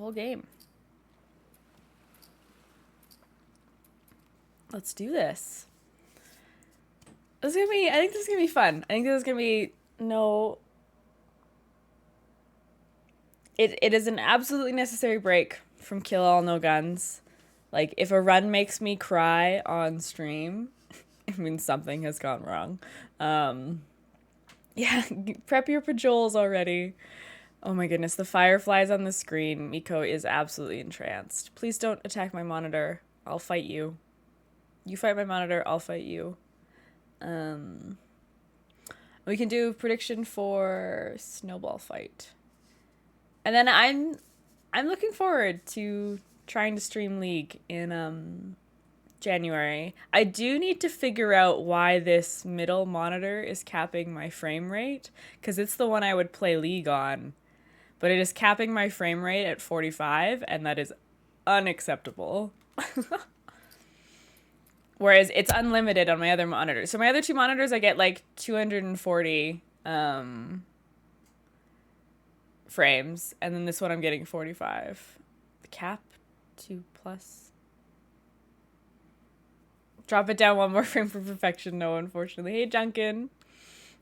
whole game. Let's do this. I think this is gonna be fun. I think this is gonna be It is an absolutely necessary break from Kill All No Guns. Like, if a run makes me cry on stream, it means something has gone wrong. Yeah, prep your pajoles already. Oh my goodness, the fireflies on the screen. Miko is absolutely entranced. Please don't attack my monitor. I'll fight you. You fight my monitor, I'll fight you. We can do prediction for snowball fight. And then I'm looking forward to trying to stream League in January. I do need to figure out why this middle monitor is capping my frame rate, because it's the one I would play League on. But it is capping my frame rate at 45, and that is unacceptable. Whereas it's unlimited on my other monitors. So my other two monitors, I get like 240 frames, and then this one I'm getting 45. The cap 2+. Drop it down one more frame for perfection. No, unfortunately. Hey, Junkin.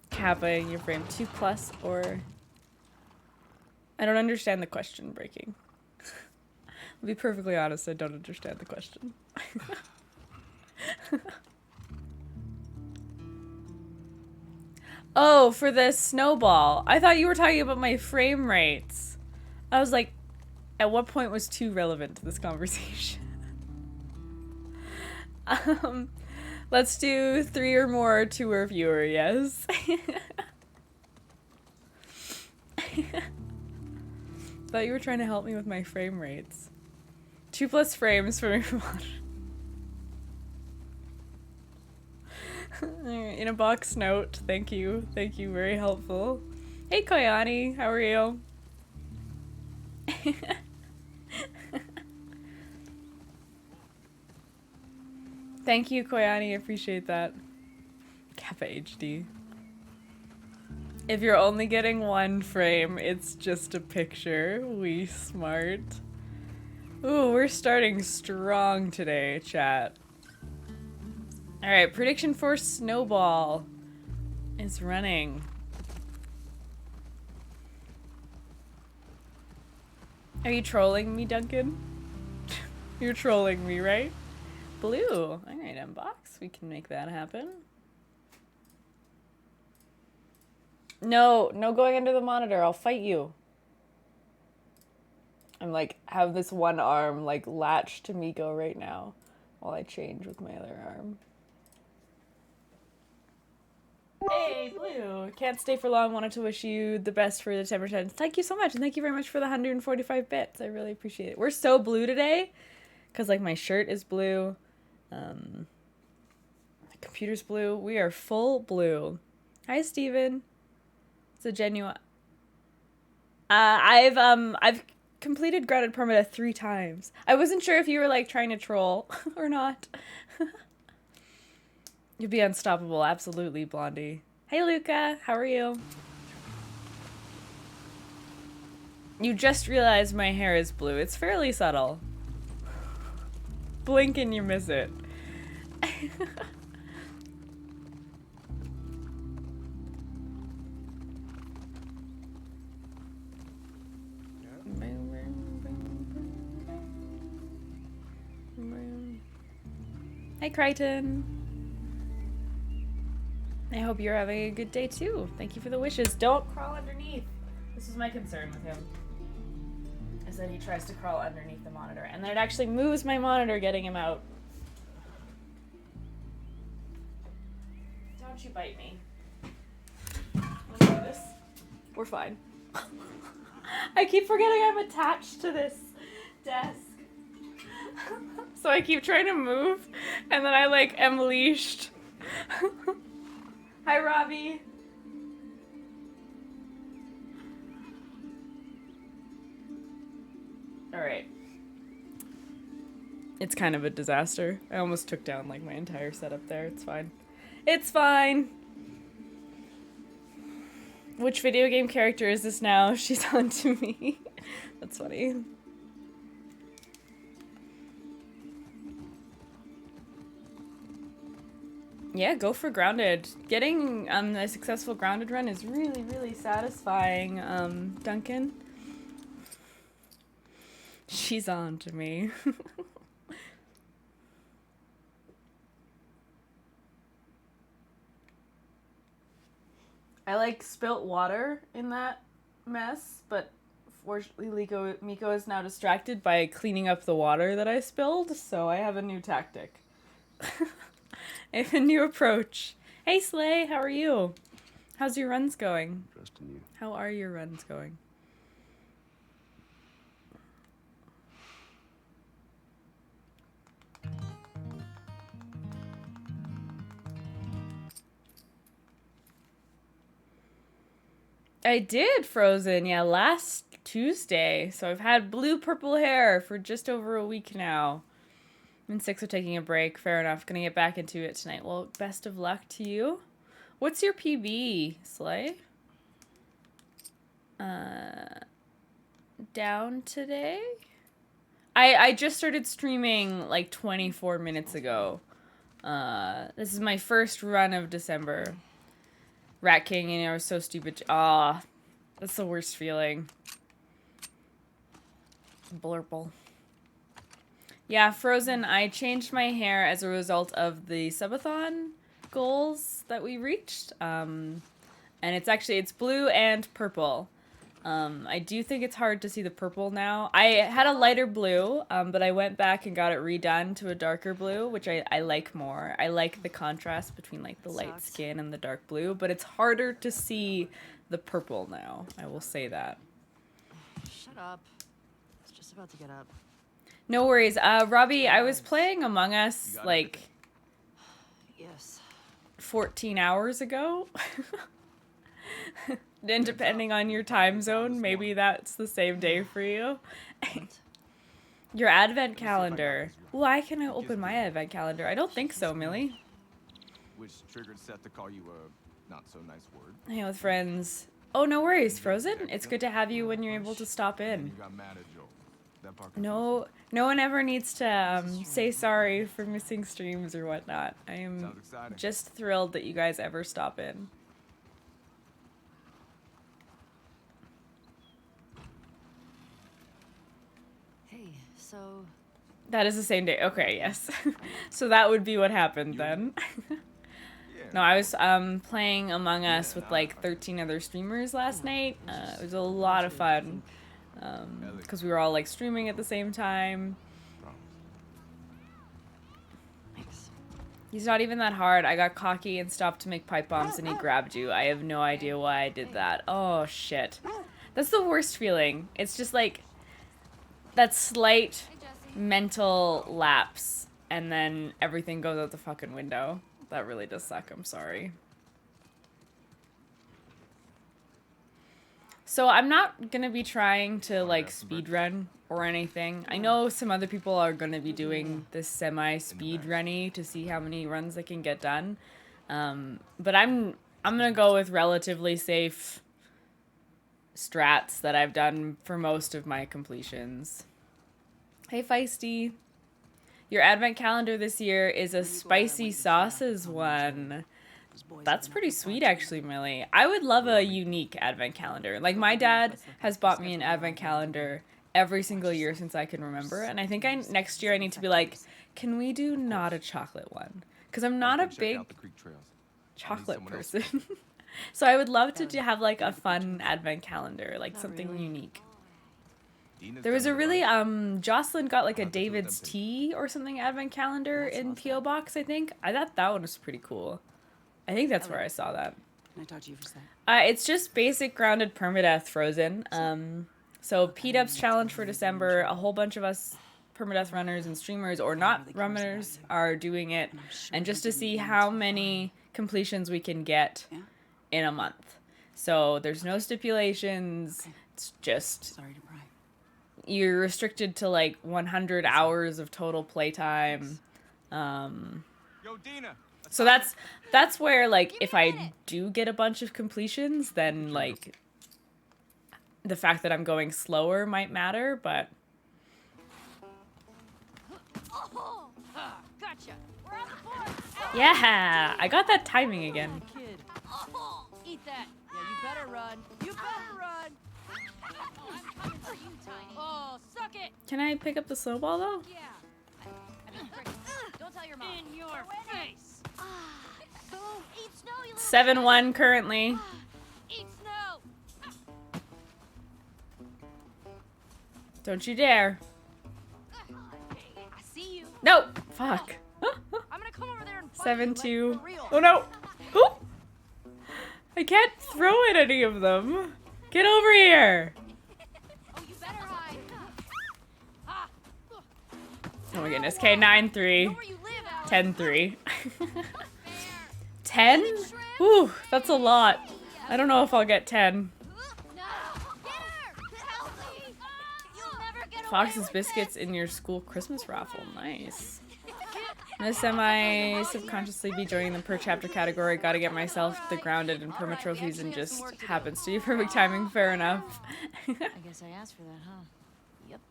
Capping your frame 2+, or I don't understand the question, Breaking. I'll be perfectly honest, I don't understand the question. Oh, for the snowball. I thought you were talking about my frame rates. I was like, at what point was 2 relevant to this conversation? Let's do 3 or more, 2 or fewer, yes. Thought you were trying to help me with my frame rates. 2+ frames for your monitor. In a box note. Thank you. Thank you. Very helpful. Hey, Koyani. How are you? Thank you, Koyani. Appreciate that. Kappa HD. If you're only getting 1 frame, it's just a picture. We smart. Ooh, we're starting strong today, chat. Alright, prediction for snowball is running. Are you trolling me, Duncan? You're trolling me, right? Blue. Alright, unbox. We can make that happen. No going under the monitor. I'll fight you. I'm like, have this one arm like latched to Miko right now while I change with my other arm. Hey, Blue. Can't stay for long. Wanted to wish you the best for the 10%. Thank you so much. And thank you very much for the 145 bits. I really appreciate it. We're so blue today because like my shirt is blue. My computer's blue. We are full blue. Hi, Steven. It's a genuine... I've completed Grounded Permadeath 3 times. I wasn't sure if you were like trying to troll or not. You'll be unstoppable, absolutely, Blondie. Hey, Luca, how are you? You just realized my hair is blue. It's fairly subtle. Blink and you miss it. Hi, Crichton. I hope you're having a good day too. Thank you for the wishes. Don't crawl underneath. This is my concern with him. Is that he tries to crawl underneath the monitor and then it actually moves my monitor getting him out. Don't you bite me. Let's do this. We're fine. I keep forgetting I'm attached to this desk. So I keep trying to move and then I like am leashed. Hi, Robbie. All right. It's kind of a disaster. I almost took down like my entire setup there. It's fine. It's fine. Which video game character is this now? She's on to me. That's funny. Yeah, go for Grounded. Getting a successful Grounded run is really, really satisfying, Duncan. She's on to me. I like spilt water in that mess, but fortunately Miko is now distracted by cleaning up the water that I spilled, so I have a new tactic. I have a new approach. Hey Slay, how are you? How's your runs going? Trust in you. How are your runs going? I did Frozen, yeah, last Tuesday. So I've had blue-purple hair for just over a week now. I'm in 6 of taking a break. Fair enough. Gonna get back into it tonight. Well, best of luck to you. What's your PB, Slay? Down today? I just started streaming like 24 minutes ago. This is my first run of December. Rat King, and I was so stupid. Ah, that's the worst feeling. Blurple. Yeah, Frozen, I changed my hair as a result of the subathon goals that we reached. And it's blue and purple. I do think it's hard to see the purple now. I had a lighter blue, but I went back and got it redone to a darker blue, which I like more. I like the contrast between like the light skin and the dark blue, but it's harder to see the purple now. I will say that. Shut up. I was just about to get up. No worries. Robbie, I was playing Among Us like Yes. 14 hours ago. Then depending on your time zone, maybe that's the same day for you. Your advent calendar. Why can I open my advent calendar? I don't think so, Millie. Which triggered Seth to call you a not so nice word. Hang out with friends. Oh, no worries, Frozen. It's good to have you when you're able to stop in. You got mad at Joel. That part No one ever needs to say sorry for missing streams or whatnot. I am just thrilled that you guys ever stop in. So that is the same day. Okay, yes. So that would be what happened then. No, I was playing Among Us with like 13 other streamers last night. It was a lot of fun because we were all like streaming at the same time. He's not even that hard. I got cocky and stopped to make pipe bombs and he grabbed you. I have no idea why I did that. Oh shit. That's the worst feeling. It's just like that slight mental lapse and then everything goes out the fucking window. That really does suck. I'm sorry. So I'm not gonna be trying to like speedrun or anything. I know some other people are gonna be doing this semi-speed runny to see how many runs they can get done. But I'm gonna go with relatively safe strats that I've done for most of my completions. Hey Feisty. Your advent calendar this year is a spicy sauces one. That's pretty sweet actually, Millie. I would love a unique advent calendar. Like my dad has bought me an advent calendar every single year since I can remember. And I think next year I need to be like, can we do not a chocolate one? Because I'm not a big chocolate person. So I would love to have like a fun advent calendar, like something unique. There was a really, Jocelyn got like a David's Tea or something advent calendar in P.O. Box, I think. I thought that one was pretty cool. I think that's where I saw that. Can I talk to you for a second? It's just basic Grounded Permadeath Frozen. So P-Dub's challenge for December, a whole bunch of us permadeath runners and streamers or not runners are doing it. And just to see how many completions we can get in a month. So there's no stipulations. It's just... Sorry to pry. You're restricted to like 100 hours of total playtime. Yo, Dina. So that's where like if I do get a bunch of completions, then like the fact that I'm going slower might matter, but Oh, gotcha. We're on the board. Yeah, I got that timing again. Kid. Eat that. Yeah, you better run. You better run. I'm coming for you, Tiny. Oh, suck it. Can I pick up the snowball though? Yeah. Don't tell your mom. In your face. Eat snow, you little 7-1 currently. Eat snow. Don't you dare. I see you. No! Fuck. I'm gonna come over there and fight you, 7-2. like, for real. Oh no! Oop! I can't throw at any of them. Get over here! Oh, you better hide. Ah. Oh my goodness. Okay, 9-3. Know where you live, Alex. 10-3. 10? Ooh, that's a lot. I don't know if I'll get 10. No. Get her. Help me. You'll never get away Fox's with Biscuits in your school Christmas raffle. Nice. I'm gonna semi-subconsciously be joining the per chapter category. Gotta get myself the Grounded and Perma trophies and just happens to be perfect timing. Fair enough. I guess I asked for that, huh? Yep.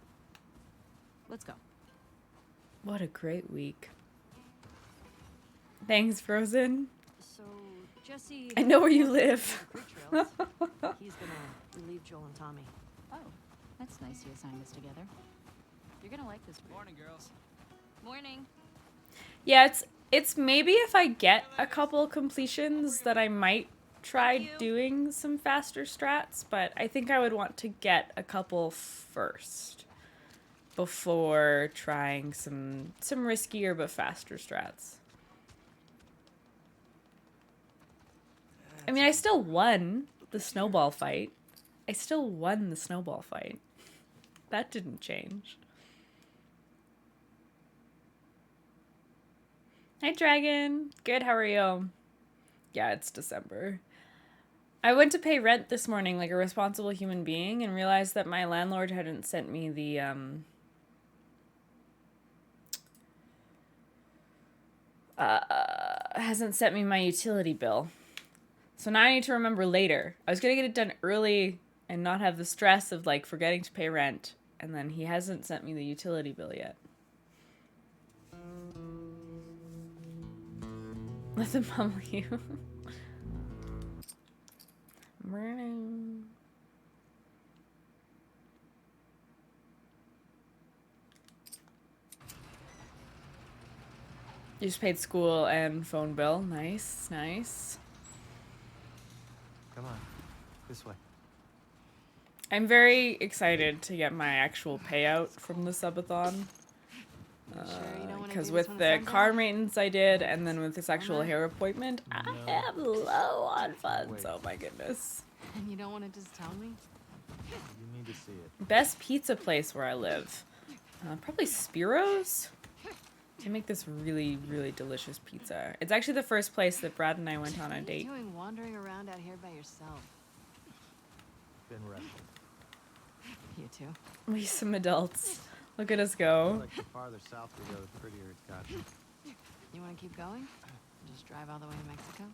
Let's go. What a great week. Thanks, Frozen. So, Jesse... I know where you live. Trails. He's gonna relieve Joel and Tommy. Oh, that's nice he assigned us together. You're gonna like this week. Morning, girls. Morning. Yeah, it's maybe if I get a couple completions that I might try doing some faster strats, but I think I would want to get a couple first before trying some riskier but faster strats. I mean, I still won the snowball fight. I still won the snowball fight. That didn't change. Hi, Dragon. Good, how are you? Yeah, it's December. I went to pay rent this morning like a responsible human being and realized that my landlord hadn't sent me the, hasn't sent me my utility bill. So now I need to remember later. I was gonna get it done early and not have the stress of, like, forgetting to pay rent. And then he hasn't sent me the utility bill yet. Let them pummel you. You just paid school and phone bill. Nice, nice. Come on, this way. I'm very excited to get my actual payout from the subathon. Because with the car maintenance I did, and then with this actual hair appointment, I am low on funds. Oh my goodness. And you don't want to just tell me? You need to see it. Best pizza place where I live. Probably Spiro's. They make this really, really delicious pizza. It's actually the first place that Brad and I went on a date. What are you doing wandering around out here by yourself? Been wrestling. You too. We some adults. Look at us go. Like the farther south we go, the prettier it's gotten. You want to keep going? Just drive all the way to Mexico?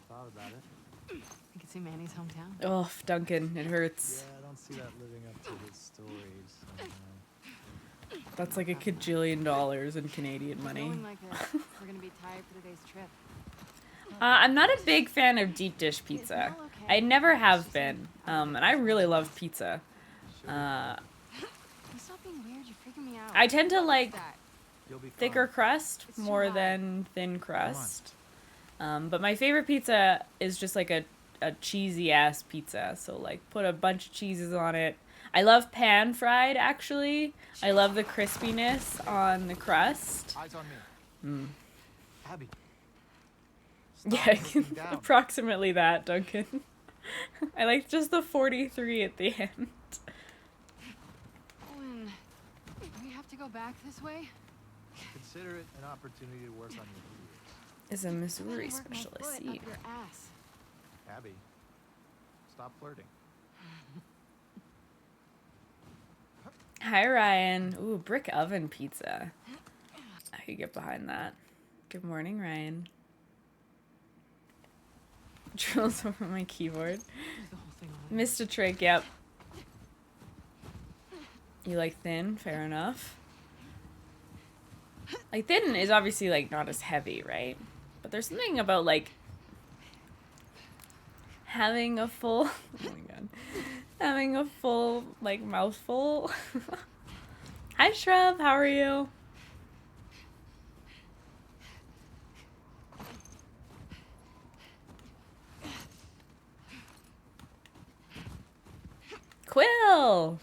Thought about it. You can see Manny's hometown. Oh, Duncan, it hurts. Yeah, I don't see that living up to his stories. That's like a cajillion dollars in Canadian money. Going like this. We're gonna be tired for today's trip. I'm not a big fan of deep dish pizza. I never have been, and I really love pizza. Stop being weird. You're freaking me out. I tend to like You'll be thicker fine. crust It's too more hot. than thin crust. But my favorite pizza is just like a cheesy ass pizza. So like put a bunch of cheeses on it. I love pan fried actually. I love the crispiness on the crust. Eyes on me. Abby. Yeah, looking down. approximately that, Duncan. I like just the 43 at the end. Owen, we have to go back this way? Consider it an opportunity to work on your ears. Is a Missouri Work my specialist foot seed. up your ass. Abby, stop flirting. Hi, Ryan. Ooh, brick oven pizza. I could get behind that. Good morning, Ryan. Drills over my keyboard. There's the whole thing on it. Missed a trick, yep. You like thin? Fair enough. Like, thin is obviously, like, not as heavy, right? But there's something about, like, having a full... Oh my god. Having a full, like, mouthful. Hi, Shrub. How are you? Quill!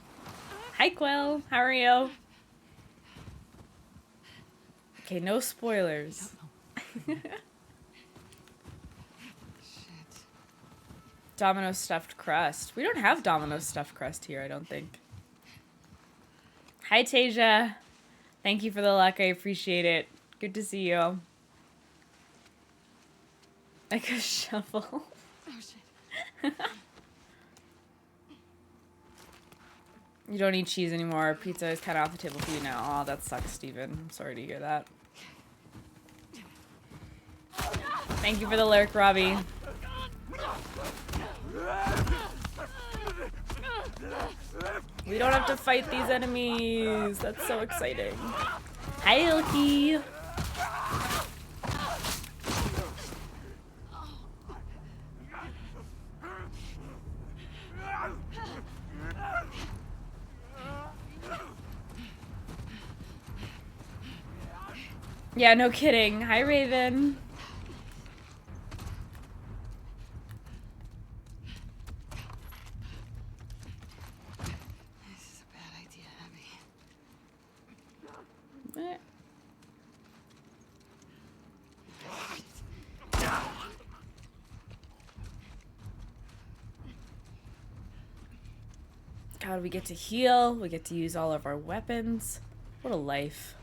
Hi, Quill. How are you? Okay, no spoilers. Domino stuffed crust. We don't have Domino stuffed crust here, I don't think. Hi, Tasia. Thank you for the luck. I appreciate it. Good to see you. Like a shovel. Oh, shit. You don't eat cheese anymore. Pizza is kind of off the table for you now. Oh, that sucks, Steven. I'm sorry to hear that. Thank you for the lurk, Robbie. We don't have to fight these enemies. That's so exciting. Hi, Ilky. Yeah, no kidding. Hi, Raven. This is a bad idea, Abby. Eh. God, we get to heal. We get to use all of our weapons. What a life.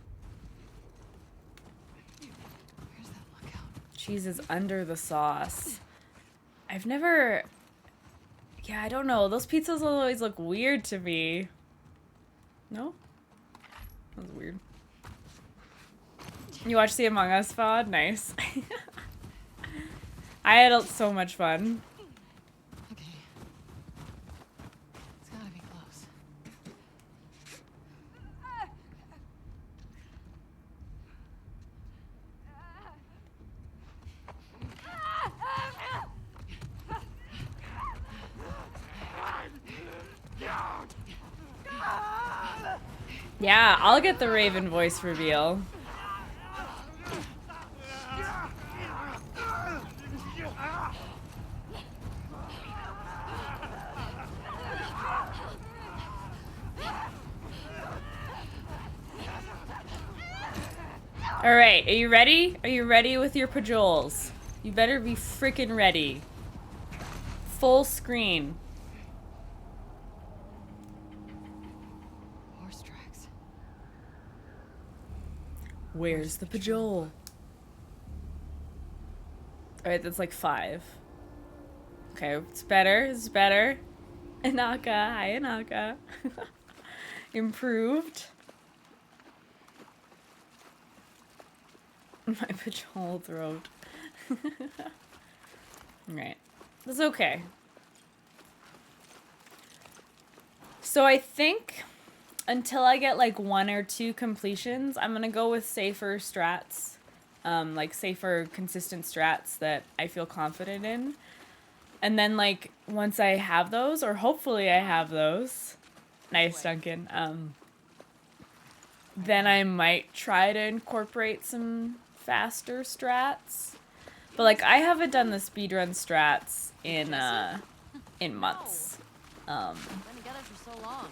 Where's that lookout? Cheese is under the sauce. I've never... Yeah, I don't know. Those pizzas always look weird to me. No? That was weird. You watched the Among Us VOD? Nice. I had so much fun. Okay. It's gotta be close. Yeah, I'll get the Raven voice reveal. Alright, are you ready? Are you ready with your pajoles? You better be freaking ready. Full screen. Horse tracks. Where's the pajole? Alright, that's like 5. Okay, it's better. It's better. Inaka. Hi, Inaka. Improved. My pajole throat. Right. That's okay. So I think until I get like 1 or 2 completions, I'm gonna go with safer strats. Like safer, consistent strats that I feel confident in. And then like once I have those, or hopefully I have those, nice Duncan, then I might try to incorporate some faster strats. But like I haven't done the speedrun strats in months. Been together for so long.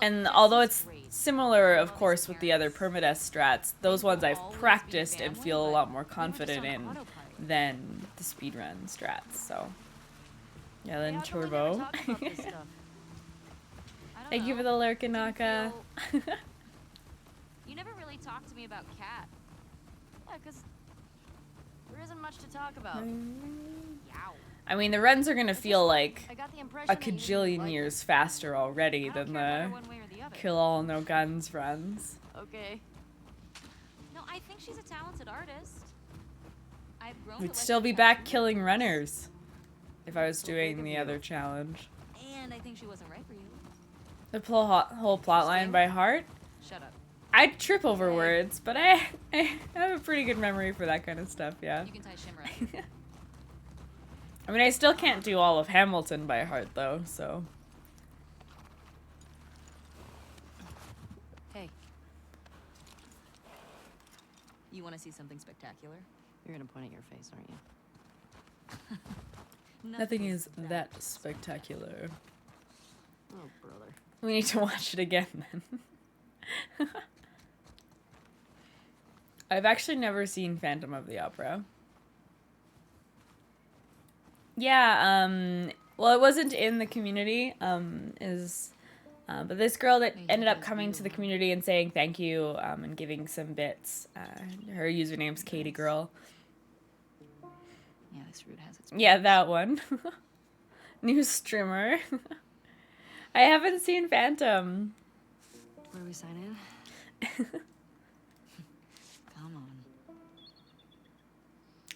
And although it's similar, of course, with the other permadeath strats, those ones I've practiced and feel a lot more confident in than the speedrun strats, so. Yeah, then Turbo. Thank you for the lurk, Inaka. You never really talked to me about Kat. Yeah, because there isn't much to talk about. Yow. I mean, the runs are gonna feel like I got the impression a that you didn't cajillion like years her. faster already I don't than care the about her one way or the other. kill all no guns runs. Okay. No, I think she's a talented artist. I've grown to We'd like still her be back tattoos. killing runners if I was So big doing of the you. other challenge. And I think she wasn't right for you. The whole plot line by heart? Shut up. I trip over words, but I have a pretty good memory for that kind of stuff, yeah. You can tie Shimmer up. I mean, I still can't do all of Hamilton by heart, though, so... Hey. You want to see something spectacular? You're gonna point at your face, aren't you? Nothing is that spectacular. Oh, brother. We need to watch it again, then. I've actually never seen Phantom of the Opera. Yeah, well, it wasn't in the community, but this girl that ended up coming to the community and saying thank you, and giving some bits, her username's Katie Girl. Yeah, this route has its... Yeah, that one. New streamer. I haven't seen Phantom. Where do we sign in? Come on.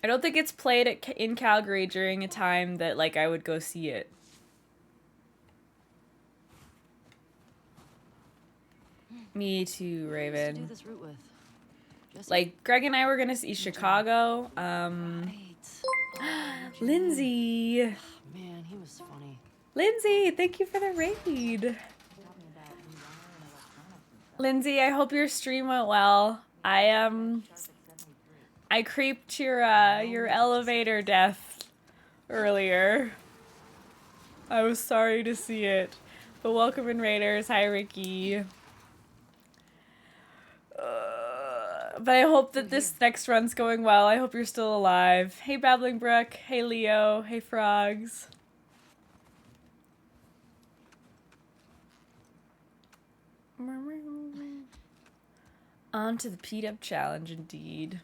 I don't think it's played in Calgary during a time that, like, I would go see it. Me too, Raven. To do this route with? Jesse? Like, Greg and I were gonna see Chicago. Right. Lindsay. Man, he was funny. Lindsay, thank you for the raid. Lindsay, I hope your stream went well. I creeped your elevator death earlier. I was sorry to see it. But welcome in, Raiders. Hi, Ricky. But I hope that this next run's going well. I hope you're still alive. Hey, Babbling Brook. Hey, Leo. Hey, Frogs. On to the P-Dub challenge, indeed.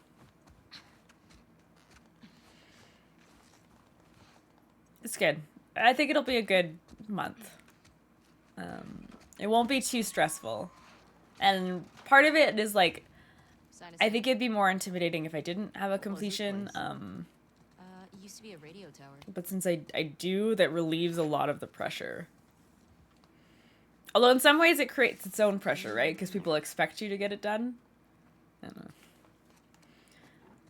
It's good. I think it'll be a good month. It won't be too stressful. And part of it is, like, I think it'd be more intimidating if I didn't have a completion. It used to be a radio tower. But since I do, that relieves a lot of the pressure. Although in some ways it creates its own pressure, right? Because people expect you to get it done. I don't know.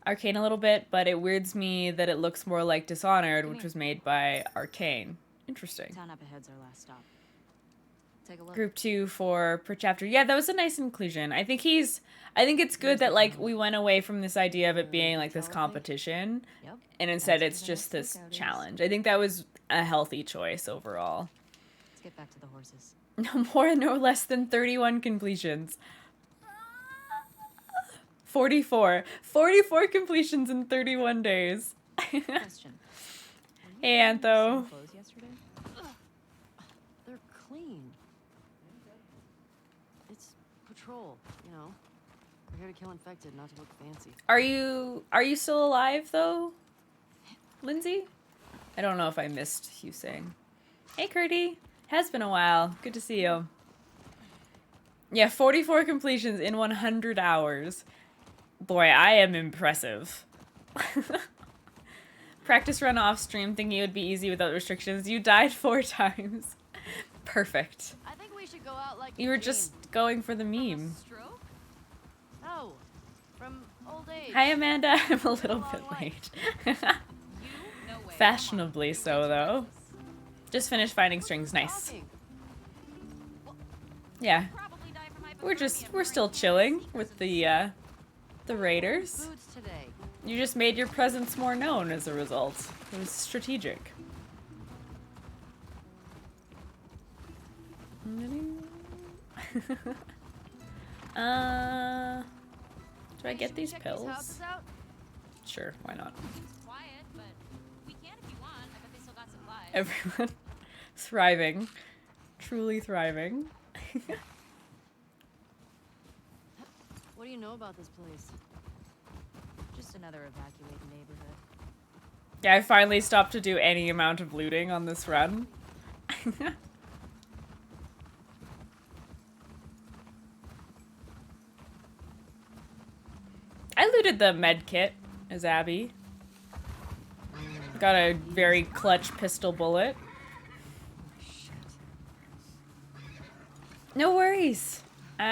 Arcane a little bit, but it weirds me that it looks more like Dishonored, which was made by Arcane. Interesting. Town up ahead's our last stop. Take a look. Group 2 per chapter. Yeah, that was a nice inclusion. I think it's good that, like, we went away from this idea of it being like this competition, Yep. and instead it's just this challenge. I think that was a healthy choice overall. Let's get back to the horses. No more, no less than 31 completions. 44 completions in 31 days. Question. Hey, Antho. Clothes yesterday? They're clean. It's patrol, you know. We're here to kill infected, not to look fancy. Are you still alive though, Lindsay? I don't know if I missed you saying. Hey, Curdy. Has been a while. Good to see you. Yeah, 44 completions in 100 hours. Boy, I am impressive. Practice run off stream thinking it would be easy without restrictions. You died 4 times. Perfect. I think we should go out like You were just going for the meme. stroke? Oh, from old age. Hi, Amanda. I'm a little bit late. You? No way. Fashionably so, though. Just finished finding strings. Nice. Yeah. Probably die from We're still chilling with the raiders. Boots today. You just made your presence more known as a result. It was strategic. Do I get these Check pills? These houses out? Sure, why not? Quiet, but we can if you want. I bet they still got supplies. Everyone thriving. Truly thriving. What do you know about this place? Just another evacuated neighborhood. Yeah, I finally stopped to do any amount of looting on this run. I looted the med kit as Abby. Got a very clutch pistol bullet. No worries.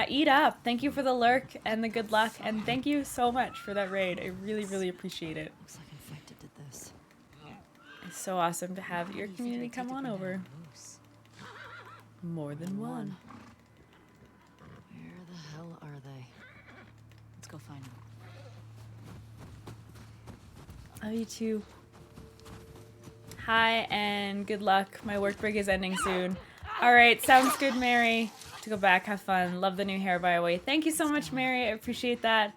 Eat up. Thank you for the lurk and the good luck, and thank you so much for that raid. I really, really appreciate it. Looks like infected did this. It's so awesome to have your community come on over. More than one. Where the hell are they? Let's go find them. Love you too. Hi and good luck. My work break is ending soon. Alright, sounds good, Mary. To go back, have fun. Love the new hair, by the way. Thank you so much, Mary. I appreciate that.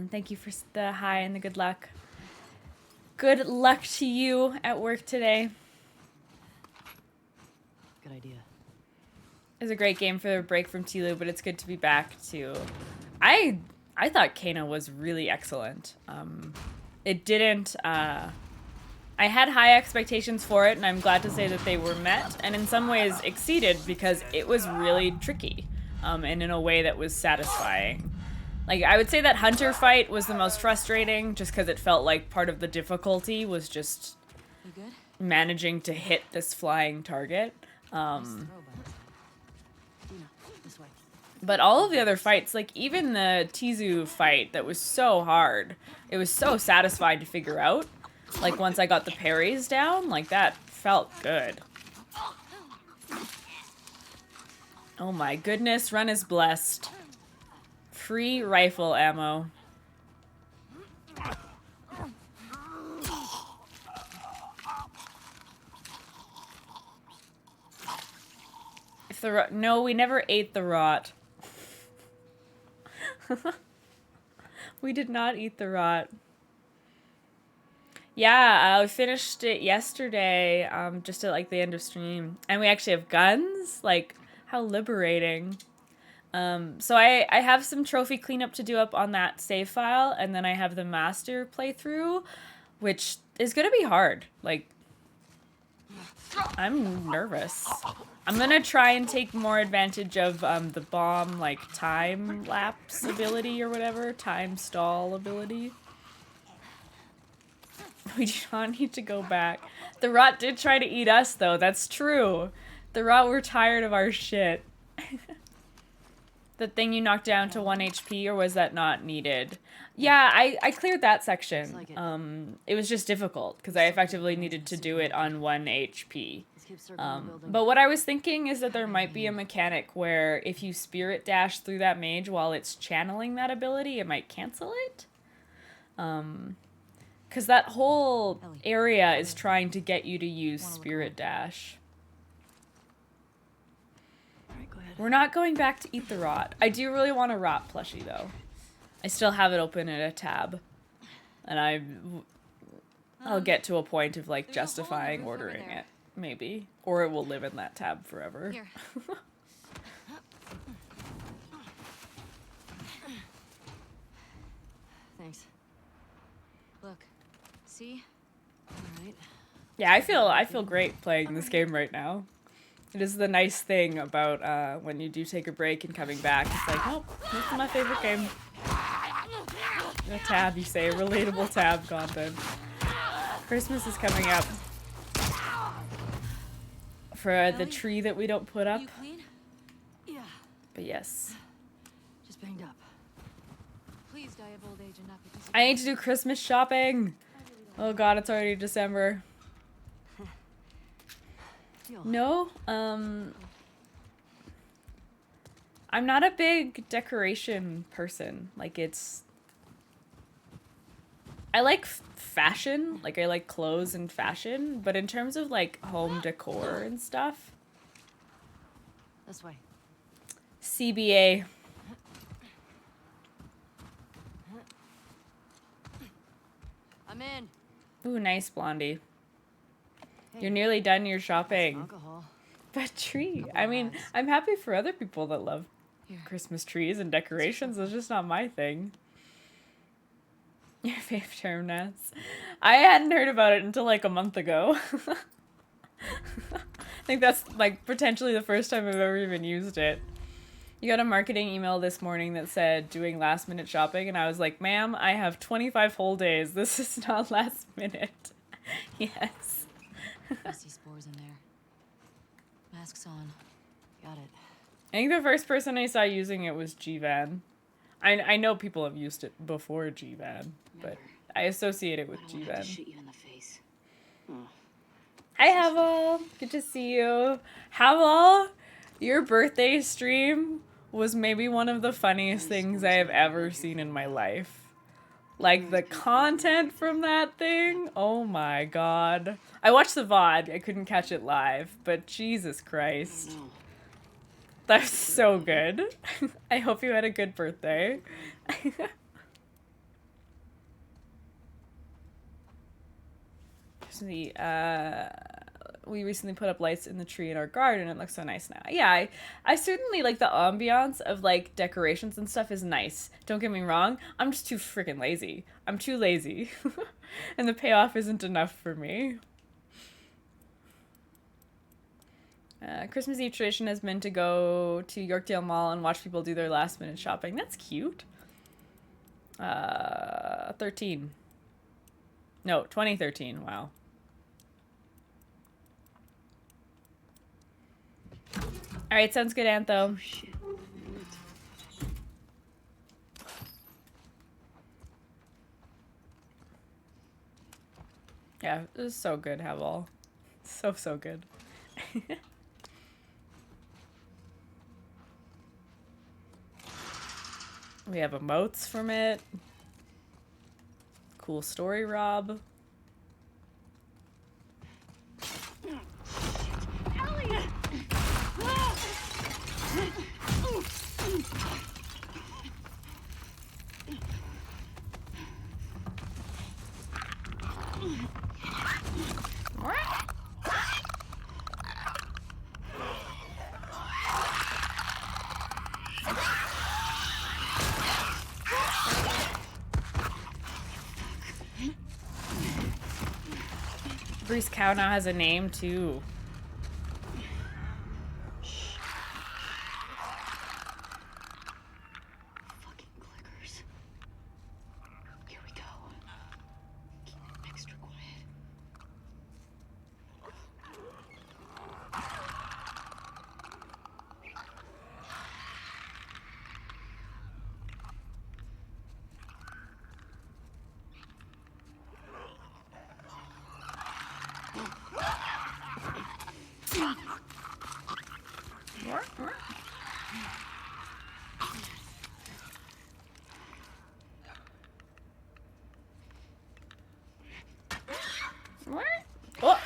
Thank you for the hi and the good luck. Good luck to you at work today. Good idea. It was a great game for a break from Tilu, but it's good to be back too. I thought Kena was really excellent. It didn't... I had high expectations for it, and I'm glad to say that they were met, and in some ways exceeded, because it was really tricky, and in a way that was satisfying. Like, I would say that Hunter fight was the most frustrating, just because it felt like part of the difficulty was just managing to hit this flying target. But all of the other fights, like even the Tizu fight that was so hard, it was so satisfying to figure out. Like, once I got the parries down, like, that felt good. Oh my goodness, run is blessed. Free rifle ammo. If the no, we never ate the rot. We did not eat the rot. Yeah, I finished it yesterday, just at like the end of stream. And we actually have guns? Like, how liberating. So I have some trophy cleanup to do up on that save file, and then I have the master playthrough, which is gonna be hard. Like, I'm nervous. I'm gonna try and take more advantage of the bomb, like, time lapse ability or whatever. Time stall ability. We do not need to go back. The rot did try to eat us, though. That's true. The rot were tired of our shit. The thing you knocked down to 1 HP, or was that not needed? Yeah, I cleared that section. It was just difficult, because I effectively needed to do it on 1 HP. But what I was thinking is that there might be a mechanic where if you spirit dash through that mage while it's channeling that ability, it might cancel it. Because that whole area is trying to get you to use Spirit Dash. Alright, go ahead. We're not going back to eat the rot. I do really want a rot plushie, though. I still have it open in a tab. And I'll get to a point of, like, justifying ordering it. Maybe. Or it will live in that tab forever. Here. Thanks. Look. See? Alright. Yeah, I feel great playing this game right now. It is the nice thing about when you do take a break and coming back. It's like, oh, this is my favorite game. A tab, you say. Relatable tab content. Christmas is coming up. For the tree that we don't put up. You clean? Yeah. But yes. Just banged up. Please die of old age and not because I need to do Christmas shopping. Oh god, it's already December. No, I'm not a big decoration person. Like, I like fashion. Like, I like clothes and fashion. But in terms of, like, home decor and stuff. This way. CBA. I'm in. Ooh, nice, Blondie. You're nearly done your shopping. Alcohol. But tree. I mean, I'm happy for other people that love Christmas trees and decorations. It's just not my thing. Your fave term, Nats. I hadn't heard about it until like a month ago. I think that's like potentially the first time I've ever even used it. You got a marketing email this morning that said doing last minute shopping, and I was like, ma'am, I have 25 whole days. This is not last minute. Yes. I see spores in there. Masks on. Got it. I think the first person I saw using it was G-Van. I know people have used it before G-Van, but I associate it with I don't want to have G-Van. to shoot you in the face. Oh. Hi, Havel. Good to see you. Havel, your birthday stream was maybe one of the funniest things I have ever seen in my life. Like, the content from that thing, oh my god. I watched the VOD, I couldn't catch it live, but Jesus Christ. No. That's so good. I hope you had a good birthday. We recently put up lights in the tree in our garden. It looks so nice now. Yeah, I certainly like the ambiance of like decorations and stuff is nice. Don't get me wrong. I'm just too freaking lazy. I'm too lazy. And the payoff isn't enough for me. Christmas Eve tradition has been to go to Yorkdale Mall and watch people do their last minute shopping. That's cute. 13. No, 2013. Wow. All right, sounds good, Antho. Oh, shit. Yeah, it was so good, Havel. So good. We have emotes from it. Cool story, Rob. Breeze Cow now has a name too. Fucking clickers. Here we go. Keep it extra quiet. Oh.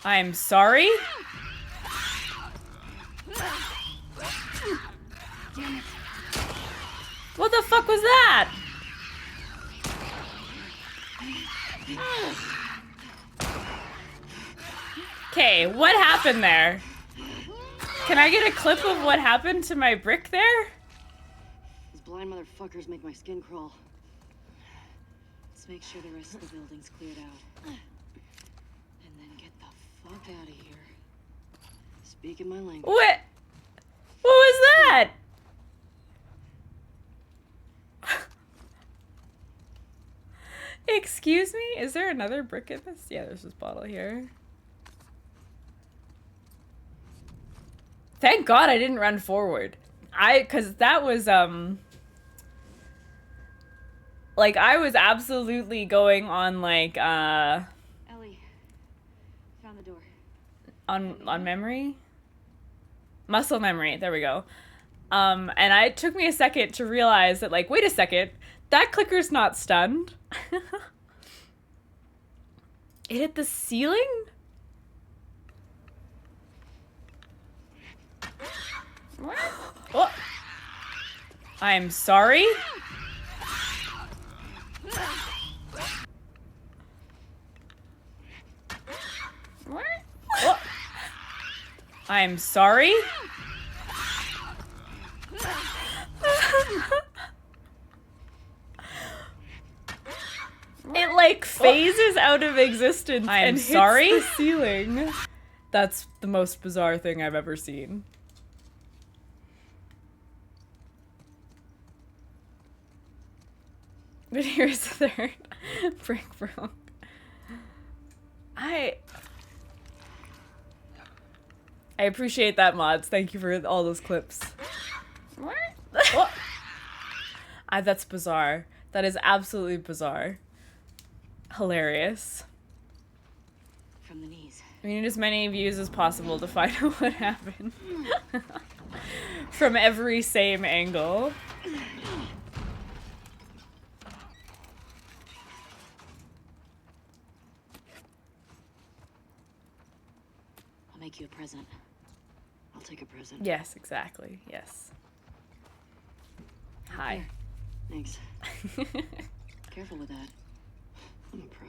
I'm sorry? What the fuck was that? Okay, what happened there? Can I get a clip of what happened to my brick there? These blind motherfuckers make my skin crawl. Let's make sure the rest of the building's cleared out. And then get the fuck out of here. Speaking my language. What? What was that? Excuse me? Is there another brick in this? Yeah, there's this bottle here. Thank God I didn't run forward. Cause that was, like, I was absolutely going on, like, Ellie, found the door. on memory? Muscle memory, there we go. And it took me a second to realize that, like, wait a second, that clicker's not stunned. It hit the ceiling? Oh. I'm sorry? Oh. I'm sorry? It like phases out of existence and hits the ceiling. That's the most bizarre thing I've ever seen. But here's the third brick broke. I I appreciate that, mods. Thank you for all those clips. What? That's bizarre. That is absolutely bizarre. Hilarious. From the knees. We need as many views as possible to find out what happened. From every same angle. I'll make you a present. I'll take a present. Yes, exactly. Yes. Hi. Thanks. Careful with that. I'm a pro.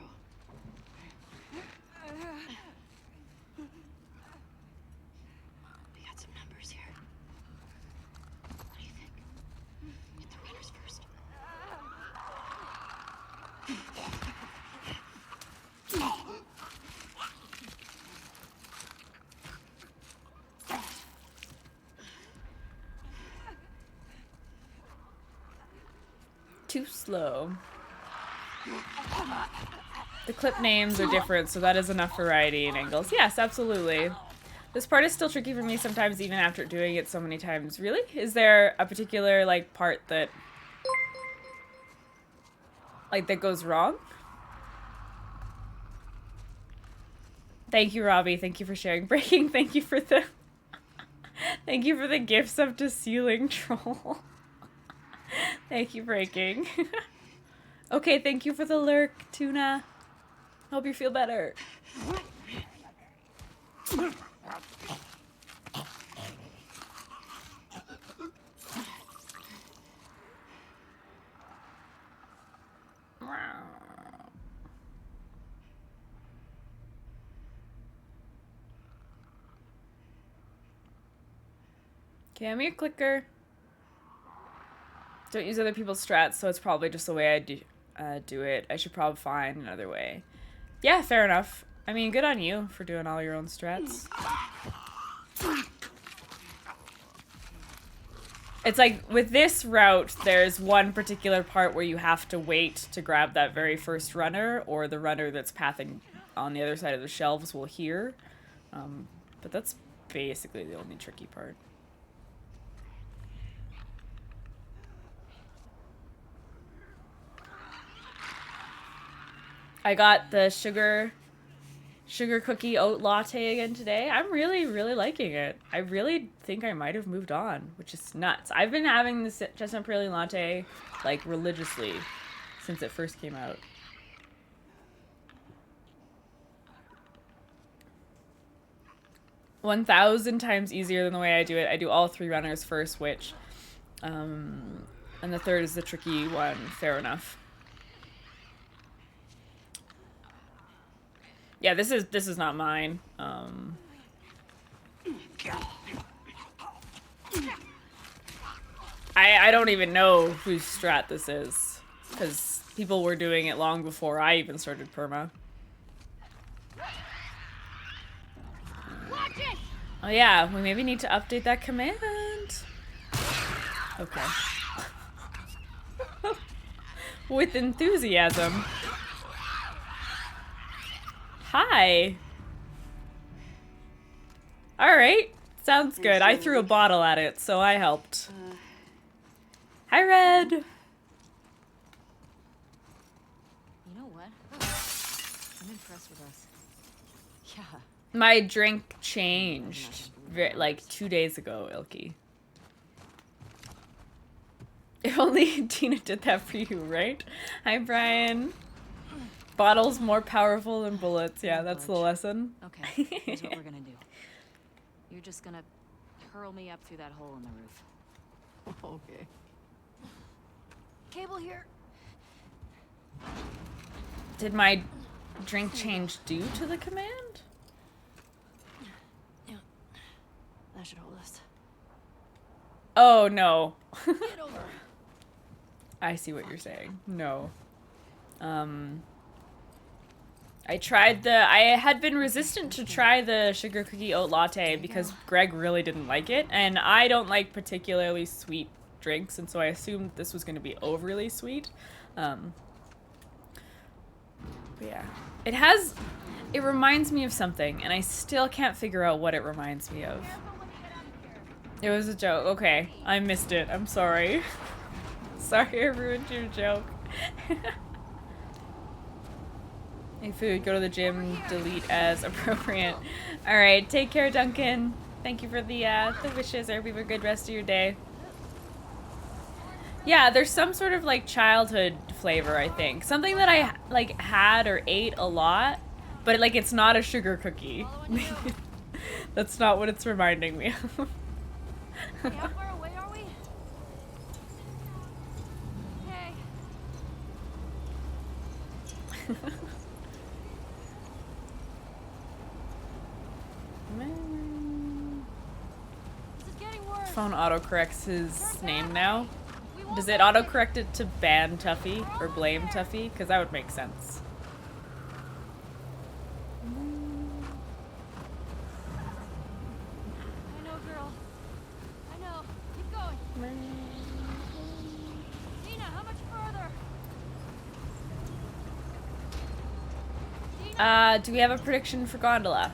We got some numbers here. What do you think? Get the runners first. Too slow. The clip names are different, so that is enough variety in angles. Yes, absolutely. This part is still tricky for me sometimes, even after doing it so many times. Really? Is there a particular, like, part that... like, that goes wrong? Thank you, Robbie. Thank you for sharing. Breaking, thank you for the... thank you for the gifts up to ceiling troll. Thank you, Breaking. Okay, thank you for the lurk, Tuna. Hope you feel better. Okay, I'm your clicker. Don't use other people's strats, so it's probably just the way I do it. I should probably find another way. Yeah, fair enough. I mean, good on you for doing all your own strats. It's like, with this route, there's one particular part where you have to wait to grab that very first runner, or the runner that's pathing on the other side of the shelves will hear. But that's basically the only tricky part. I got the sugar cookie oat latte again today. I'm really, really liking it. I really think I might have moved on, which is nuts. I've been having this chestnut praline latte, like, religiously since it first came out. $1,000 times easier than the way I do it. I do all 3 runners first, which, and the third is the tricky one. Fair enough. Yeah, this is not mine. I don't even know whose strat this is, because people were doing it long before I even started perma. Oh yeah, we maybe need to update that command. Okay. With enthusiasm. Hi. Alright. Sounds good. I threw a bottle at it, so I helped. Hi, Red. You know what? I'm impressed with us. Yeah. My drink changed like 2 days ago, Ilky. If only Tina did that for you, right? Hi, Brian. Bottles more powerful than bullets. Yeah, that's the lesson. Okay, here's what we're gonna do. You're just gonna hurl me up through that hole in the roof. Okay. Cable here. Did my drink change due to the command? Yeah. That should hold us. Oh, no. Get over. I see what you're saying. No. I had been resistant to try the sugar cookie oat latte because Greg really didn't like it, and I don't like particularly sweet drinks, and so I assumed this was going to be overly sweet. But yeah. It has... It reminds me of something, and I still can't figure out what it reminds me of. It was a joke. Okay, I missed it. I'm sorry. Sorry I ruined your joke. Hey, food, go to the gym, delete as appropriate. Alright, take care, Duncan. Thank you for the wishes. I hope you have a good rest of your day. Yeah, there's some sort of, like, childhood flavor, I think. Something that I, like, had or ate a lot, but, like, it's not a sugar cookie. That's not what it's reminding me of. Hey, how far away are we? Hey. This is getting worse. Phone autocorrects his name now. Does it autocorrect it to ban Tuffy or blame Tuffy? Because that would make sense. I know, girl. I know. Keep going. Dina, how much further? Dina! Do we have a prediction for Gondola?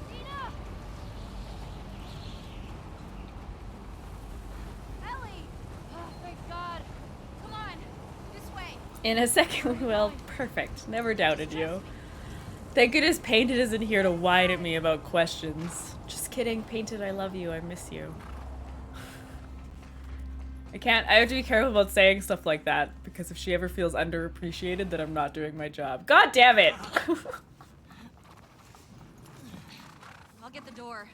Dina! Ellie! Oh, thank God. Come on. This way. In a second we will. Perfect. Never doubted you. Thank goodness Painted isn't here to whine at me about questions. Just kidding, Painted, I love you. I miss you. I have to be careful about saying stuff like that, because if she ever feels underappreciated, then I'm not doing my job. God damn it! I'll get the door.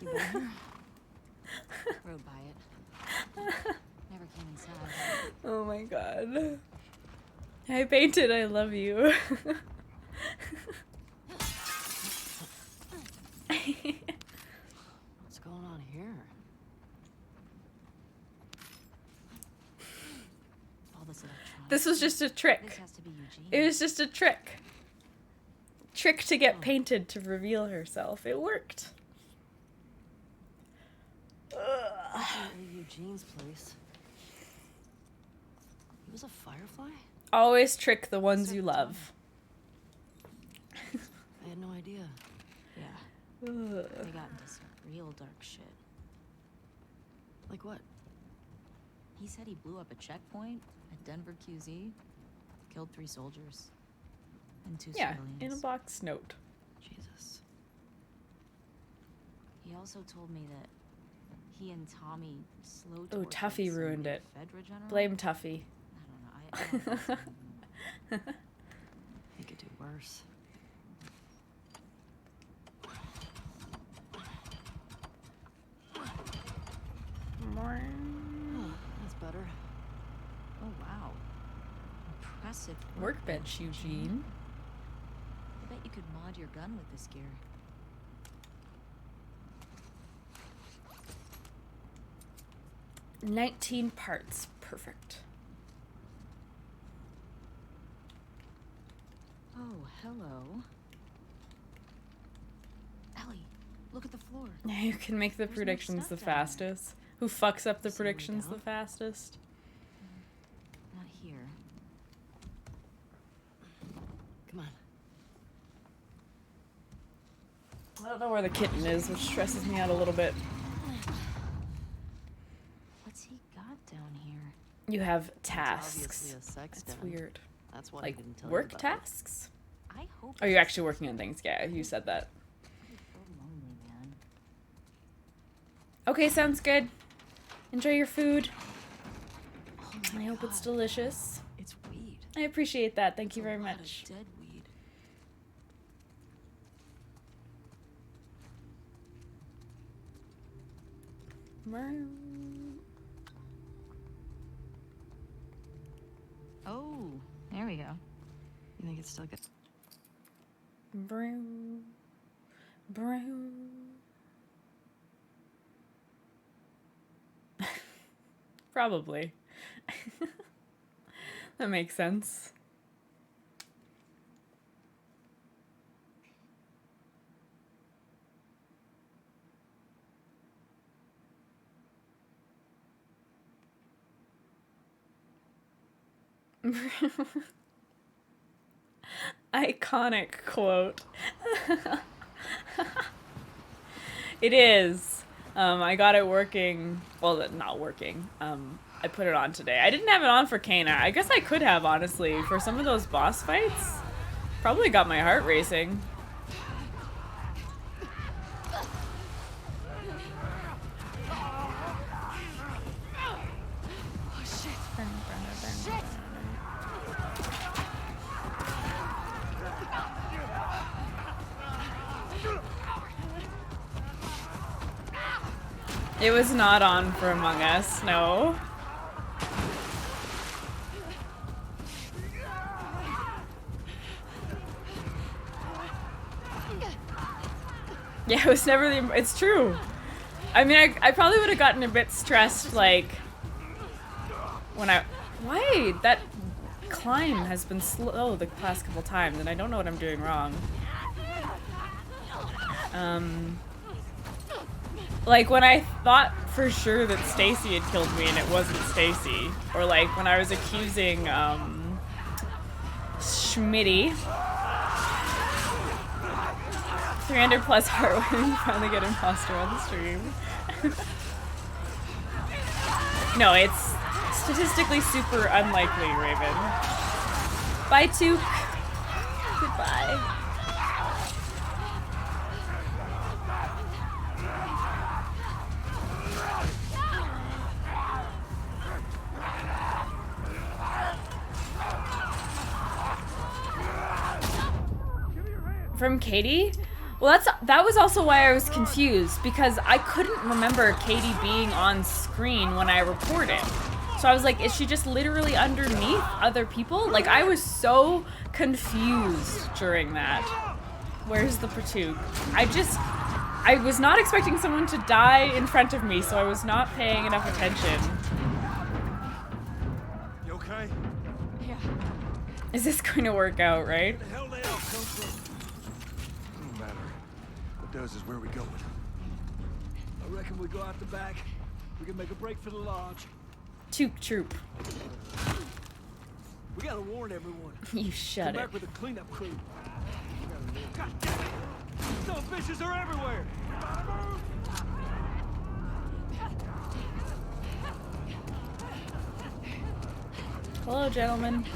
You been here? Rode by it. Never came inside. Oh my god. Hi, Painted, I love you. What's going on here? All this electronics. This was just a trick. This has to be Eugene. It was just a trick. Trick to get Painted to reveal herself. It worked. Eugene's place. He was a firefly? Always trick the ones you love. I had no idea. Yeah, Ugh. they got into some real dark shit. Like what? He said he blew up a checkpoint at Denver QZ, killed 3 soldiers, and 2 Yeah, civilians. in a box note. Jesus. He also told me that he and Tommy slow Oh, tortured Tuffy some ruined new it. Fedra general? Blame Tuffy. I don't know. He could do worse. That's better. Oh, wow. Impressive Workbench, Eugene. I bet you could mod your gun with this gear. "19 parts. Perfect." Oh, hello. Ellie, look at the floor. You can make the There's no predictions the stuff down there. fastest. Who fucks up the See where we predictions go? the fastest? Not here. Come on. I don't know where the kitten is, which stresses me out a little bit. What's he got down here? You have It's tasks. obviously a sex That's den. weird. That's what Like, I didn't tell work you about. tasks? I hope. Are you it's actually working on things? Yeah, you said that. so lonely, man. Okay, sounds good. Enjoy your food. Oh I my hope it's God. delicious. It's weed. I appreciate that. Thank you It's a very lot of much. Dead weed. Oh, there we go. You think it's still good? Brown. Brown. Probably. That makes sense. Iconic quote. It is. I got it working. Well, not working. I put it on today. I didn't have it on for Kana. I guess I could have, honestly. For some of those boss fights, probably got my heart racing. It was not on for Among Us, no. Yeah, it was never the. It's true. I mean, I probably would have gotten a bit stressed, like, when I. Why? That climb has been slow the past couple times, and I don't know what I'm doing wrong. Like, when I thought for sure that Stacy had killed me and it wasn't Stacy. Or, like, when I was accusing, Schmitty. 300 plus heart when you finally get imposter on the stream. No, it's statistically super unlikely, Raven. Bye, Took. Goodbye. From Katie? Well, that was also why I was confused, because I couldn't remember Katie being on screen when I reported. So I was like, is she just literally underneath other people? Like, I was so confused during that. Where's the Patoog? I was not expecting someone to die in front of me, so I was not paying enough attention. You okay? Yeah. Is this going to work out, right? Where the hell they all come from? Doesn't matter. What does is where we going. I reckon we go out the back. We can make a break for the lodge. Took troop. We gotta warn everyone. You shut Come it. back with a cleanup crew. God damn it! Those bitches are everywhere! Hello, gentlemen.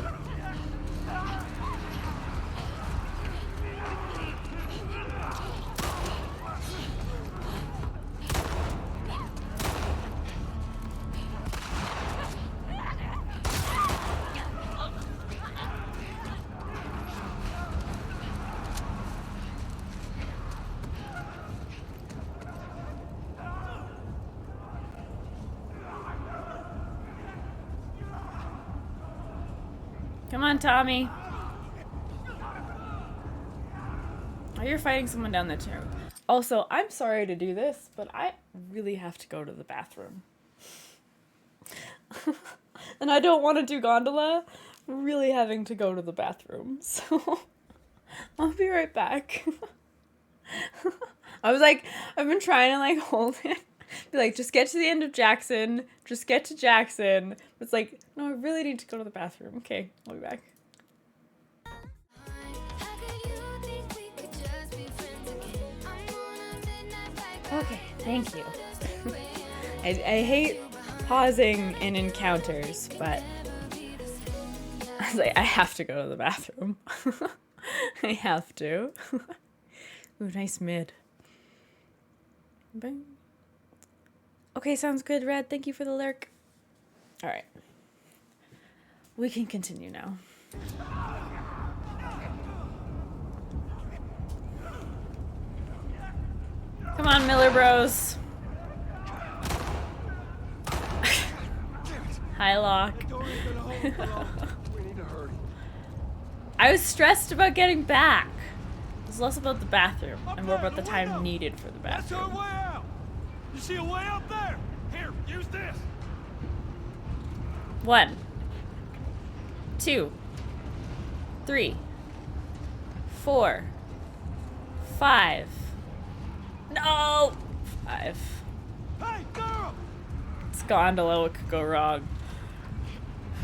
Come on, Tommy. Oh, you're fighting someone down there too. Also, I'm sorry to do this, but I really have to go to the bathroom. And I don't want to do gondola. I'm really having to go to the bathroom. So I'll be right back. I was like, I've been trying to like hold it. Be like, just get to the end of Jackson. Just get to Jackson. It's like, no, I really need to go to the bathroom. Okay, I'll be back. Okay, thank you. I hate pausing in encounters, but I was like, I have to go to the bathroom. I have to. Ooh, nice mid. Bang. Okay, sounds good, Red. Thank you for the lurk. All right. We can continue now. Come on, Miller Bros. Hi, Locke. We need to hurry. I was stressed about getting back. It was less about the bathroom and more about the time needed for the That's our bathroom. way out! You see a way up there? Here, use this! 1, 2, 3, 4, 5. No! 5. Hey, girl! It's gondola. What could go wrong?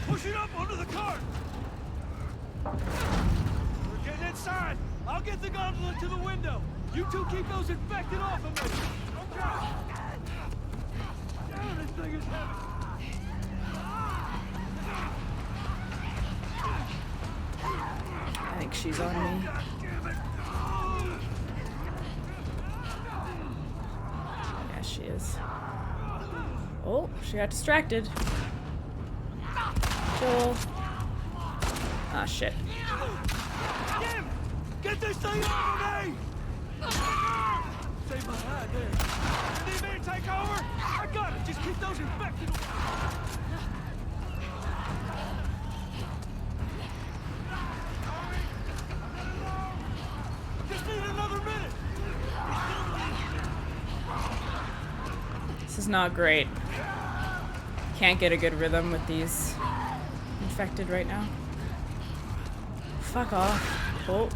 Push Push it up onto the cart! We're getting inside! I'll get the gondola to the window! You two keep those infected off of me! Okay! Damn, this thing is heavy! I think she's on me. God damn it! Yeah, she is. Oh, she got distracted. Joel. Ah, shit. Damn it! Get this thing off of me! Save my hide there. You need me to take over? I got it. Just keep those infected. Just need another minute. This is not great. Can't get a good rhythm with these infected right now. Fuck off. Oh.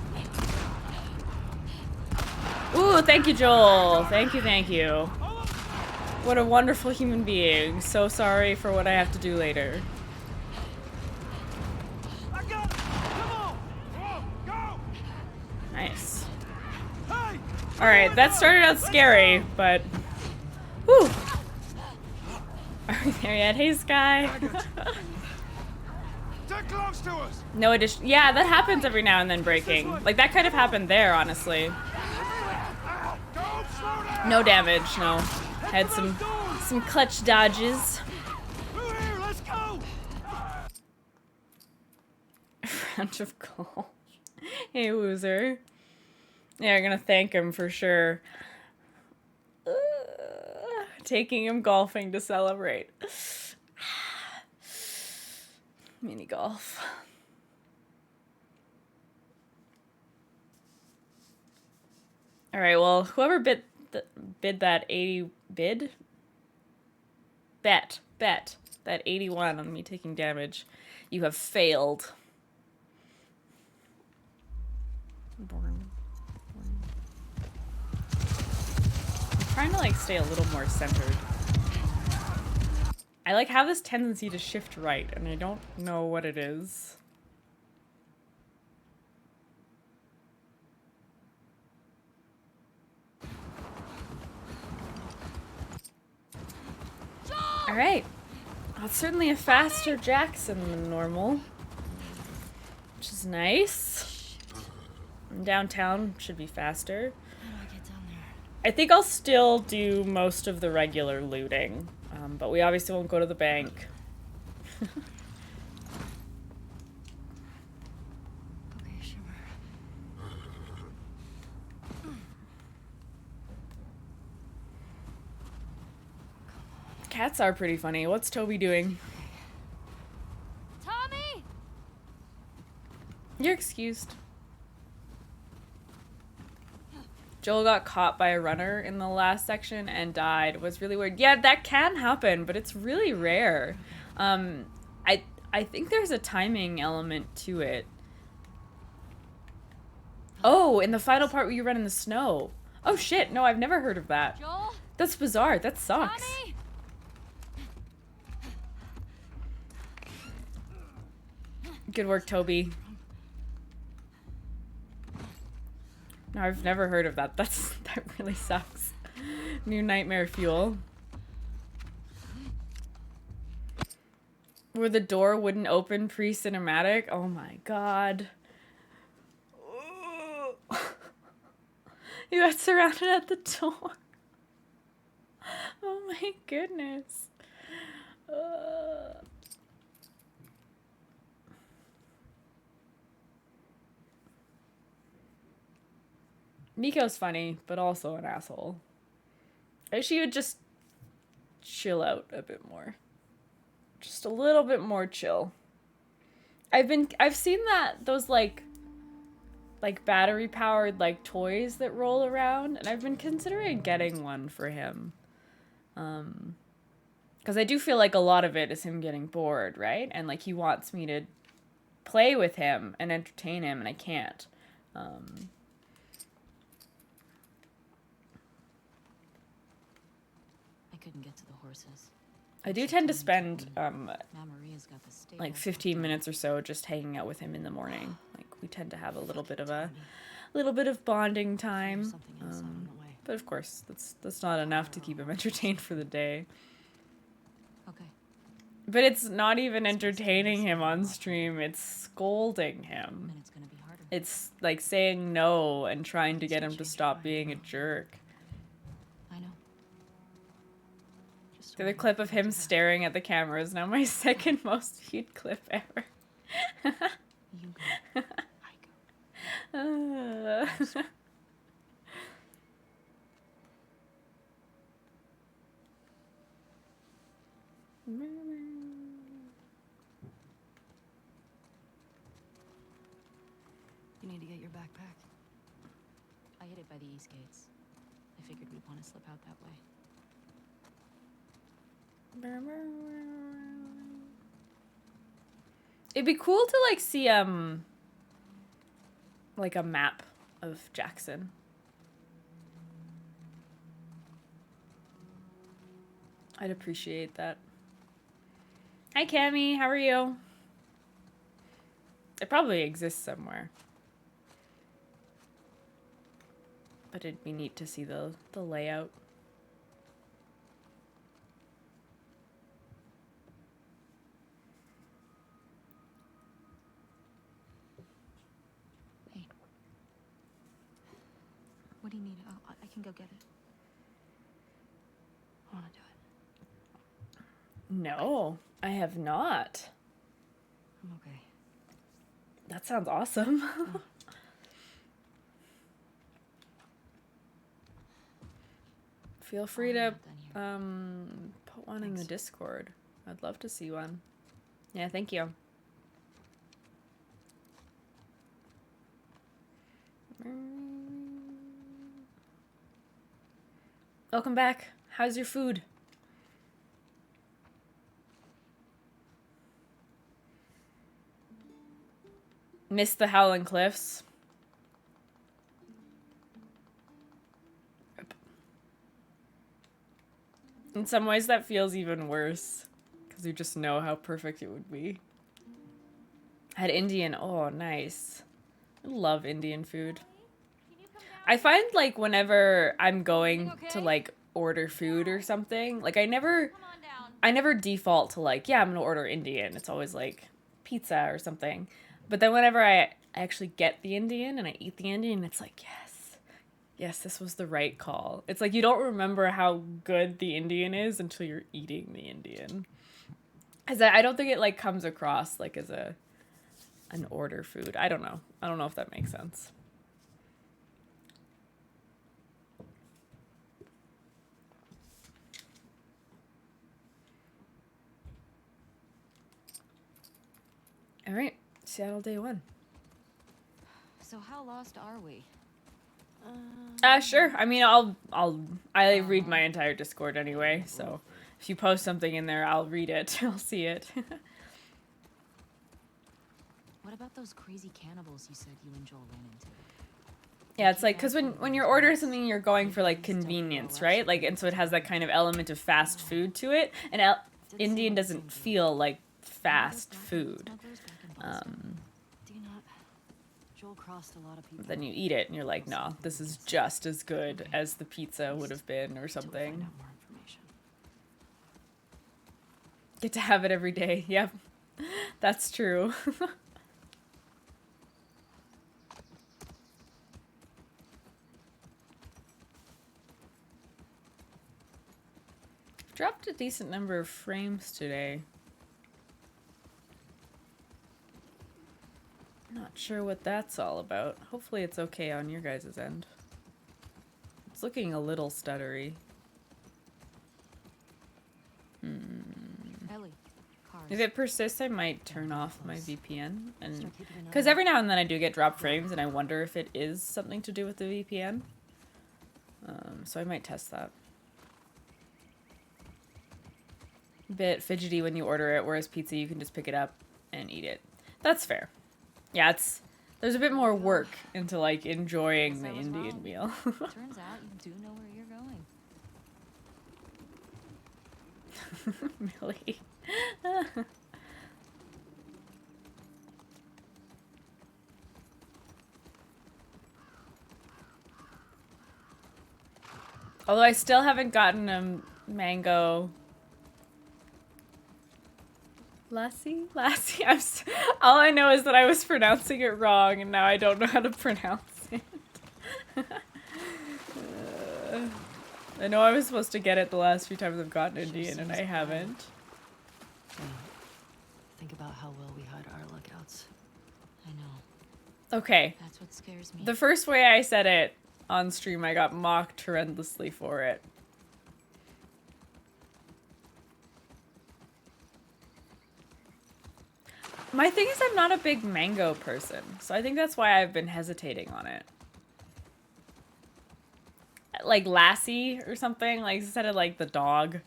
Ooh, thank you, Joel. Thank you, thank you. What a wonderful human being. So sorry for what I have to do later. I got it. Come on. Go. Nice. Hey. Alright, that started out scary, but... Whew. Are we there yet? Hey, Sky. They're close to us. No addition. Yeah, that happens every now and then breaking. Like, that kind of happened there, honestly. Don't slow down. No damage, no. Had some clutch dodges. Through here. Let's go. Round of golf. Hey, loser. Yeah, I'm gonna thank him for sure. Taking him golfing to celebrate. Mini golf. All right, well, whoever bid that 80 bid? Bet that 81 on me taking damage. You have failed. I'm trying to like stay a little more centered. I like have this tendency to shift right, and I don't know what it is. All right. Well, it's certainly a faster Jackson than normal, which is nice. Downtown should be faster. How do I get down there? I think I'll still do most of the regular looting, but we obviously won't go to the bank. Okay, Shimmer. Cats are pretty funny. What's Toby doing? Tommy! You're excused. Joel got caught by a runner in the last section and died. It was really weird. Yeah, that can happen, but it's really rare. I think there's a timing element to it. Oh, in the final part where you run in the snow. Oh shit, no, I've never heard of that. Joel? That's bizarre. That sucks. Tommy! Good work, Toby. No, I've never heard of that. That really sucks. New nightmare fuel. Where the door wouldn't open pre-cinematic. Oh my god. You got surrounded at the door. Oh my goodness. Miko's funny, but also an asshole. I wish he would just chill out a bit more. Just a little bit more chill. I've seen those like battery powered like toys that roll around, and I've been considering getting one for him. Because I do feel like a lot of it is him getting bored, right? And like he wants me to play with him and entertain him, and I can't. I couldn't get to the horses. I do tend to spend Maria's got the stable like 15 minutes or so just hanging out with him in the morning. Like we tend to have a little bit of bonding time. Something else out on the way. But of course, that's not enough to keep him entertained for the day. Okay. But it's not even entertaining him on stream, it's scolding him. And it's gonna be harder. It's like saying no and trying to get him to stop being a jerk. I know. Just The other clip of him staring at the camera is now my second most viewed clip ever. you go. I go. You need to get your backpack. I hid it by the east gates. I figured we'd want to slip out that way. It'd be cool to like see like a map of Jackson. I'd appreciate that. Hi Cammy, how are you? It probably exists somewhere. But it'd be neat to see the layout. Hey. What do you need? I can go get it. I want to do it. No, I have not. I'm okay. That sounds awesome. Feel free to put one in the Discord. I'd love to see one. Yeah, thank you. Welcome back. How's your food? Missed the Howling Cliffs. In some ways that feels even worse, because you just know how perfect it would be. Had Indian, oh nice. I love Indian food. I find like whenever I'm going to like order food or something, like I never default to like, yeah, I'm gonna order Indian. It's always like pizza or something. But then whenever I actually get the Indian and I eat the Indian, it's like, yes, this was the right call. It's like you don't remember how good the Indian is until you're eating the Indian. Because I don't think it like comes across like as an order food. I don't know. I don't know if that makes sense. All right, Seattle day one. So how lost are we? Sure. I mean, I read my entire Discord anyway, so if you post something in there, I'll read it. I'll see it. What about those crazy cannibals you said you and Joel ran into? Yeah, it's like, because when you're ordering something, you're going for, like, convenience, right? Like, and so it has that kind of element of fast food to it, and Indian doesn't feel like fast food. Do you not? Joel crossed a lot of people. Then you eat it, and you're like, no, this is just as good as the pizza would have been or Find something. out more information. Get to have it every day. Yep, that's true. Dropped a decent number of frames today. Not sure what that's all about. Hopefully it's okay on your guys' end. It's looking a little stuttery. Ellie, cars. If it persists, I might turn off my VPN, and because every now and then I do get dropped frames, and I wonder if it is something to do with the VPN. So I might test that. A bit fidgety when you order it, whereas pizza you can just pick it up and eat it. That's fair. Yeah, there's a bit more work into like enjoying the Indian meal. Turns out you do know where you're going. Millie. Although I still haven't gotten a mango. Lassie? Lassie? All I know is that I was pronouncing it wrong and now I don't know how to pronounce it. I know I was supposed to get it the last few times I've gotten Indian and I haven't. Think about how well we hide our lookouts. I know. Okay. That's what scares me. The first way I said it on stream, I got mocked horrendously for it. My thing is I'm not a big mango person, so I think that's why I've been hesitating on it. Like Lassie or something, like instead of like the dog.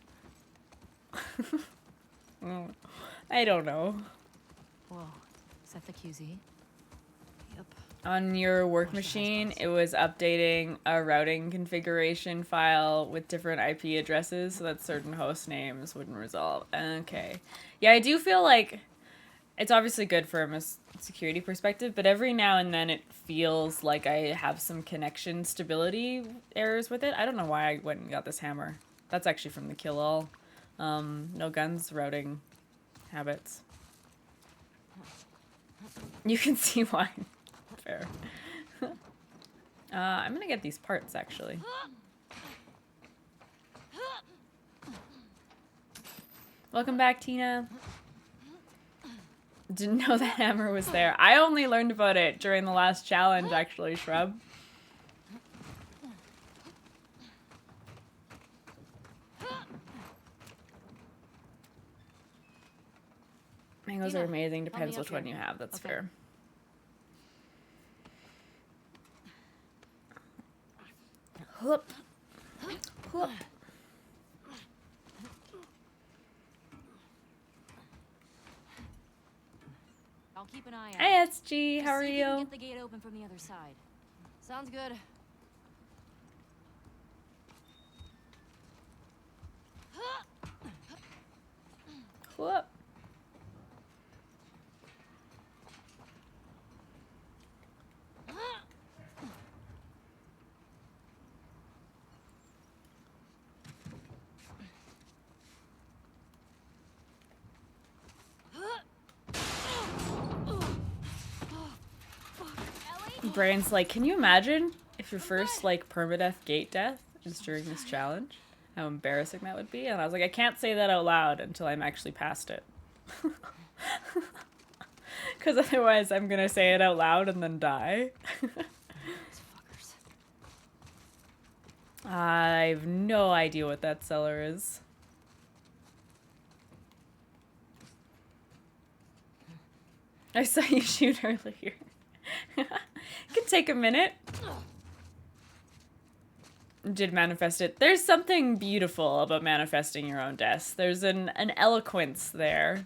I don't know. Whoa, is that the QZ? Yep. On your work machine, it was updating a routing configuration file with different IP addresses so that certain host names wouldn't resolve. Okay. Yeah, I do feel like it's obviously good from a security perspective, but every now and then it feels like I have some connection stability errors with it. I don't know why I went and got this hammer. That's actually from the Kill All. No guns routing habits. You can see why. Fair. I'm gonna get these parts actually. Welcome back, Tina. Didn't know that hammer was there. I only learned about it during the last challenge, actually, Shrub. Mangoes are amazing. Depends which one you have. That's fair. Whoop. Whoop. I'll keep an eye out. Hi, SG. How are See if you can you? get the gate open from the other side. Sounds good. Whoop. Brain's like, can you imagine if your first like permadeath gate death is during this challenge? How embarrassing that would be. And I was like, I can't say that out loud until I'm actually past it. Because otherwise I'm gonna say it out loud and then die. I have no idea what that cellar is. I saw you shoot earlier. It could take a minute. Did manifest it. There's something beautiful about manifesting your own deaths. There's an eloquence there.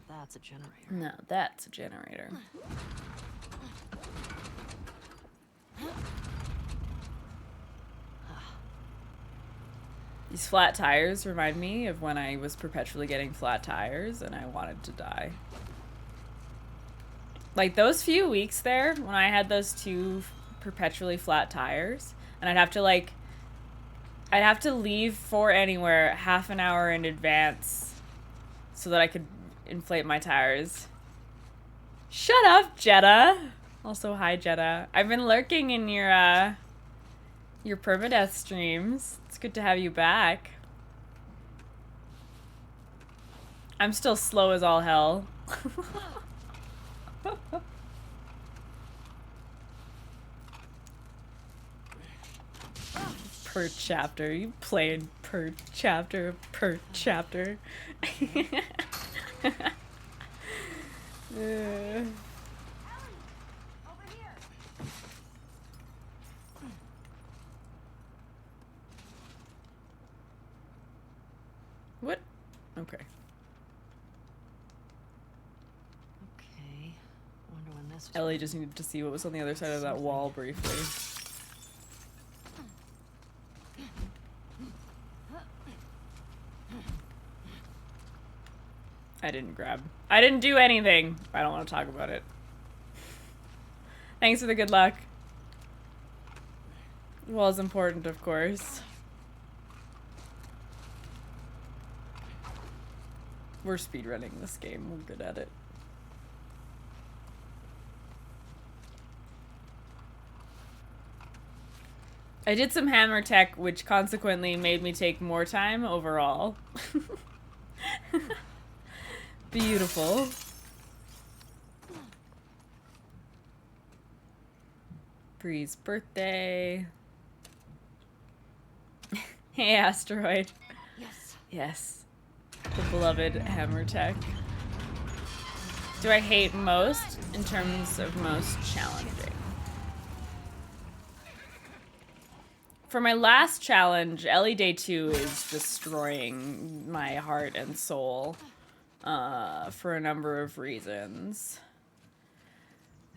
That's a generator. No, that's a generator. These flat tires remind me of when I was perpetually getting flat tires and I wanted to die. Like those few weeks there when I had those two perpetually flat tires and I'd have to leave for anywhere half an hour in advance so that I could inflate my tires. Shut up, Jetta. Also, hi, Jetta. I've been lurking in your permadeath streams. It's good to have you back. I'm still slow as all hell. Per chapter. You playing per chapter. message. Ellie just needed to see what was on the other side of that wall briefly. I didn't do anything. I don't want to talk about it. Thanks for the good luck. Well, it's important, of course. We're speedrunning this game. We're good at it. I did some hammer tech, which consequently made me take more time overall. Beautiful. Bree's birthday. Hey, Asteroid. Yes. Yes. The beloved hammer tech. Do I hate most in terms of most challenging? For my last challenge, Ellie Day 2 is destroying my heart and soul for a number of reasons.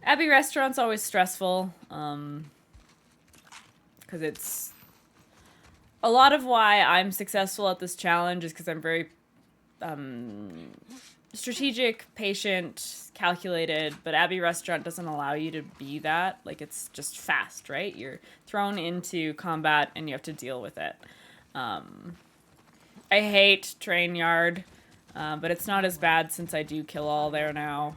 Abbey Restaurant's always stressful because it's a lot of why I'm successful at this challenge is because I'm very strategic, patient, calculated, but Abbey Restaurant doesn't allow you to be that. Like, it's just fast, right? You're thrown into combat and you have to deal with it. I hate Train Yard, but it's not as bad since I do kill all there now.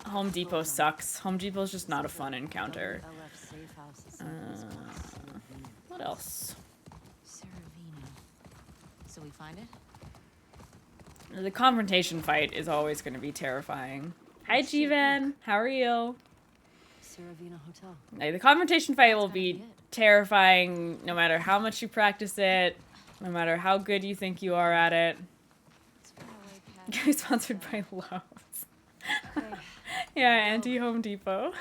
Home Depot sucks. Home Depot's just not a fun encounter. What else? Saravino. So we find it? The confrontation fight is always going to be terrifying. Hi, Jivan. How are you? Saravina Hotel. Like, the confrontation fight will be terrifying no matter how much you practice it, no matter how good you think you are at it. Sponsored by Lowe's. Yeah, anti-Home Depot.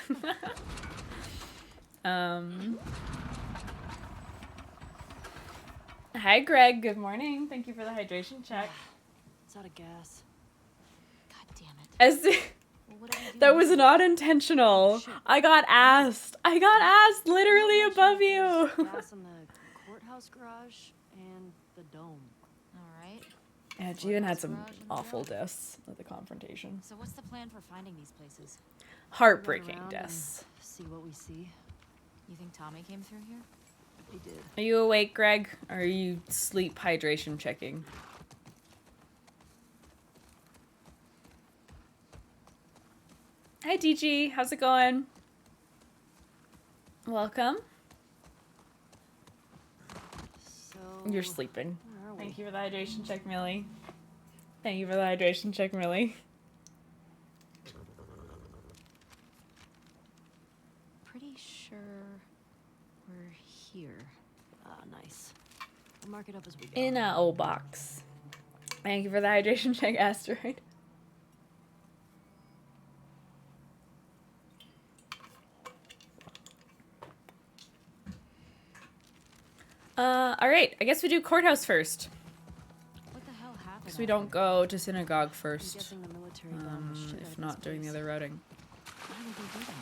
Hi, Greg. Good morning. Thank you for the hydration check. It's out of gas. God damn it. As that was not intentional. I got asked literally above you. Gas in the courthouse garage and the dome. Alright. Yeah, Jivan had some awful deaths at the confrontation. So what's the plan for finding these places? Heartbreaking Run around deaths. and see what we see. You think Tommy came through here? He did. Are you awake, Greg? Or are you sleep hydration checking? Hi, DG. How's it going? Welcome. So You're sleeping. where are we? Thank you for the hydration check, Millie. Thank you for the hydration check, Millie. Pretty sure we're here. Ah, nice. We'll mark it up as we go. In a old box. Thank you for the hydration check, Asteroid. Alright, I guess we do courthouse first. What the hell happened? Because we don't go to synagogue I'm first. guessing the military bombed the shit out If of not this doing the place. other routing. Why would they do that?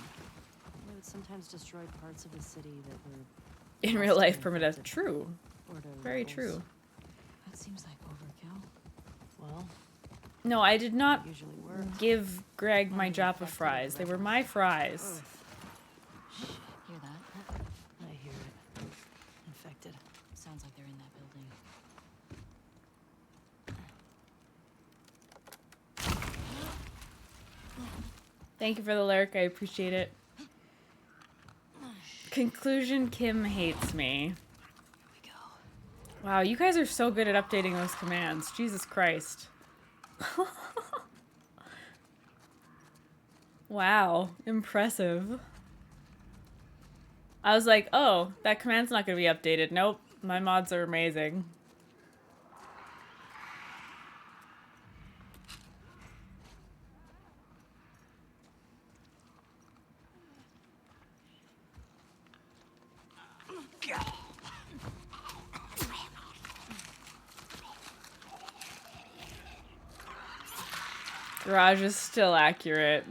They would sometimes destroy parts of the city that were In real life, permadeath. True. or to Very rebels. true. That seems like overkill. Well, No, I did not usually were. give Greg my Joppa fries. They were my fries. Hear that? I hear it. Infected. Sounds like they're in that building. Thank you for the lyric. I appreciate it. Conclusion, Kim hates me. Wow, you guys are so good at updating those commands. Jesus Christ. Wow, impressive. I was like, oh, that command's not going to be updated. Nope, my mods are amazing. Garage is still accurate.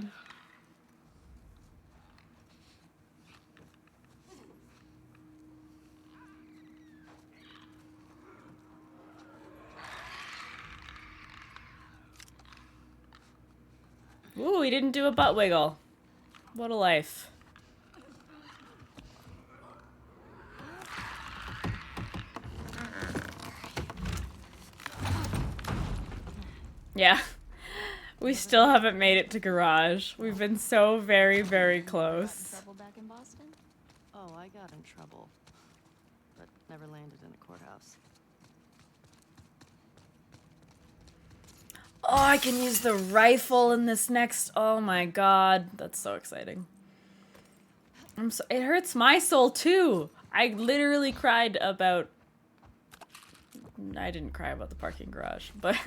Ooh, he didn't do a butt wiggle. What a life. Yeah. We still haven't made it to garage. We've been so very, very close. Trouble back in Boston? Oh, I got in trouble. But never landed in a courthouse. Oh, I can use the rifle in this next. Oh my god, that's so exciting. It hurts my soul too. I literally cried about. I didn't cry about the parking garage, but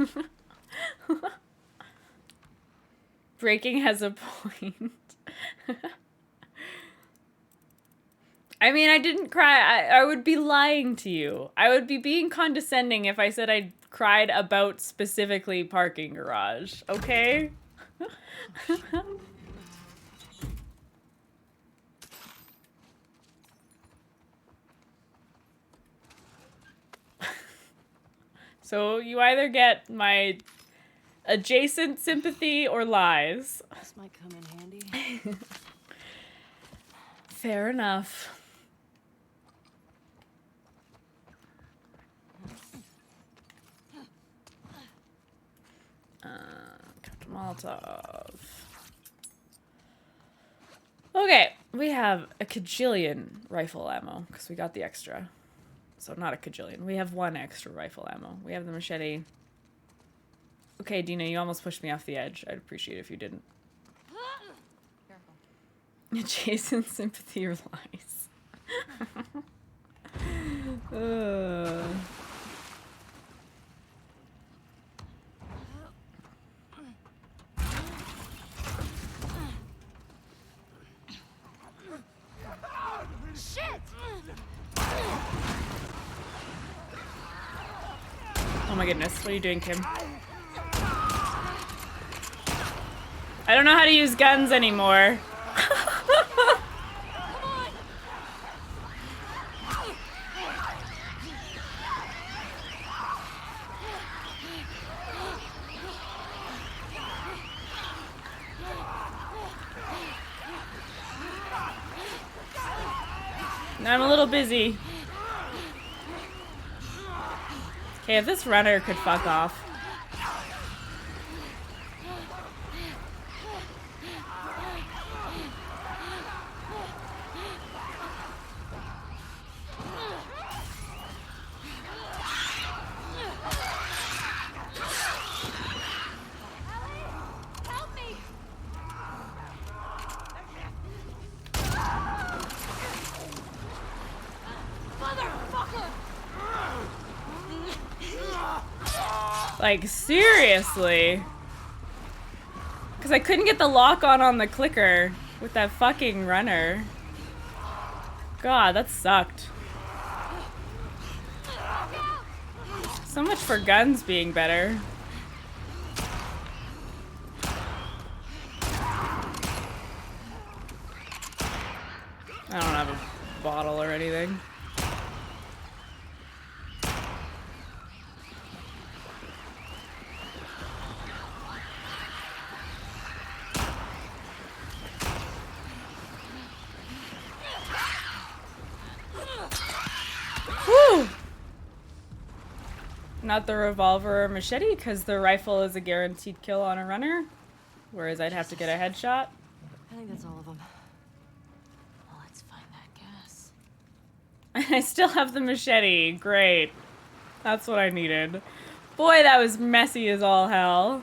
breaking has a point. I mean, I didn't cry. I would be lying to you. I would be being condescending if I said I cried about specifically parking garage. Okay? So you either get my adjacent sympathy or lies. This might come in handy. Fair enough. Captain Molotov. Okay, we have a kajillion rifle ammo because we got the extra. So not a kajillion. We have one extra rifle ammo. We have the machete. Okay, Dina, you almost pushed me off the edge. I'd appreciate it if you didn't. Careful. Adjacent sympathy or lies. Shit! Oh my goodness, what are you doing, Kim? I don't know how to use guns anymore. I'm a little busy. Okay, if this runner could fuck off. Help me! Motherfucker! Like, seriously? Because I couldn't get the lock on the clicker with that fucking runner. God, that sucked. So much for guns being better. I don't have a bottle or anything. Woo! Not the revolver or machete, because the rifle is a guaranteed kill on a runner. Whereas I'd have to get a headshot. I think that's all of them. Well, let's find that gas. I still have the machete. Great. That's what I needed. Boy, that was messy as all hell.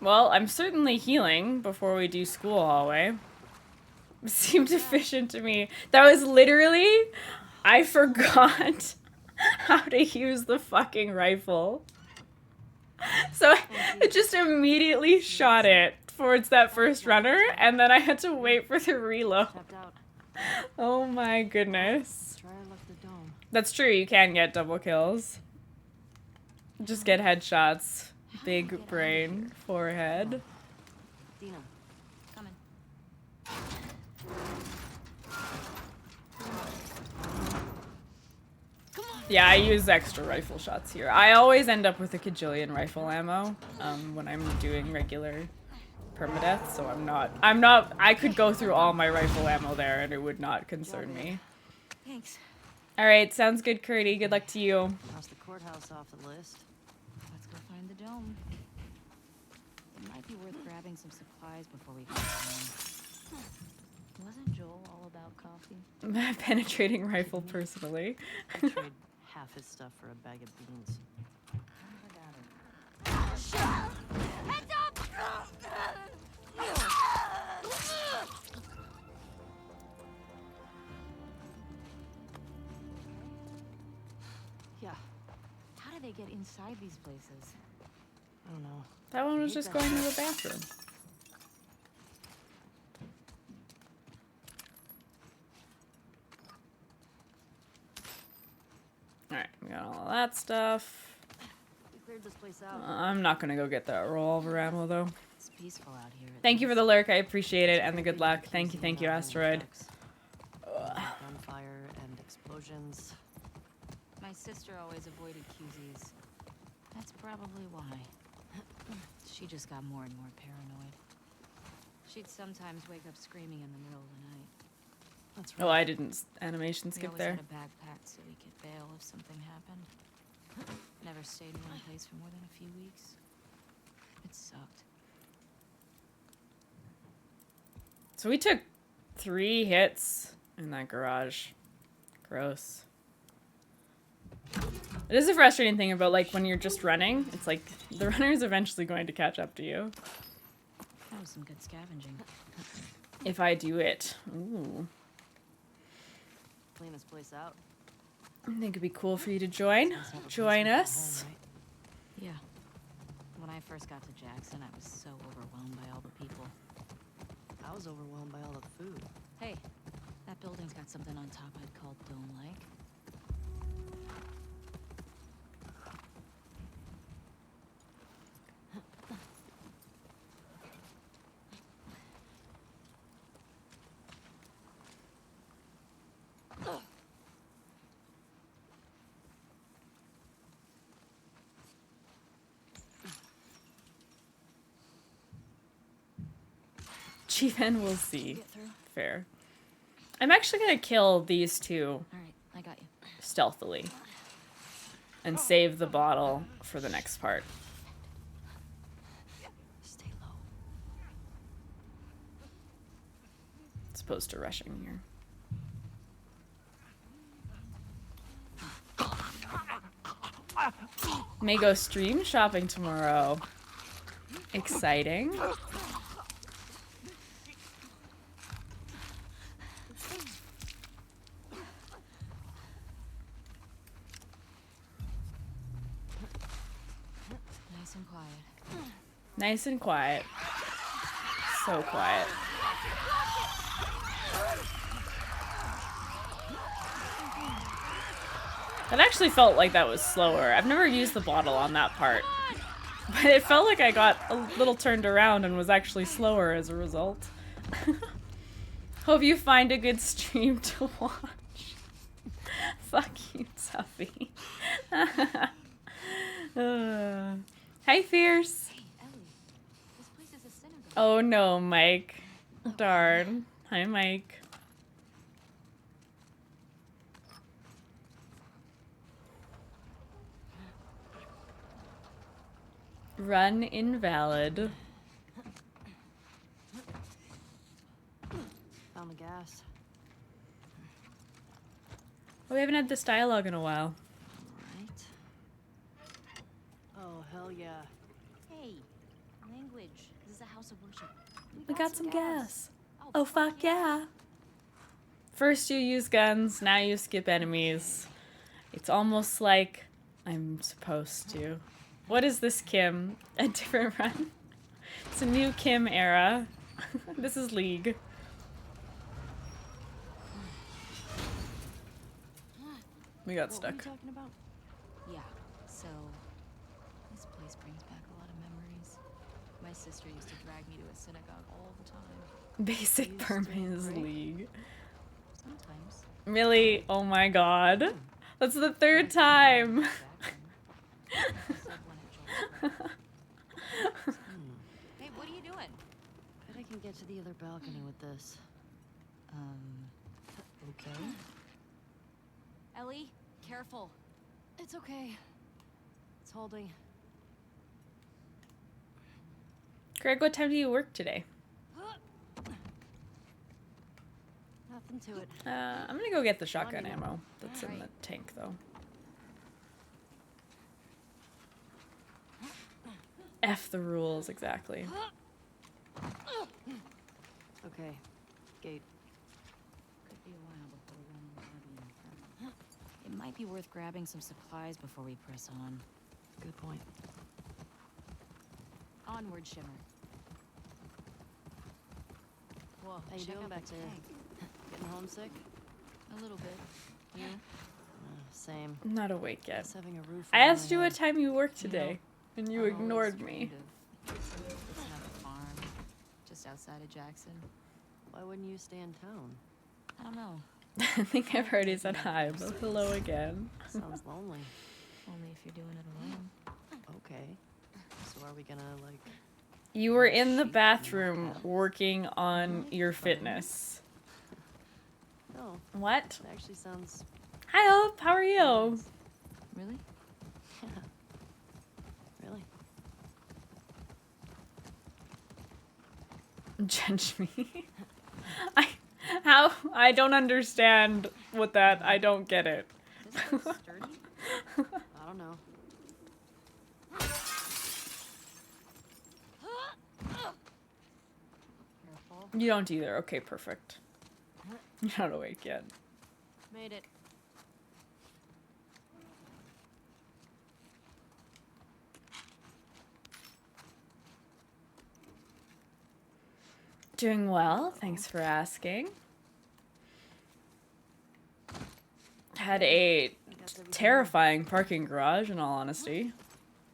Well, I'm certainly healing before we do school hallway. Seemed efficient to me. That was literally... I forgot how to use the fucking rifle. So I just immediately shot it towards that first runner, and then I had to wait for the reload. Tapped out. Oh my goodness. Try our luck the dome. That's true, you can get double kills. Just get headshots. Big brain, forehead. Dina. Coming. Yeah, I use extra rifle shots here. I always end up with a cajillion rifle ammo when I'm doing regular permadeath, so I could go through all my rifle ammo there and it would not concern me. Thanks. Alright, sounds good, Curdy. Good luck to you. Cross the courthouse off the list. Let's go find the dome. It might be worth grabbing some supplies before we go home. Wasn't Joel all about coffee? Penetrating rifle personally. I'd trade half his stuff for a bag of beans. Heads up! Yeah. How do they get inside these places? I don't know. That one was just going to the bathroom. Alright, we got all that stuff. We cleared this place out. I'm not gonna go get that revolver ammo though. It's peaceful out here. Thank you for the lurk, I appreciate it, and the good luck. Thank you, Asteroid. Gunfire and explosions. My sister always avoided QZs. That's probably why. She just got more and more paranoid. She'd sometimes wake up screaming in the middle of the night. That's Oh, I didn't animation We skip always there. had a bag packed so we could bail if something happened. Never stayed in one place for more than a few weeks. It sucked. So we took 3 hits in that garage. Gross. It is a frustrating thing about, like, when you're just running. It's like, the runner is eventually going to catch up to you. That was some good scavenging. If I do it. Ooh. Clean this place out. I think it'd be cool for you to join. Join us. Yeah. When I first got to Jackson, I was so overwhelmed by all the people. I was overwhelmed by all the food. Hey, that building's got something on top I'd call dome-like. Chief N will see. Get through. Fair. I'm actually gonna kill these 2 All right, I got you. stealthily. And save the bottle for the next part. Stay low. As opposed to rushing here. May go stream shopping tomorrow. Exciting. Nice and quiet. Nice and quiet. So quiet. That actually felt like that was slower. I've never used the bottle on that part. But it felt like I got a little turned around and was actually slower as a result. Hope you find a good stream to watch. Fuck you, Tuffy. Hi, Fierce. Hey, Ellie. This place is a synagogue. Oh no, Mike. Darn. Hi, Mike. Run invalid. Found the gas. Oh, we haven't had this dialogue in a while. Right. Oh, hell yeah. Hey, language. This is a house of worship. We got some gas. Oh, fuck yeah. First you use guns, now you skip enemies. It's almost like I'm supposed to. What is this, Kim? A different run? It's a new Kim era. This is League. We got What were stuck. we talking about? Yeah, so this place brings back a lot of memories. My sister used to drag me to a synagogue all the time. Basic You used to Burmese pray? League. Sometimes. Really? Oh my god. That's the third time. Hey, what are you doing? Bet I can get to the other balcony with this. Okay. Ellie, careful. It's okay. It's holding. Greg, what time do you work today? Nothing to it. I'm gonna go get the shotgun ammo that's in the tank, though. F the rules, exactly. Okay. Gate. Could be a while before we run into Abby and Karen. It might be worth grabbing some supplies before we press on. Good point. Onward, Shimmer. Whoa, How you check doing out back the there? tank. Getting homesick? A little bit. You? Same. I'm not awake yet. Just having a roof I over asked my you head. what time you work today, and you I've ignored always me. dreamed of- It's not a farm, just outside of Jackson. Why wouldn't you stay in town? I don't know. I think I've already said hi, but hello again. Sounds lonely. Only if you're doing it alone. Okay. So are we gonna, like... You were in the bathroom working on your fitness. No, What? it actually sounds... Hi, Hope. How are you? Really? Yeah. Really? Judge me. I don't understand what that. I don't get it. This looks sturdy. I don't know. Careful. You don't either. Okay, perfect. You're not awake yet. Made it. Doing well. Thanks for asking. Had a terrifying parking garage, in all honesty. And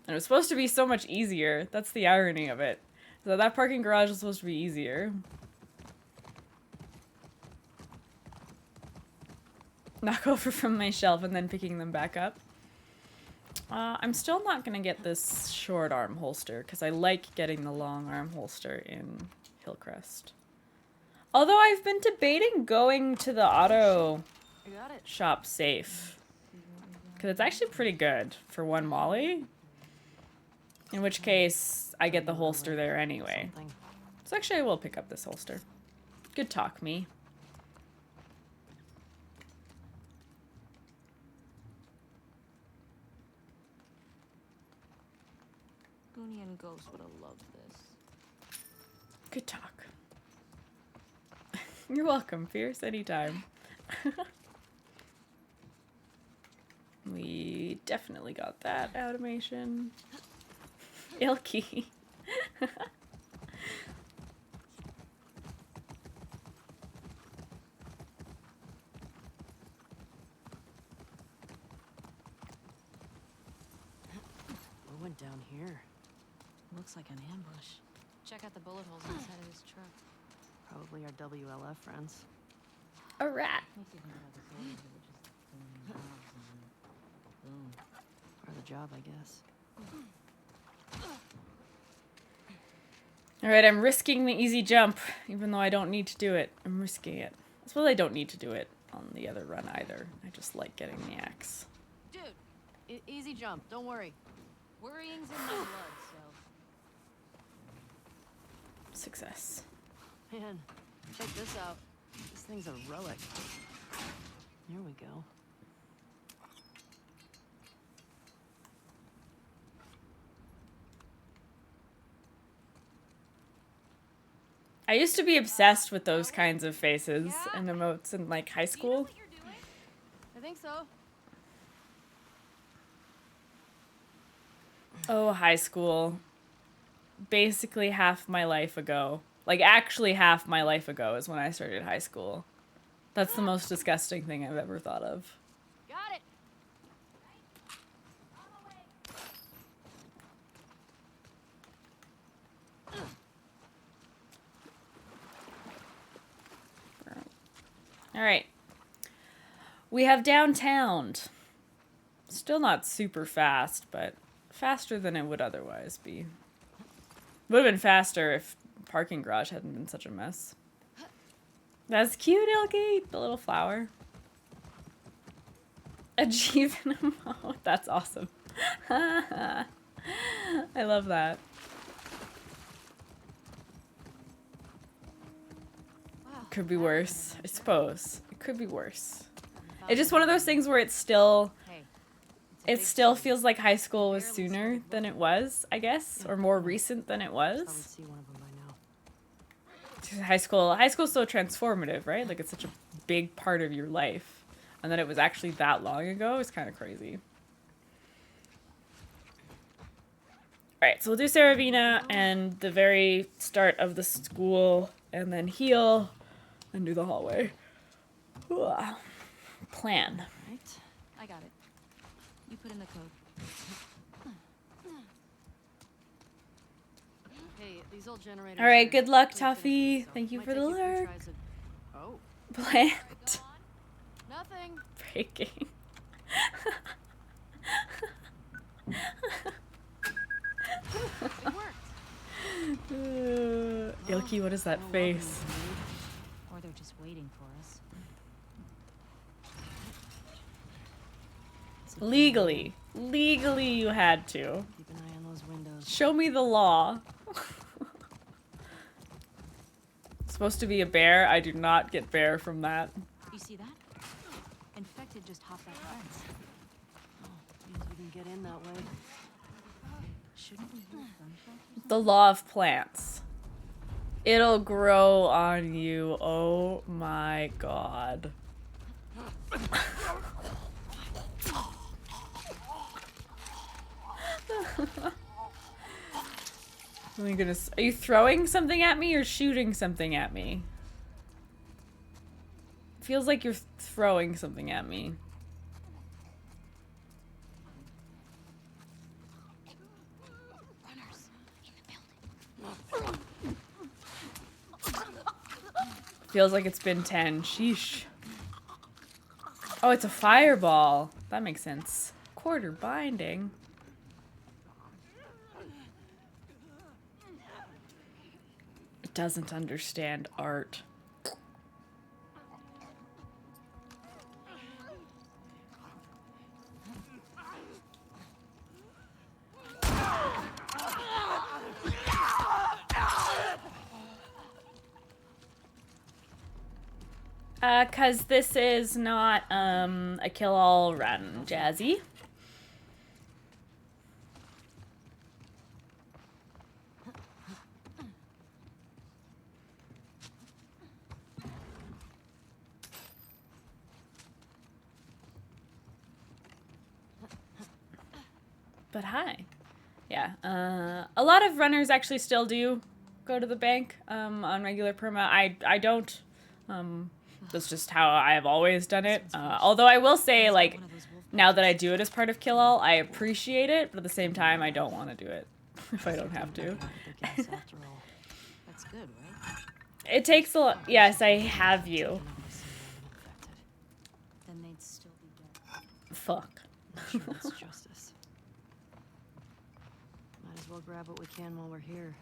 it was supposed to be so much easier. That's the irony of it. So that parking garage was supposed to be easier. Knock over from my shelf and then picking them back up. I'm still not going to get this short arm holster because I like getting the long arm holster in Hillcrest. Although I've been debating going to the auto I got it. shop safe. Because it's actually pretty good for one molly. In which case, I get the holster there anyway. Something. So actually I will pick up this holster. Good talk, me. Goonie and Ghost would have loved this. Good talk. You're welcome, Fierce, anytime. We definitely got that automation. Ilky. What went down here? Looks like an ambush. Check out the bullet holes inside of his truck. Probably our WLF friends. A rat. Makes you think about the soldiers that were just doing their jobs and then boom. Part of the job, I guess. Alright, I'm risking the easy jump, even though I don't need to do it. I'm risking it. I suppose I don't need to do it on the other run either. I just like getting the axe. Dude, easy jump. Don't worry. Worrying's in my blood, so. Success. Man, check this out. This thing's a relic. Here we go. I used to be obsessed with those kinds of faces and emotes in like high school. I think so. Oh, high school. Basically half my life ago. Like actually half my life ago is when I started high school. That's the most disgusting thing I've ever thought of. Got it. All right. We have downtown. Still not super fast, but faster than it would otherwise be. Would have been faster if parking garage hadn't been such a mess. That's cute, Ilky, the little flower. Achieving a mode. That's awesome. I love that. Could be worse, I suppose. It could be worse. It's just one of those things where it still feels like high school was sooner than it was, I guess, or more recent than it was. High school's so transformative, right? Like it's such a big part of your life, and that it was actually that long ago is kind of crazy. All right, so we'll do Saravina and the very start of the school, and then heal, and do the hallway. Ooh. Plan. Right. I got it. You put in the code. Hey, these old generators. All right, are good luck, pretty finicky, Tuffy. so Thank you might for the take a few lurk. tries of- Oh, Plant. nothing. Breaking. It worked. Ilky, what is that face? Or they're just waiting for us. Legally you had to. Keep an eye on those windows. Show me the law. Supposed to be a bear. I do not get bear from that. You see that? Infected just hopped that fence. Means we can get in that way. Shouldn't we use gunshots? The law of plants. It'll grow on you. Oh my god. Oh my goodness. Are you throwing something at me or shooting something at me? Feels like you're throwing something at me. Feels like it's been 10. Sheesh. Oh, it's a fireball. That makes sense. Quarter binding. It doesn't understand art. Cause this is not, a kill-all run, Jazzy. But hi. Yeah, a lot of runners actually still do go to the bank, on regular perma. I don't, that's just how I have always done it. Although I will say, like, now that I do it as part of Kill All, I appreciate it, but at the same time, I don't want to do it if I don't have to. After all. That's good, right? It takes a lot. Yes, I have you. Then they'd still be dead. Fuck. I'm sure that's justice. Might as well grab what we can while we're here.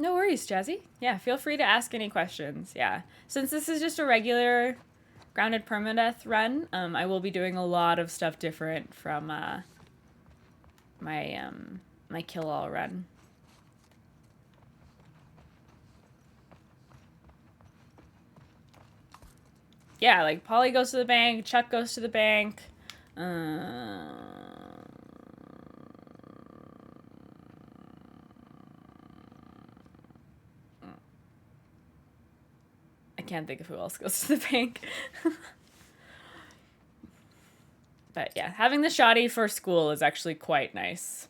No worries, Jazzy. Yeah, feel free to ask any questions. Yeah. Since this is just a regular Grounded Permadeath run, I will be doing a lot of stuff different from my my Kill All run. Yeah, like Polly goes to the bank, Chuck goes to the bank. I can't think of who else goes to the bank. But yeah, having the shoddy for school is actually quite nice.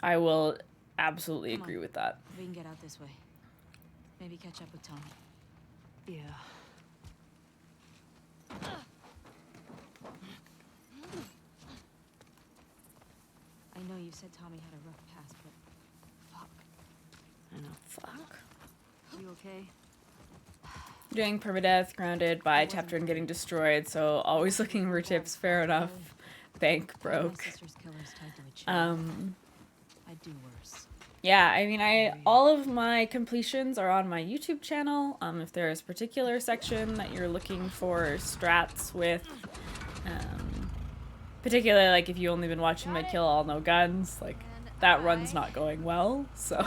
I will absolutely agree with that. We can get out this way. Maybe catch up with Tommy. Yeah. I know you said Tommy had a rough past, but fuck. I know. Fuck. You okay? Doing permadeath, grounded, buy chapter and getting destroyed, so always looking for tips, fair enough. Bank My broke. sister's killer's tied to a chair. I'd do worse. Yeah, I mean, all of my completions are on my YouTube channel. If there's a particular section that you're looking for strats with, particularly like if you've only been watching my kill all no guns, like that run's not going well, so.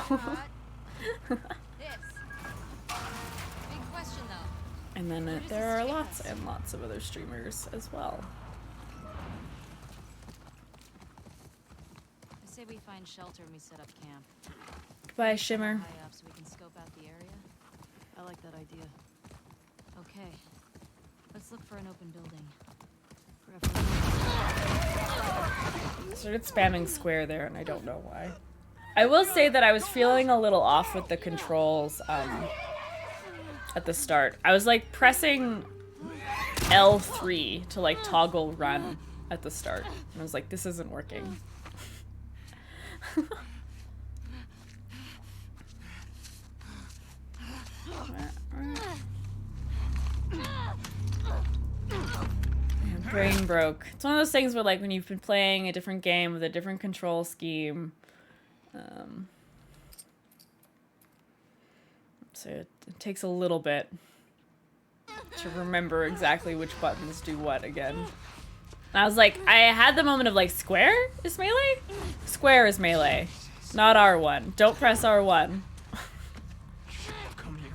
This. Big question though. And then there are lots and lots of other streamers as well. I say we find shelter and we set up camp. Goodbye, Shimmer. High up so we can scope out the area. I like that idea. Okay. Let's look for an open building. Started spamming square there, and I don't know why. I will say that I was feeling a little off with the controls at the start. I was like pressing L3 to like toggle run at the start. And I was like, this isn't working. Brain broke. It's one of those things where, like, when you've been playing a different game with a different control scheme, so it takes a little bit to remember exactly which buttons do what again. And I was like, I had the moment of like, square is melee? Square is melee, not R1. Don't press R1. Come here.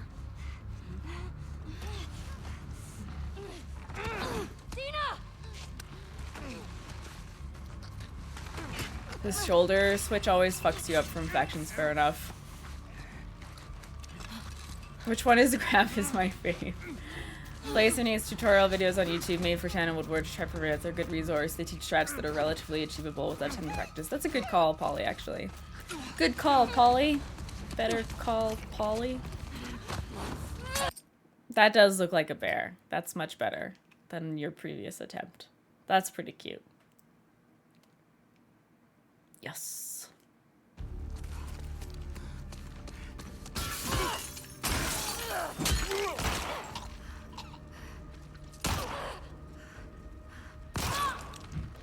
This shoulder switch always fucks you up from factions, fair enough. Which one is graph is my fave. Place needs tutorial videos on YouTube made for Shannon Woodward to try for minutes. They're a good resource. They teach strats that are relatively achievable without time to practice. That's a good call, Polly, actually. Good call, Polly. Better call, Polly. That does look like a bear. That's much better than your previous attempt. That's pretty cute. Yes.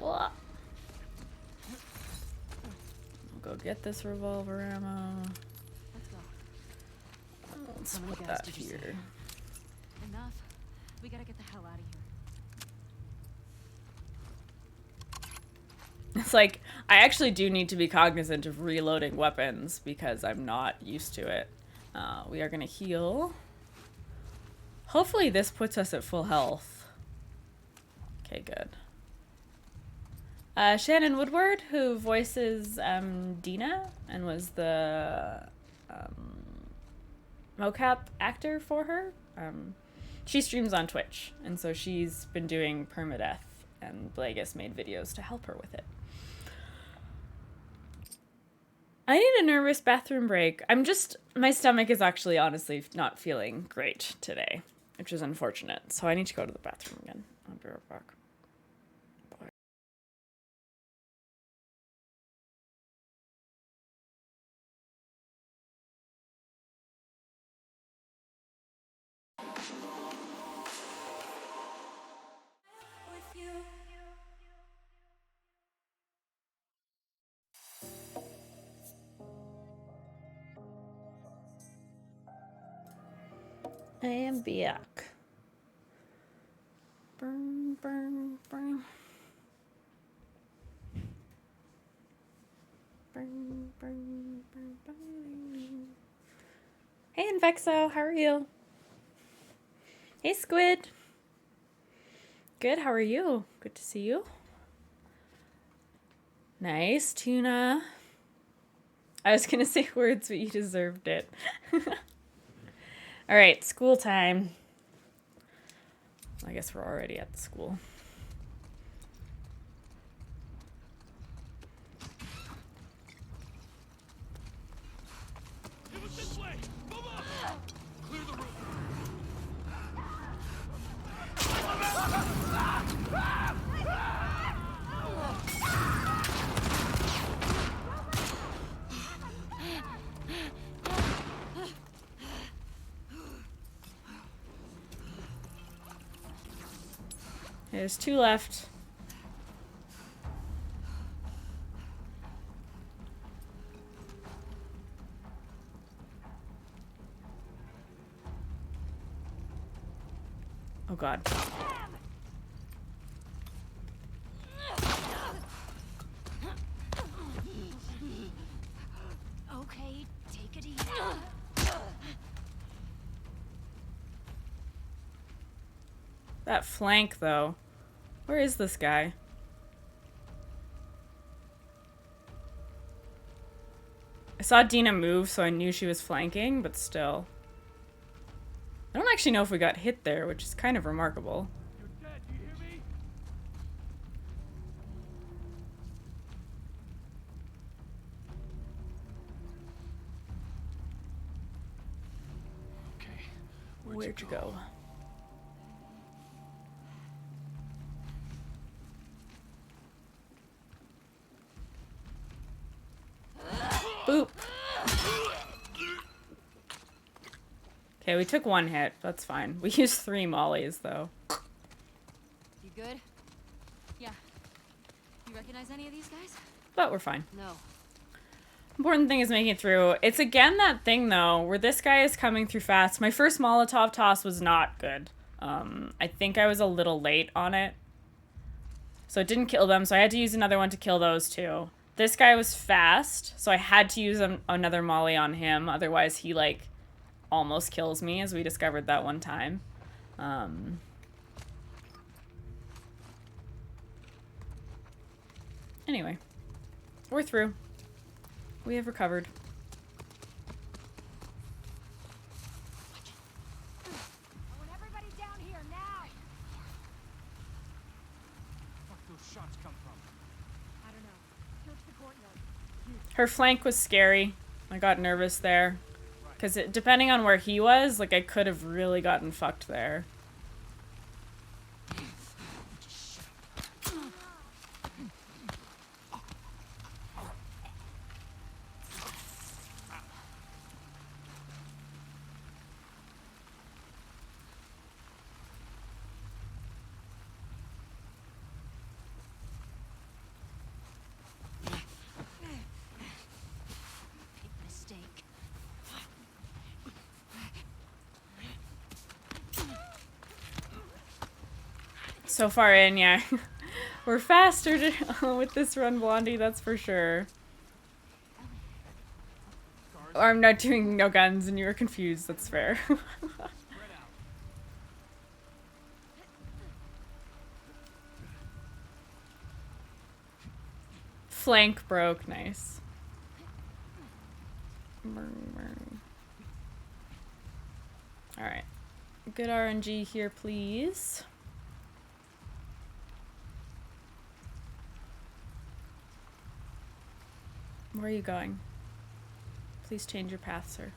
I'll go get this revolver ammo. Let's go. Let's How many put guys that did you say? here. Enough. We gotta get the hell out of here. It's like, I actually do need to be cognizant of reloading weapons because I'm not used to it. We are gonna heal. Hopefully this puts us at full health. Okay, good. Shannon Woodward, who voices Dina and was the mocap actor for her, she streams on Twitch, and so she's been doing permadeath, and Blagus made videos to help her with it. I need a nervous bathroom break. My stomach is actually honestly not feeling great today, which is unfortunate. So I need to go to the bathroom again. I'll be right back. Bye. I am back. Burn, burn, burn. Burn, burn, burn, burn. Hey, Invexo, how are you? Hey, Squid. Good, how are you? Good to see you. Nice, Tuna. I was gonna say words, but you deserved it. All right, school time. I guess we're already at the school. It was this way. Move on. Clear the room. There's 2 left. Oh god. Okay, take it easy. That flank, though. Where is this guy? I saw Dina move, so I knew she was flanking, but still. I don't actually know if we got hit there, which is kind of remarkable. You're dead, do you hear me? Okay. Where'd you go? Boop. Okay, we took 1 hit. That's fine. We used 3 mollies, though. You good? Yeah. You recognize any of these guys? But we're fine. No. Important thing is making it through. It's again that thing, though, where this guy is coming through fast. My first Molotov toss was not good. I think I was a little late on it. So it didn't kill them, so I had to use another one to kill those 2. This guy was fast, so I had to use another molly on him. Otherwise, he, like, almost kills me, as we discovered that one time. Anyway. We're through. We have recovered. I want everybody down here now. Fuck those shots come from? I don't know. Search the courtyard. Her flank was scary. I got nervous there. Because depending on where he was, like, I could have really gotten fucked there. Big mistake. So far in, yeah. We're faster with this run, Blondie, that's for sure. Or I'm not doing no guns and you were confused, that's fair. Flank broke, nice. Alright. Good RNG here, please. Where are you going? Please change your path, sir.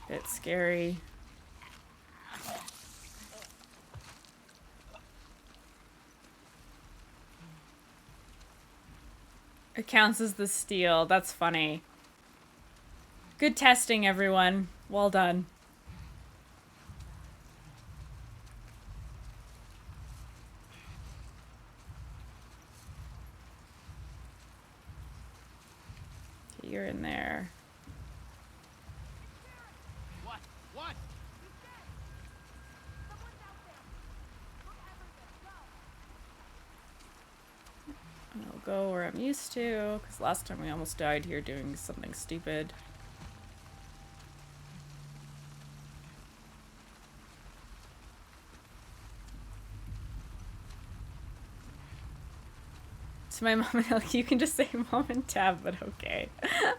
Bit scary. It counts as the steal. That's funny. Good testing, everyone. Well done. Okay, you're in there. What? What? I'll go where I'm used to, because last time we almost died here doing something stupid. To my mom and like, you can just say mom and tab, but okay.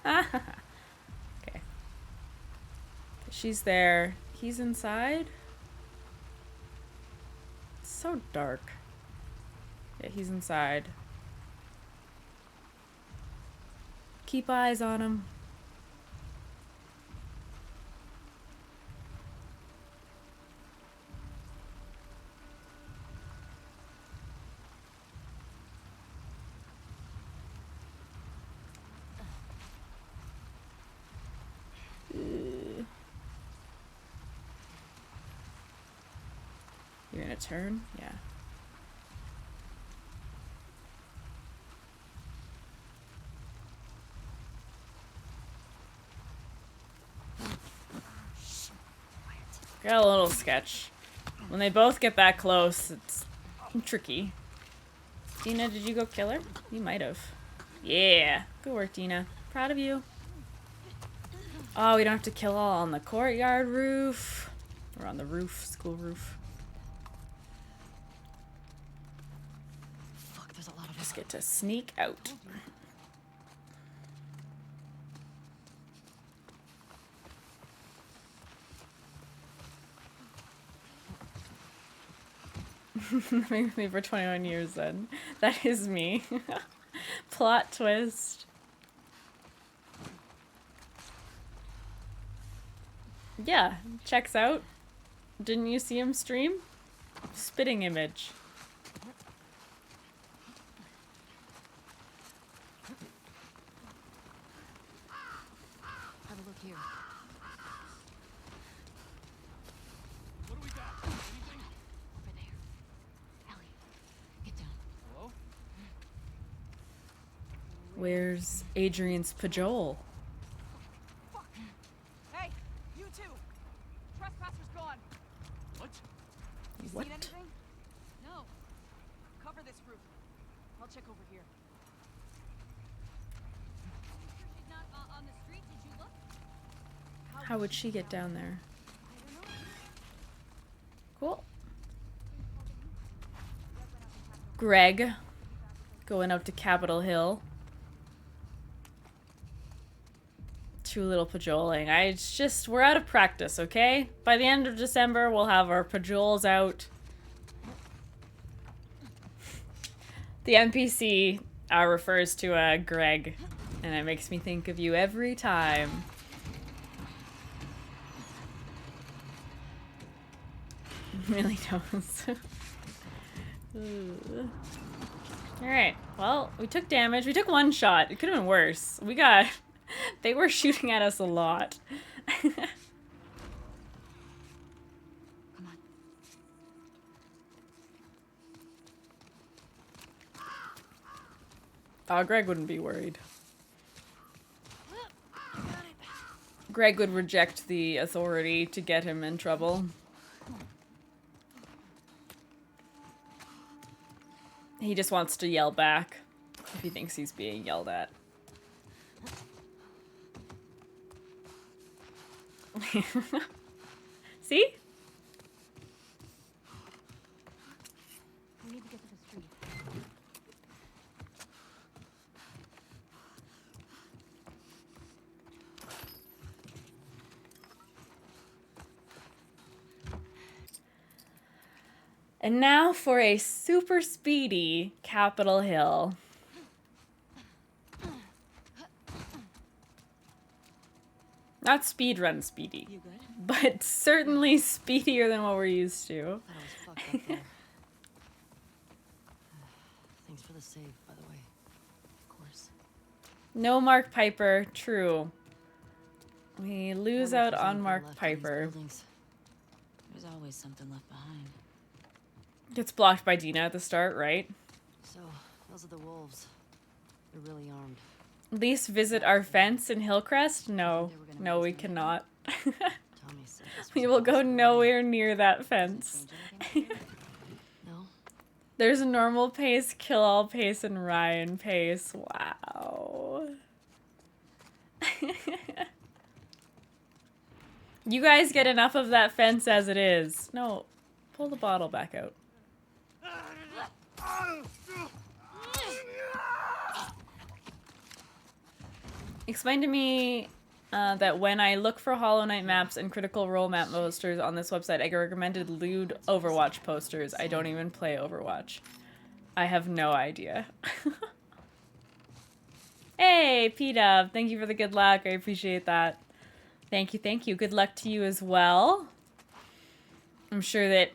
Okay. She's there. He's inside? It's so dark. Yeah, he's inside. Keep eyes on him. turn? Yeah. Got a little sketch. When they both get that close, it's tricky. Dina, did you go kill her? You might have. Yeah. Good work, Dina. Proud of you. Oh, we don't have to kill all on the courtyard roof. Or on the roof, school roof. Fuck, there's a lot of Just get to sneak out. Makes me for 21 years then. That is me. Plot twist. Yeah, checks out. Didn't you see him stream? Spitting image. Have a look here. What do we got? Anything? Over there. Ellie, get down. Hello? Where's Adrian's Pajol? Hey, you two! Trespasser's gone. What? You What? seen anything? No. Cover this roof. I'll check over here. She's not on the street. Did you look? How would she get down there? Cool. Greg going out to Capitol Hill. Too little pajoling. It's just, we're out of practice, okay? By the end of December, we'll have our pajols out. The NPC refers to Greg, and it makes me think of you every time. Really does. Alright, well, we took damage. We took one shot. It could have been worse. We got... They were shooting at us a lot. Come on. Oh, Greg wouldn't be worried. Greg would reject the authority to get him in trouble. He just wants to yell back if he thinks he's being yelled at. See? We need to get to the street. And now for a super speedy Capitol Hill. Not speedrun speedy, You good? but certainly speedier than what we're used to. Thought I was fucked up there. Thanks for the save, by the way. Of course. No Mark Piper, true. We lose Wonder out if there's on anything Mark left in these Piper. buildings. There's always something left behind. Gets blocked by Dina at the start, right? So, those are the wolves. They're really armed. At least visit our fence in Hillcrest? No. No, we cannot. Tommy said this We was will a go possibility. nowhere near that Does it fence. change anything? No? There's a normal pace, kill all pace, and Ryan pace. Wow. You guys get enough of that fence as it is. No, pull the bottle back out. Explain to me that when I look for Hollow Knight maps and Critical Role map posters on this website, I get recommended lewd Overwatch posters. I don't even play Overwatch. I have no idea. Hey, P-Dub, thank you for the good luck. I appreciate that. Thank you, thank you. Good luck to you as well. I'm sure that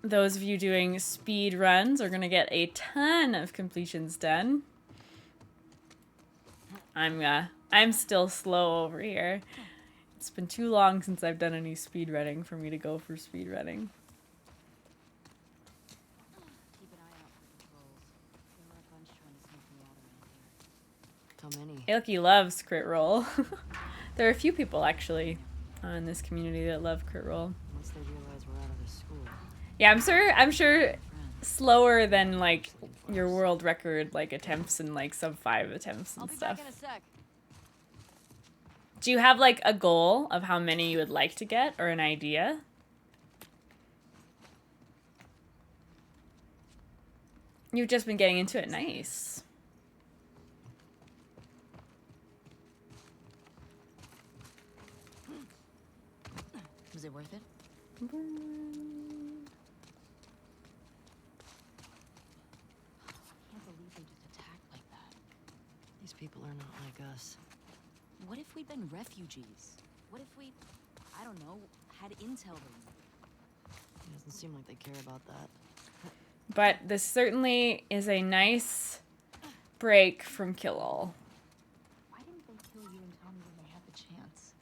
those of you doing speed runs are going to get a ton of completions done. I'm still slow over here. It's been too long since I've done any speed running for me to go for speed running. How many? Aoki loves crit roll. There are a few people actually in this community that love crit roll. Once they realize we're out of the school. Yeah, I'm sure slower than like your world record like attempts and like sub 5 attempts and I'll be stuff. back in a sec. Do you have like a goal of how many you would like to get or an idea? You've just been getting into it. Nice. Was it worth it? I can't believe they just attacked like that. These people are not like us. What if we'd been refugees? What if we, I don't know, had intel them? It doesn't seem like they care about that. But this certainly is a nice break from Kill All. Why didn't they kill you and Tommy when they had the chance?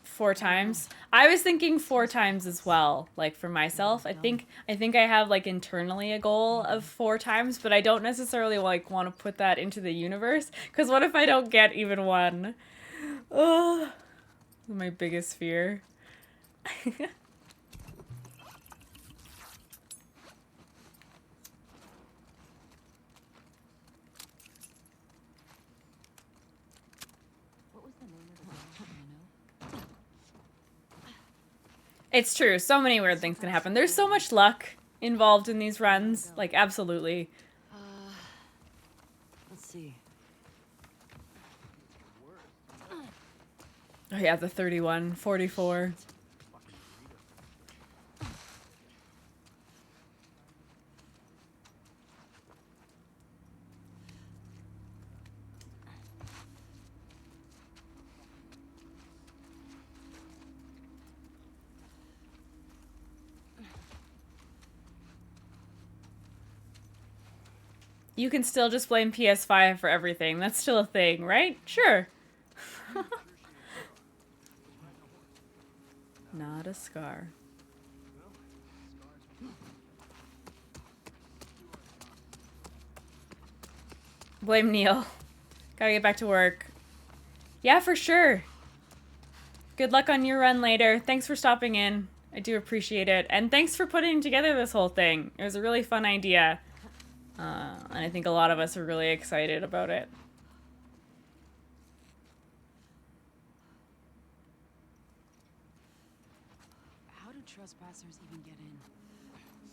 4 times. I was thinking 4 times as well. Like for myself, I think I have like internally a goal of 4 times, but I don't necessarily like want to put that into the universe. Because what if I don't get even one? Oh, my biggest fear. What was the name of the game, you know? It's true. So many weird things can happen. There's so much luck involved in these runs. Like, absolutely. Let's see. Oh yeah, the 31, 44. You can still just blame PS5 for everything. That's still a thing, right? Sure. Not a scar. Blame Neil. Gotta get back to work. Yeah, for sure. Good luck on your run later. Thanks for stopping in. I do appreciate it. And thanks for putting together this whole thing. It was a really fun idea. And I think a lot of us are really excited about it. How do trespassers even get in?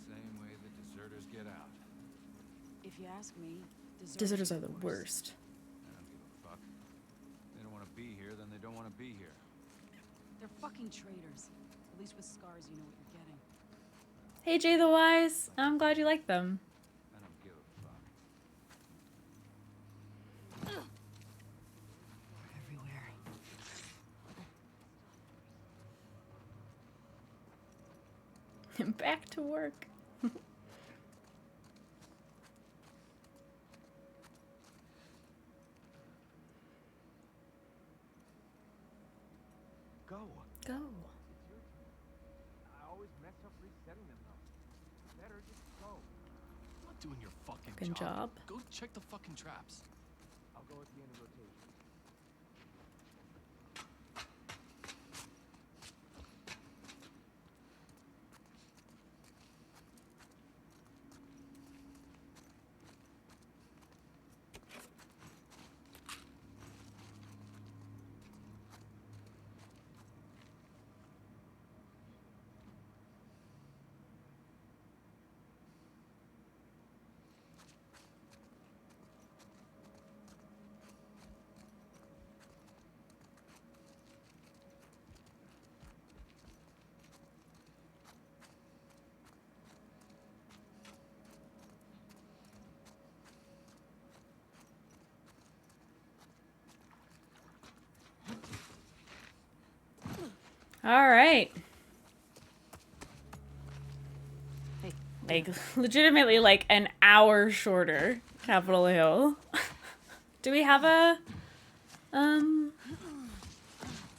Same way the deserters get out. If you ask me, Deserters are the worst. I don't give a fuck. They don't want to be here, then they don't want to be here. They're fucking traitors. At least with scars, you know what you're getting. Hey, Jay the Wise. I'm glad you like them. I don't give a fuck. Everywhere. Back to work. Go. Go. I always mess up resetting them though. Better just go. I'm not doing your fucking Good job. Go check the fucking traps. I'll go at the end of rotation. All right. Hey. Like, legitimately, like, an hour shorter, Capitol Hill. Do we have a,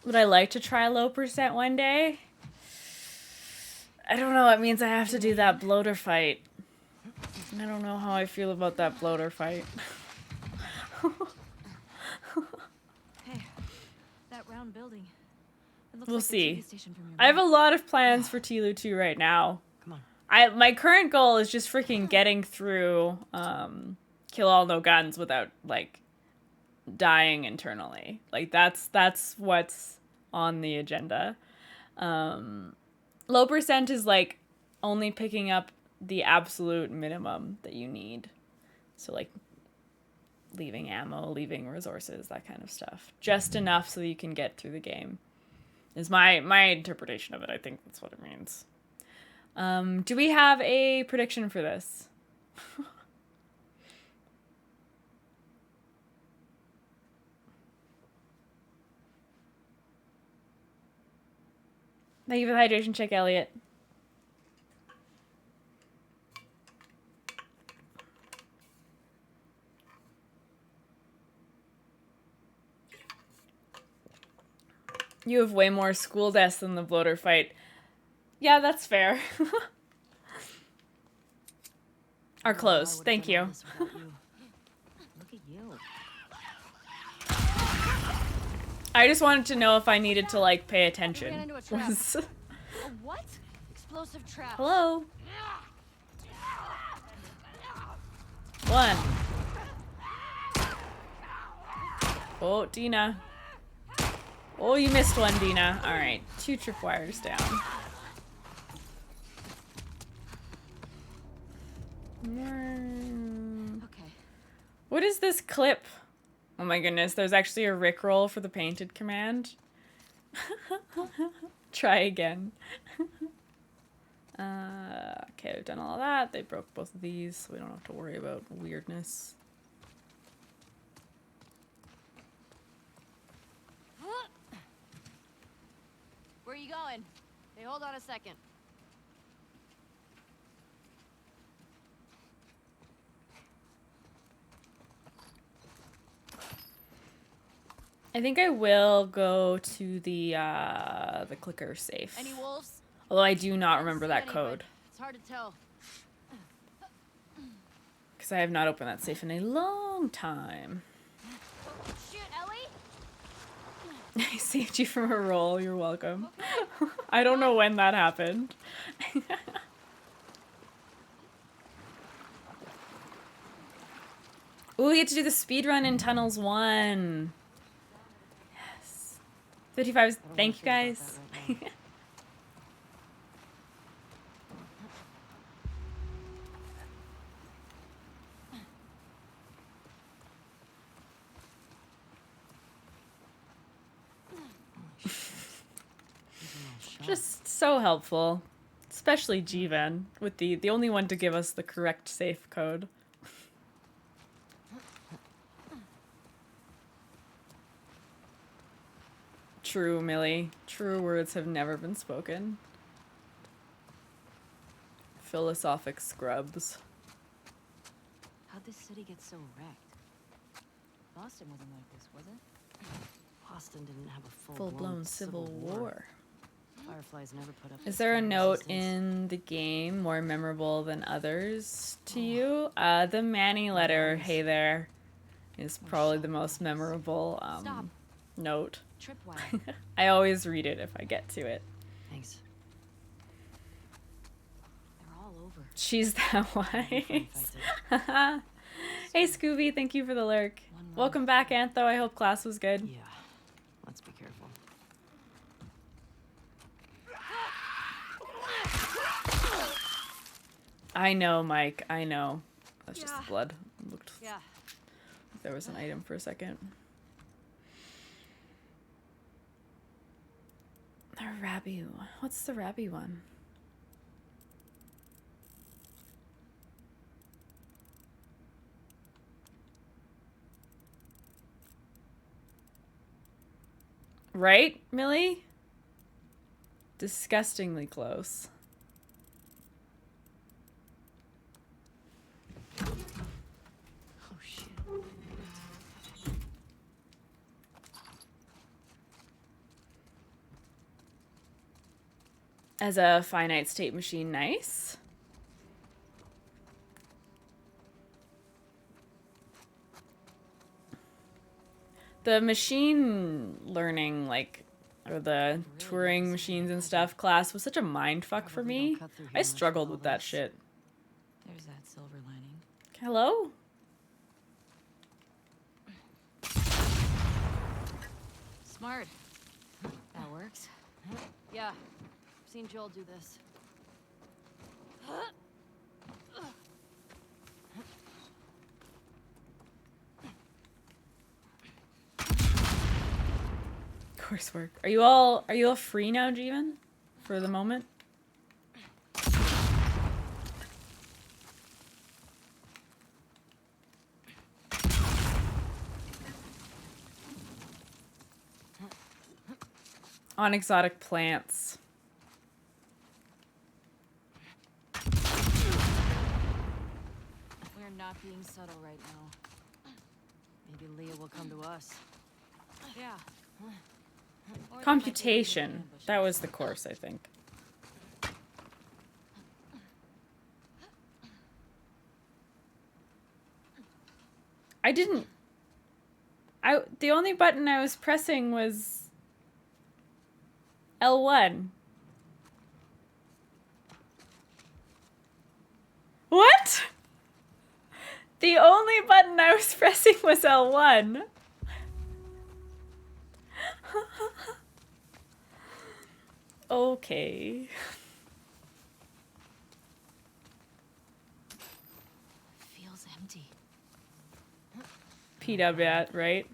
would I like to try low percent one day? I don't know, it means I have to do that bloater fight. I don't know how I feel about that bloater fight. underground building. It looks We'll like the see. TV station from your I have a map. lot of plans for Tilu 2 right now. Come on. My current goal is just freaking getting through Kill All No Guns without like dying internally. Like that's what's on the agenda. Low percent is like only picking up the absolute minimum that you need. So like leaving ammo, leaving resources, that kind of stuff. Just enough so that you can get through the game. Is my interpretation of it. I think that's what it means. Do we have a prediction for this? Thank you for the hydration check, Elliot. You have way more school deaths than the bloater fight. Yeah, that's fair. Are close. Thank you. Look at you. I just wanted to know if I needed to like pay Ran attention. into a trap. A what? Explosive trap. Hello. One. Oh, Dina. Oh, you missed one, Dina. All right, 2 tripwires down. Okay. What is this clip? Oh my goodness, there's actually a Rickroll for the painted command. Try again. Okay, we've done all of that. They broke both of these, so we don't have to worry about weirdness. Where are you going? Hey, hold on a second. I think I will go to the clicker safe. Any wolves? Although I do not remember See that any, but code. It's hard to tell. Because I have not opened that safe in a long time. Shoot, Ellie! I saved you from a roll. You're welcome. I don't know when that happened. Ooh, we get to do the speed run in Tunnels 1. Yes. 55. Thank you, guys. Just so helpful. Especially Jivan, with the only one to give us the correct safe code. True, Millie. True words have never been spoken. Philosophic scrubs. How'd this city get so wrecked? Boston wasn't like this, was it? Boston didn't have a Full-blown civil war. Fireflies never put up. Is there a note in the game more memorable than others to you? The Manny letter, hey there, is probably the most memorable note. Tripwire. I always read it if I get to it. Thanks. They're all over. She's that wise. Hey Scooby, thank you for the lurk. Welcome back, Antho. I hope class was good. Yeah. Let's be careful. I know, Mike. I know. That's just the blood. Looked Yeah. like there was an item for a second. The Rabby. What's the Rabby one? Right, Millie? Disgustingly close. Oh shit. As a finite state machine, nice. The machine learning, like, or the Turing machines and stuff class was such a mindfuck for me. I struggled with that shit. There's that silver lining. Hello? Smart. That works. Yeah, I've seen Joel do this. Coursework. Are you all free now, Jeevan? For the moment? On exotic plants. We're not being subtle right now. Maybe Leah will come to us. Yeah. Or there might be Computation. ambushes. That was the course, I think. The only button I was pressing was L1. What? The only button I was pressing was L1. Okay. Feels empty. PW, right?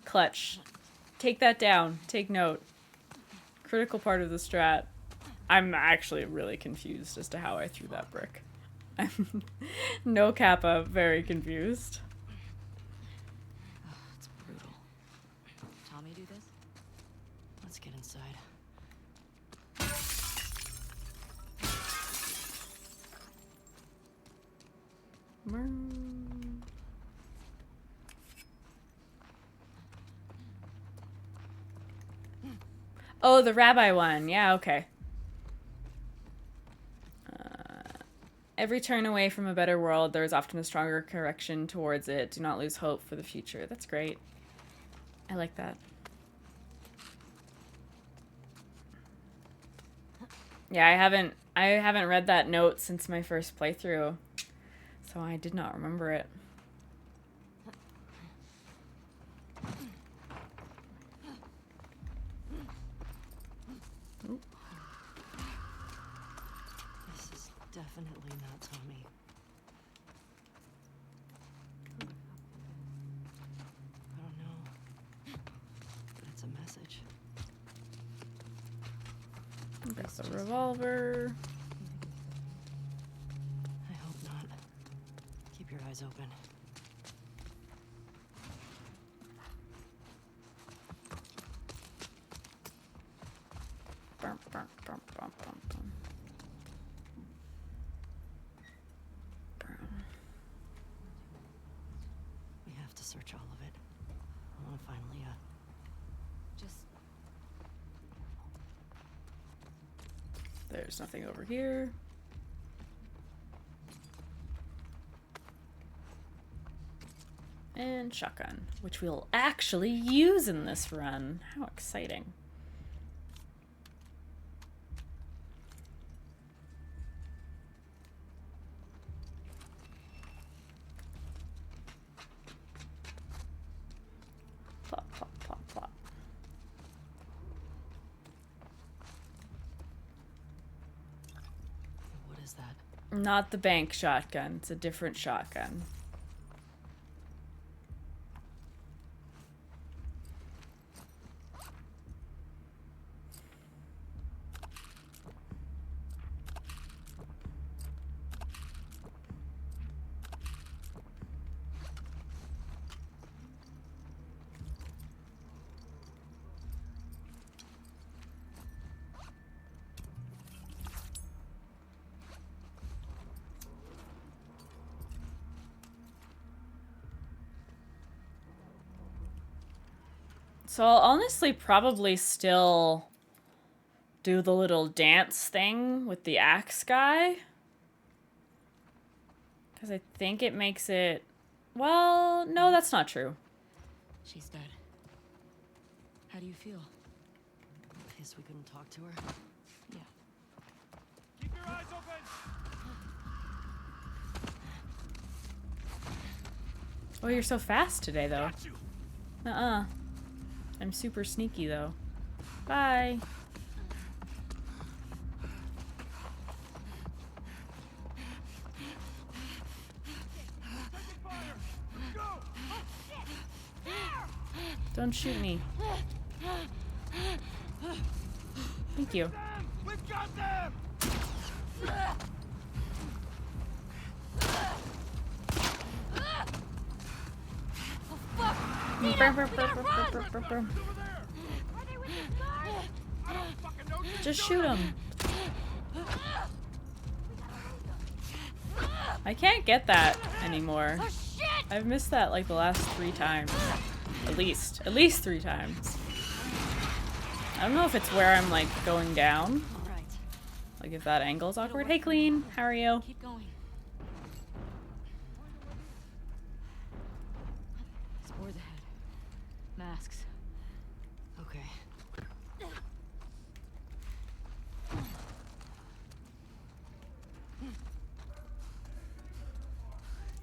Clutch. Take that down. Take note. Critical part of the strat. I'm actually really confused as to how I threw that brick. I'm no kappa, very confused. Oh, it's brutal. Tommy do this? Let's get inside. Oh, the rabbi one. Yeah, okay. Every turn away from a better world, there is often a stronger correction towards it. Do not lose hope for the future. That's great. I like that. Yeah, I haven't read that note since my first playthrough, so I did not remember it. This is definitely not Tommy. I don't know. But it's a message. Got the revolver. I hope not. Keep your eyes open. Bum, bum, bum, bum, bum, bum. We have to search all of it. I want to find Leah. Just There's nothing over here. And shotgun, which we'll actually use in this run. How exciting. Plop, plop, plop, plop. What is that? Not the bank shotgun. It's a different shotgun. So I'll honestly probably still do the little dance thing with the axe guy. Because I think it makes it... Well, no, that's not true. She's dead. How do you feel? Pissed we couldn't talk to her? Yeah. Keep your eyes open! Oh, you're so fast today, though. Got you! Uh-uh. I'm super sneaky, though. Bye. Taking fire! Let's go! Don't shoot me. Thank you. Them! We've got them! Over there! I don't fucking know. Just shoot him. I can't get that anymore. I've missed that like the last 3 times. At least 3 times. I don't know if it's where I'm like going down. All right. Like if that angle's awkward. Hey Clean, how are you? Keep going. Spores ahead. Masks. Okay.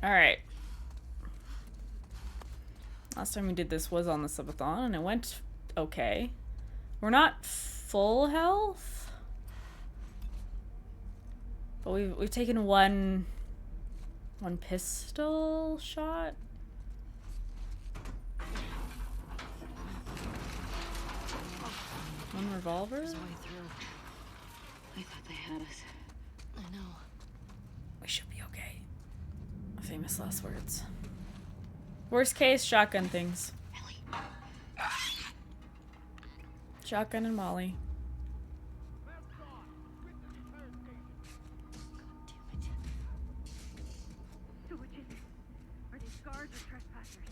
Alright. Last time we did this was on the subathon and it went okay. We're not full health. But we've taken one pistol shot. One revolver? There's a way through. I thought they had us. I know. We should be okay. Famous last words. Worst case, shotgun things. Shotgun and Molly. So which is it? Are they guards or trespassers?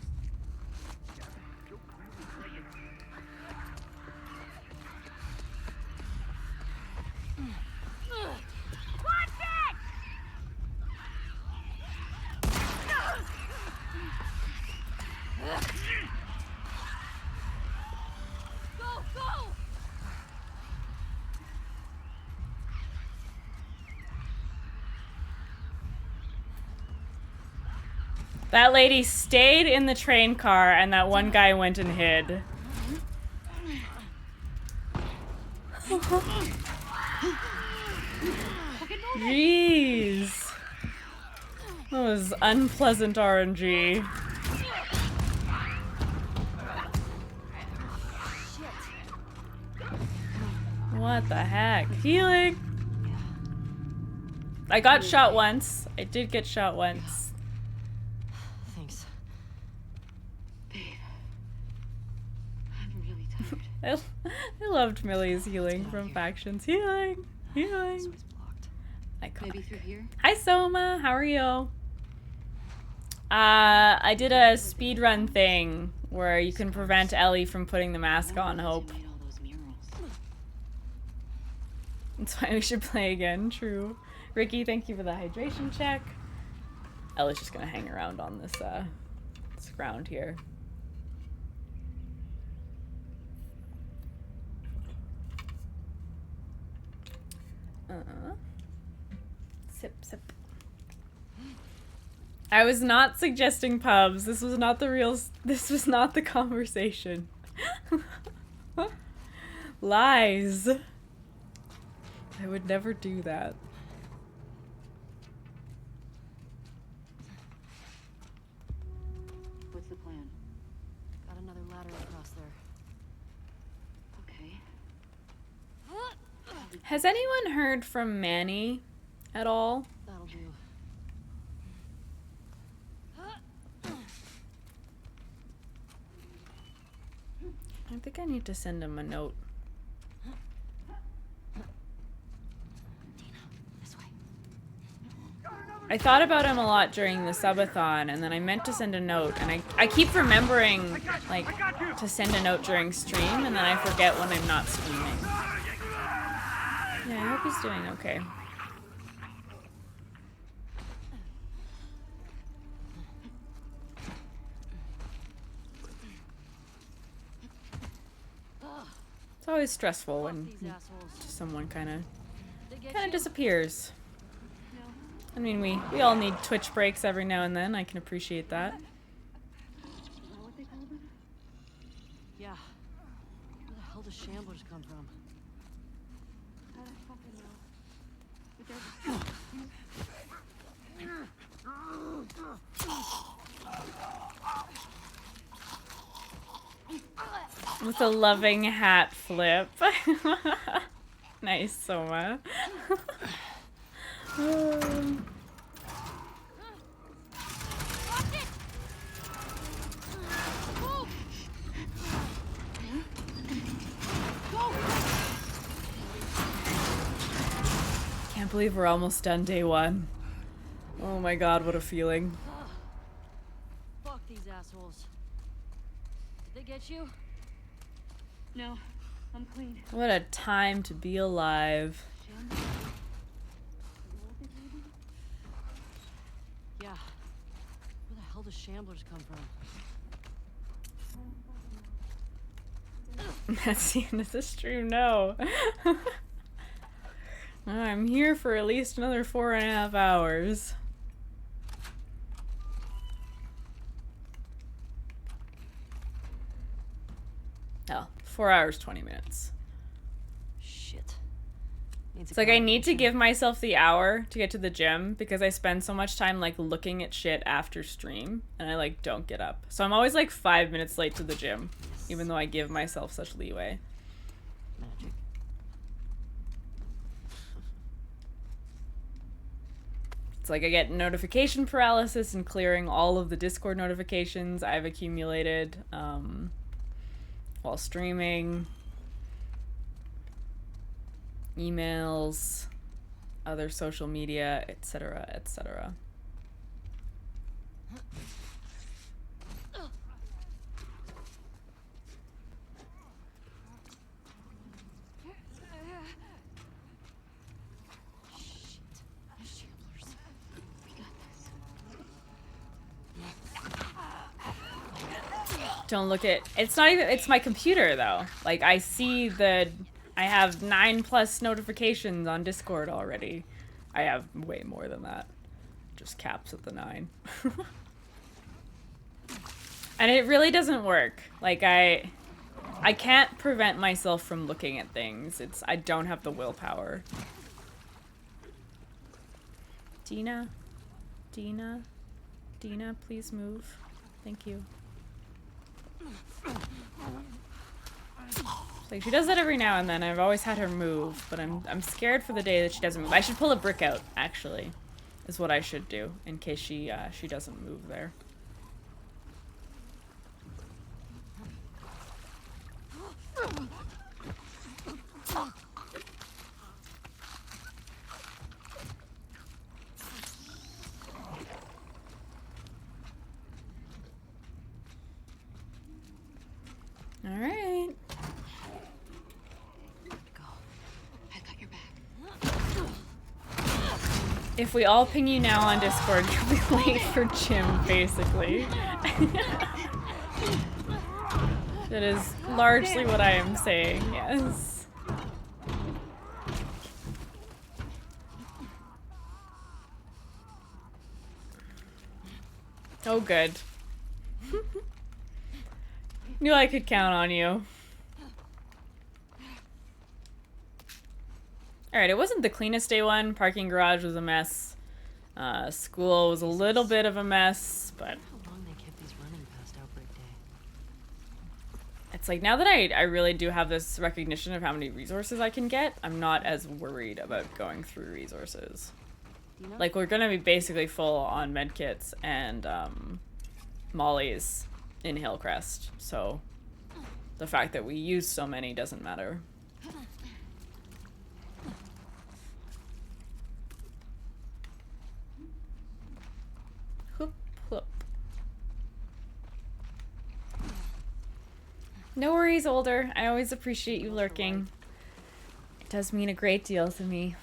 Watch it! Go, go! That lady stayed in the train car and that one guy went and hid. Jeez. That was unpleasant RNG. What the heck? Healing! I got shot once. I did get shot once. Thanks. Babe. I'm really tired. I loved Millie's healing from factions. Healing! Healing! This was blocked. Maybe Iconic. through here? Hi Soma, how are you? I did a speedrun thing where you can prevent Ellie from putting the mask on, Hope. Who made all those murals? That's why we should play again, true. Ricky, thank you for the hydration check. Ellie's just gonna hang around on this ground here. Sip, sip. I was not suggesting pubs. This was not this was not the conversation. Lies. I would never do that. What's the plan? Got another ladder across there. Okay. Has anyone heard from Manny at all? That'll do. I think I need to send him a note. This way. I thought about him a lot during the subathon, and then I meant to send a note, and I keep remembering, like, to send a note during stream, and then I forget when I'm not streaming. Yeah, I hope he's doing okay. It's always stressful Fuck when these assholes. someone kind of They get you? disappears. I mean, we all need Twitch breaks every now and then. I can appreciate that. Yeah. Where the hell do shamblers come from? With a loving hat flip. Nice, Soma. Can't believe we're almost done day one. Oh my god, what a feeling. Fuck these assholes. Did they get you? No, I'm clean. What a time to be alive. Yeah. Where the hell do shamblers come from? That's the end of the stream, no. I'm here for at least another 4.5 hours. Oh, 4 hours, 20 minutes. Shit. It's like I need to give myself the hour to get to the gym because I spend so much time like looking at shit after stream and I like don't get up. So I'm always like 5 minutes late to the gym, even though I give myself such leeway. Magic. It's like I get notification paralysis and clearing all of the Discord notifications I've accumulated while streaming. Emails, other social media, etc., etc. Don't look at, it's not even, it's my computer though. Like I see the, I have 9+ notifications on Discord already. I have way more than that. Just caps at the 9. And it really doesn't work. Like I can't prevent myself from looking at things. I don't have the willpower. Dina, please move. Thank you. Like she does that every now and then. I've always had her move, but I'm scared for the day that she doesn't move. I should pull a brick out, actually, is what I should do in case she doesn't move there. All right. I got your back. If we all ping you now on Discord, you'll be late for gym, basically. That is largely what I am saying, yes. Oh, good. Knew I could count on you. Alright, it wasn't the cleanest day one. Parking garage was a mess. School was a little bit of a mess, but... How long they kept these running past outbreak day? It's like, now that I really do have this recognition of how many resources I can get, I'm not as worried about going through resources. You know? Like, we're gonna be basically full on medkits and, mollies in Hillcrest, so the fact that we use so many doesn't matter. Whoop, whoop. No worries, Older. I always appreciate you lurking. It does mean a great deal to me.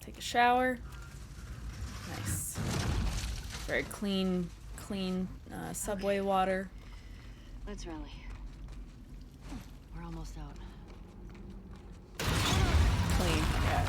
Take a shower. Nice. Very clean subway water. Let's rally. We're almost out. Clean, yeah.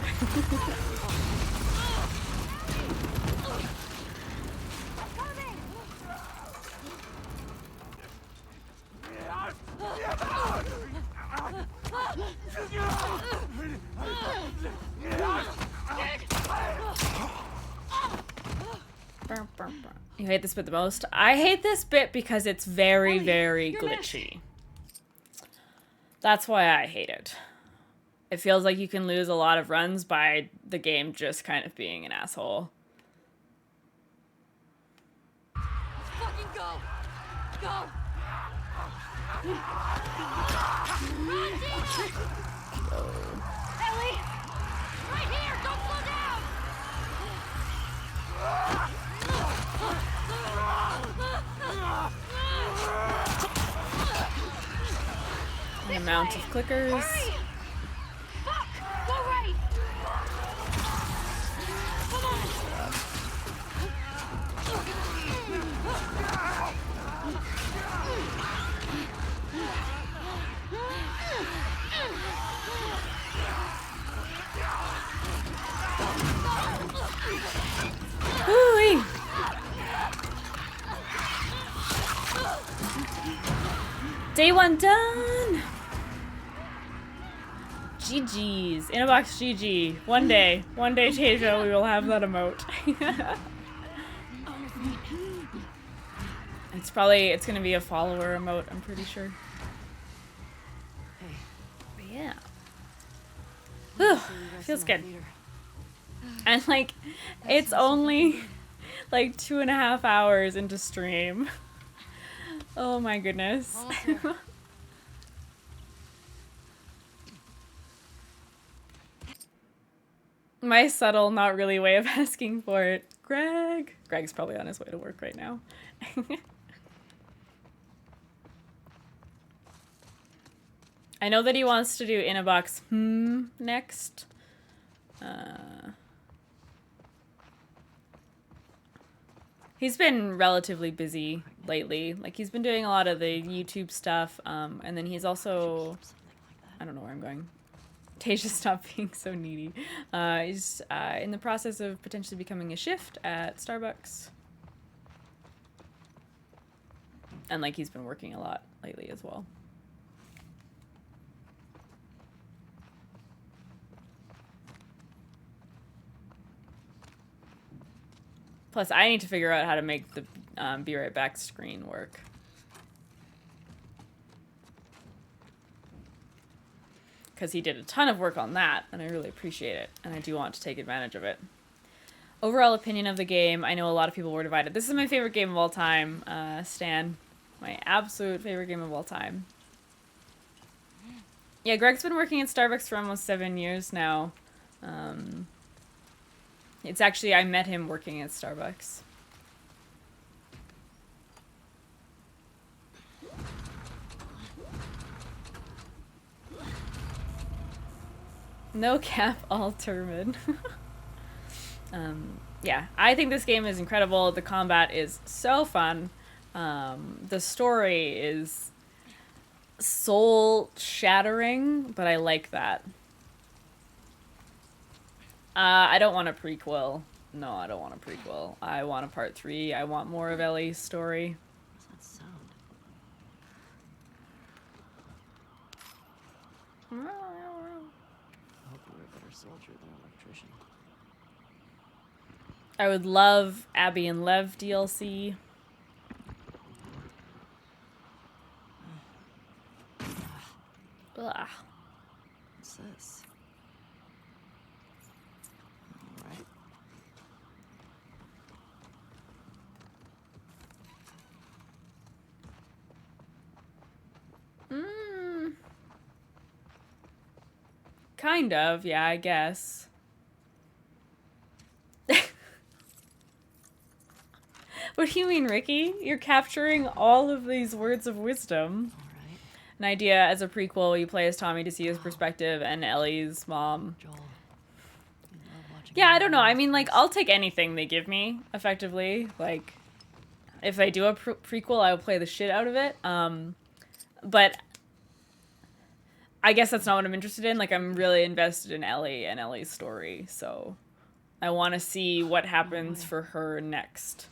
You hate this bit the most? I hate this bit because it's very, very glitchy. That's why I hate it. It feels like you can lose a lot of runs by the game just kind of being an asshole. Fucking go! Go! Ellie! Right here! Don't slow down! An amount of clickers. Hurry! Fuck! Go right! Come Hooey! Day 1 done! GG's. In a box GG. One day, Tasia, we will have that emote. It's gonna be a follower emote, I'm pretty sure. Hey, But yeah. Whew, feels good. And like, it's only like 2.5 hours into stream. Oh my goodness. My subtle, not really way of asking for it. Greg. Greg's probably on his way to work right now. I know that he wants to do in a box next. He's been relatively busy lately. Like, he's been doing a lot of the YouTube stuff, and then he's also... I don't know where I'm going. Tasia, stop being so needy. He's in the process of potentially becoming a shift at Starbucks. And, like, he's been working a lot lately as well. Plus, I need to figure out how to make the Be Right Back screen work. Because he did a ton of work on that, and I really appreciate it, and I do want to take advantage of it. Overall opinion of the game, I know a lot of people were divided. This is my favorite game of all time, Stan. My absolute favorite game of all time. Yeah, Greg's been working at Starbucks for almost 7 years now. It's actually, I met him working at Starbucks. No cap, all turbid. Yeah, I think this game is incredible. The combat is so fun. The story is soul-shattering, but I like that. I don't want a prequel. No, I don't want a prequel. I want a part 3. I want more of Ellie's story. what's that sound? I hope you were a better soldier than an electrician. I would love Abby and Lev DLC. Ugh. What's this? Alright. Kind of, yeah, I guess. What do you mean, Ricky? You're capturing all of these words of wisdom. Alright. An idea as a prequel, you play as Tommy to see his perspective and Ellie's mom. Joel. You love Yeah, I don't know. I mean, like, I'll take anything they give me, effectively. Like, if they do a prequel, I'll play the shit out of it. But I guess that's not what I'm interested in. Like, I'm really invested in Ellie and Ellie's story, so I want to see what happens for her next.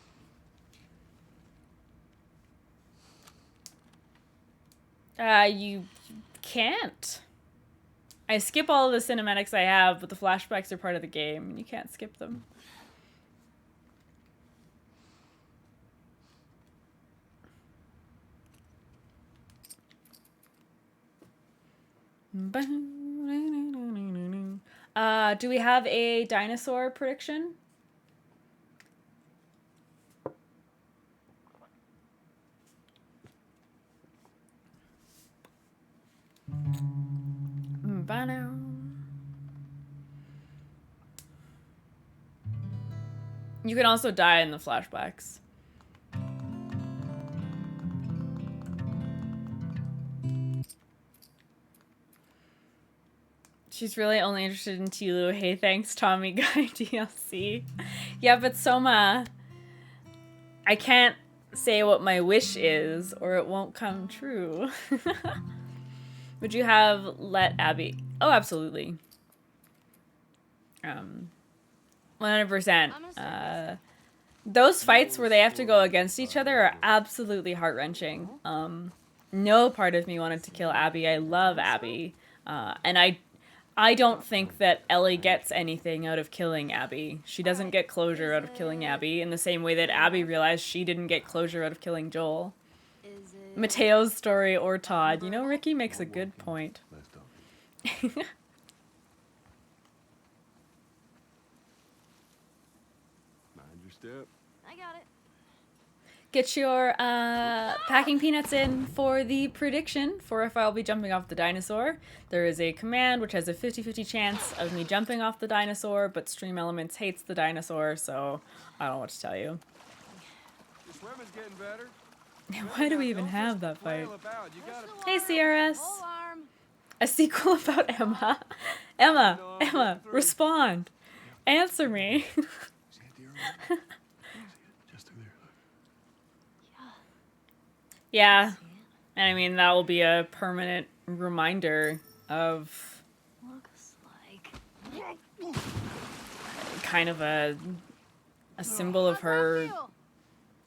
You can't. I skip all of the cinematics I have, but the flashbacks are part of the game, and you can't skip them. Do we have a dinosaur prediction? You can also die in the flashbacks. She's really only interested in Tilu. Hey, thanks, Tommy Guy DLC. Yeah, but Soma, I can't say what my wish is, or it won't come true. Would you have let Abby? Oh, absolutely. 100%. Those fights where they have to go against each other are absolutely heart-wrenching. No part of me wanted to kill Abby. I love Abby. And I don't think that Ellie gets anything out of killing Abby. She doesn't get closure out of killing Abby in the same way that Abby realized she didn't get closure out of killing Joel. Mateo's story or Todd. You know, Ricky makes a good point. Mind your step. I got it. Get your packing peanuts in for the prediction for if I'll be jumping off the dinosaur. There is a command which has a 50-50 chance of me jumping off the dinosaur, but Stream Elements hates the dinosaur, so I don't know what to tell you. Your swimming's getting better. Why do we even have that fight? Hey, Pole CRS. arm. A sequel about Emma. Emma, respond. Answer me. Just through there. Yeah. And I mean, that will be a permanent reminder of Looks like kind of a symbol of her,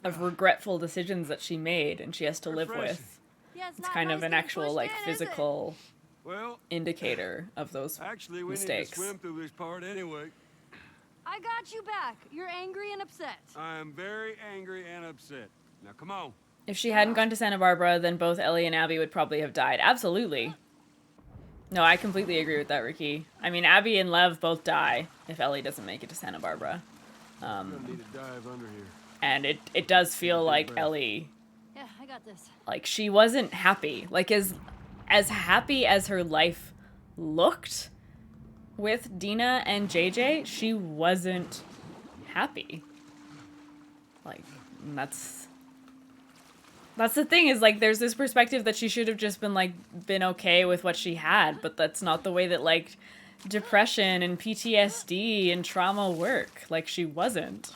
of regretful decisions that she made and she has to live with. Yeah, It's not kind of nice an being actual, pushed like, in, is it? physical Well, indicator of those actually, we mistakes. need to swim through this part anyway. I got you back. You're angry and upset. I am very angry and upset. Now, come on. If she hadn't gone to Santa Barbara, then both Ellie and Abby would probably have died. Absolutely. No, I completely agree with that, Ricky. I mean, Abby and Lev both die if Ellie doesn't make it to Santa Barbara. I'm gonna need to dive under here. And it does feel like Ellie, Yeah, I got this. like, she wasn't happy. Like, as happy as her life looked with Dina and JJ, she wasn't happy. Like, and that's the thing, is, like, there's this perspective that she should have just been okay with what she had, but that's not the way that, like, depression and PTSD and trauma work. Like, she wasn't.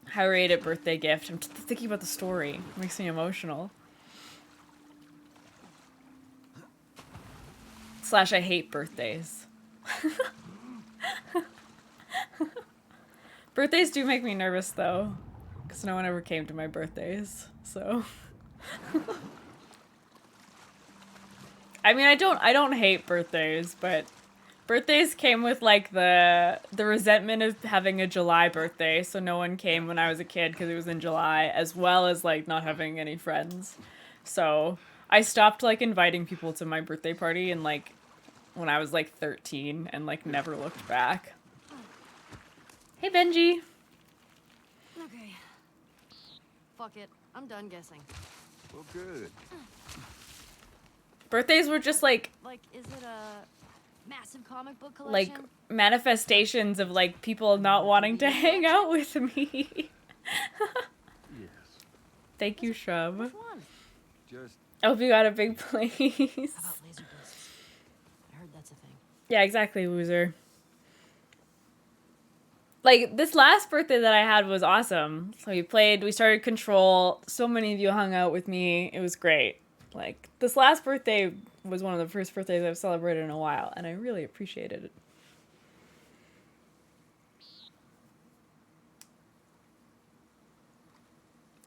How rate it birthday gift. I'm thinking about the story. It makes me emotional. / I hate birthdays. Birthdays do make me nervous, though, because no one ever came to my birthdays, so. I mean, I don't hate birthdays, but birthdays came with, like, the resentment of having a July birthday, so no one came when I was a kid because it was in July, as well as, like, not having any friends. So I stopped, like, inviting people to my birthday party and, like, when I was, like, 13 and, like, never looked back. Hey, Benji. Okay. Fuck it. I'm done guessing. Well, good. Birthdays were just, like, Is it a massive comic book like collection? manifestations of, like, people not wanting to hang out with me. Yes. Thank you, Shrub. Which one? Just I hope you got a big place. How about laser Yeah, exactly, loser. Like, this last birthday that I had was awesome. So we started Control. So many of you hung out with me. It was great. Like, this last birthday was one of the first birthdays I've celebrated in a while, and I really appreciated it.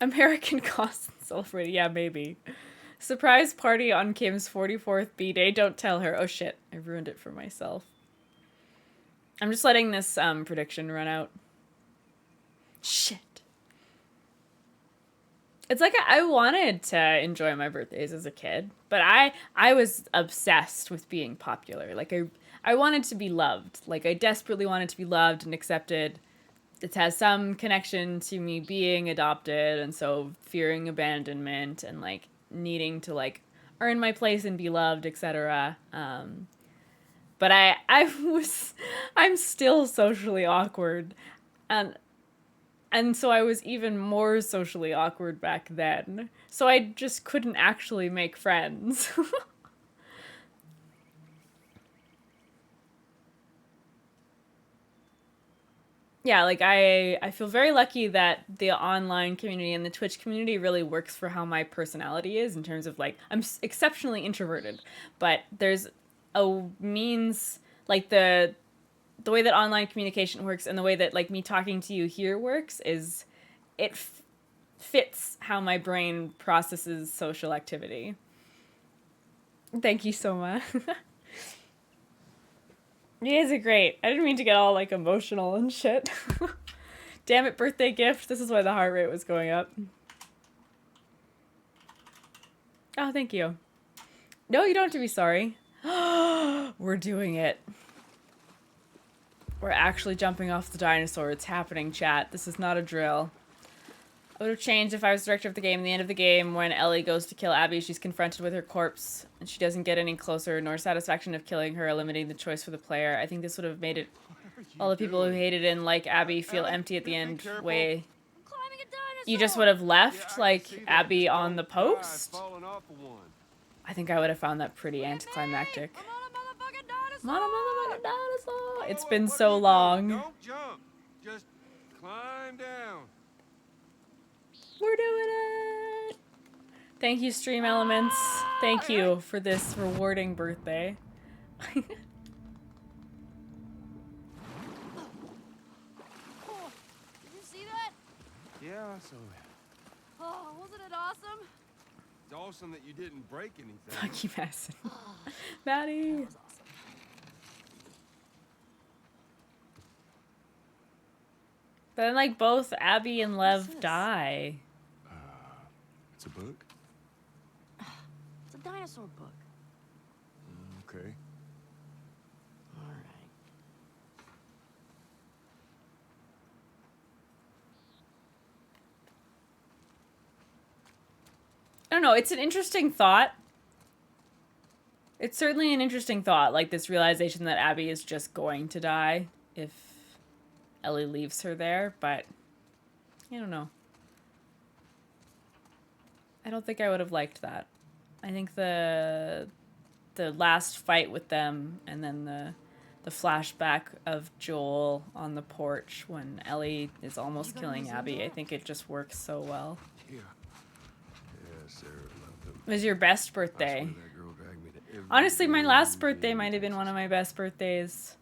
American Cost celebrated. Yeah, maybe. Surprise party on Kim's 44th B-Day. Don't tell her. Oh, shit. I ruined it for myself. I'm just letting this prediction run out. Shit. It's like I wanted to enjoy my birthdays as a kid, but I was obsessed with being popular. Like, I wanted to be loved. Like, I desperately wanted to be loved and accepted. It has some connection to me being adopted, and so fearing abandonment and, like, needing to, like, earn my place and be loved, etc. But I'm still socially awkward. And so I was even more socially awkward back then. So I just couldn't actually make friends. Yeah, like I feel very lucky that the online community and the Twitch community really works for how my personality is in terms of, like, I'm exceptionally introverted, but there's a means, like the way that online communication works and the way that, like, me talking to you here works is it fits how my brain processes social activity. Thank you so much. You guys are great. I didn't mean to get all, like, emotional and shit. Damn it, birthday gift. This is why the heart rate was going up. Oh, thank you. No, you don't have to be sorry. We're doing it. We're actually jumping off the dinosaur. It's happening, chat. This is not a drill. I would have changed if I was director of the game. In the end of the game, when Ellie goes to kill Abby, she's confronted with her corpse, and she doesn't get any closer, nor satisfaction of killing her, eliminating the choice for the player. I think this would have made it all the people who hated and like Abby feel empty at the end way. You just would have left, like, Abby on the post. I think I would have found that pretty anticlimactic. I'm on a motherfucking dinosaur. It's been so long. Don't jump. Just climb down. We're doing it. Thank you, Stream Elements. Thank you for this rewarding birthday. Oh, did you see that? Yeah, I saw it. Oh, wasn't it awesome? It's awesome that you didn't break anything. Fuck you, Madison. Maddie. But then, like, both Abby and Lev die. It's a book? It's a dinosaur book. Okay. All right. I don't know. It's an interesting thought. It's certainly an interesting thought, like this realization that Abby is just going to die if Ellie leaves her there, but I don't know. I don't think I would have liked that. I think the last fight with them and then the flashback of Joel on the porch when Ellie is almost killing Abby, I think it just works so well. Yeah. Yeah, Sarah loved them. It was your best birthday. That girl dragged me to every Honestly, my game last in birthday might have been one of my best birthdays.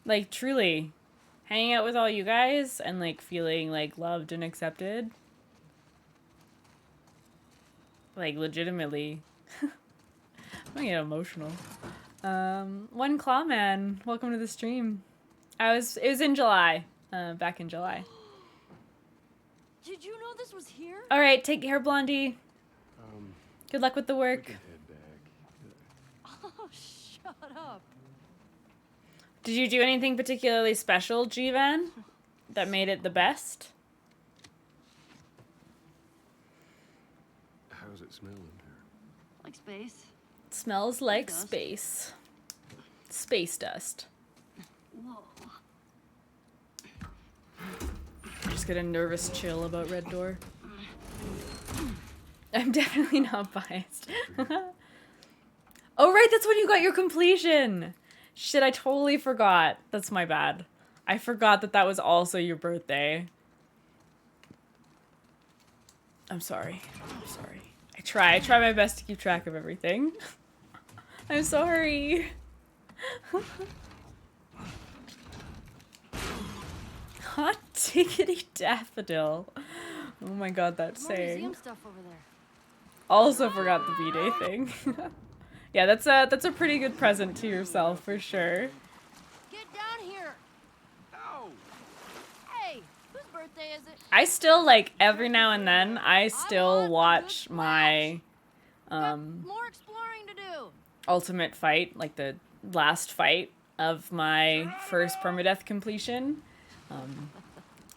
Like, truly. Hanging out with all you guys and, like, feeling, like, loved and accepted. Like, legitimately. I'm gonna get emotional. One Clawman, welcome to the stream. It was in July. Back in July. Did you know this was here? Alright, take care, Blondie. Good luck with the We work. can head back. Oh, shut up. Did you do anything particularly special, G-Van? That made it the best? How's it smelling here? Like space. It smells like Dust. space. Space dust. Whoa. Just get a nervous chill about Red Door. I'm definitely not biased. Oh, right, that's when you got your completion. Shit, I totally forgot. That's my bad. I forgot that that was also your birthday. I'm sorry. I'm sorry. I try my best to keep track of everything. I'm sorry. Hot diggity daffodil. Oh my god, that's More saying. museum stuff over there. Also forgot the B-Day thing. Yeah, that's a pretty good present to yourself for sure. Get down here. Ow! Hey, whose birthday is it? I still, like, every now and then, I still watch my Got more exploring to do. ultimate fight, like the last fight of my first permadeath completion.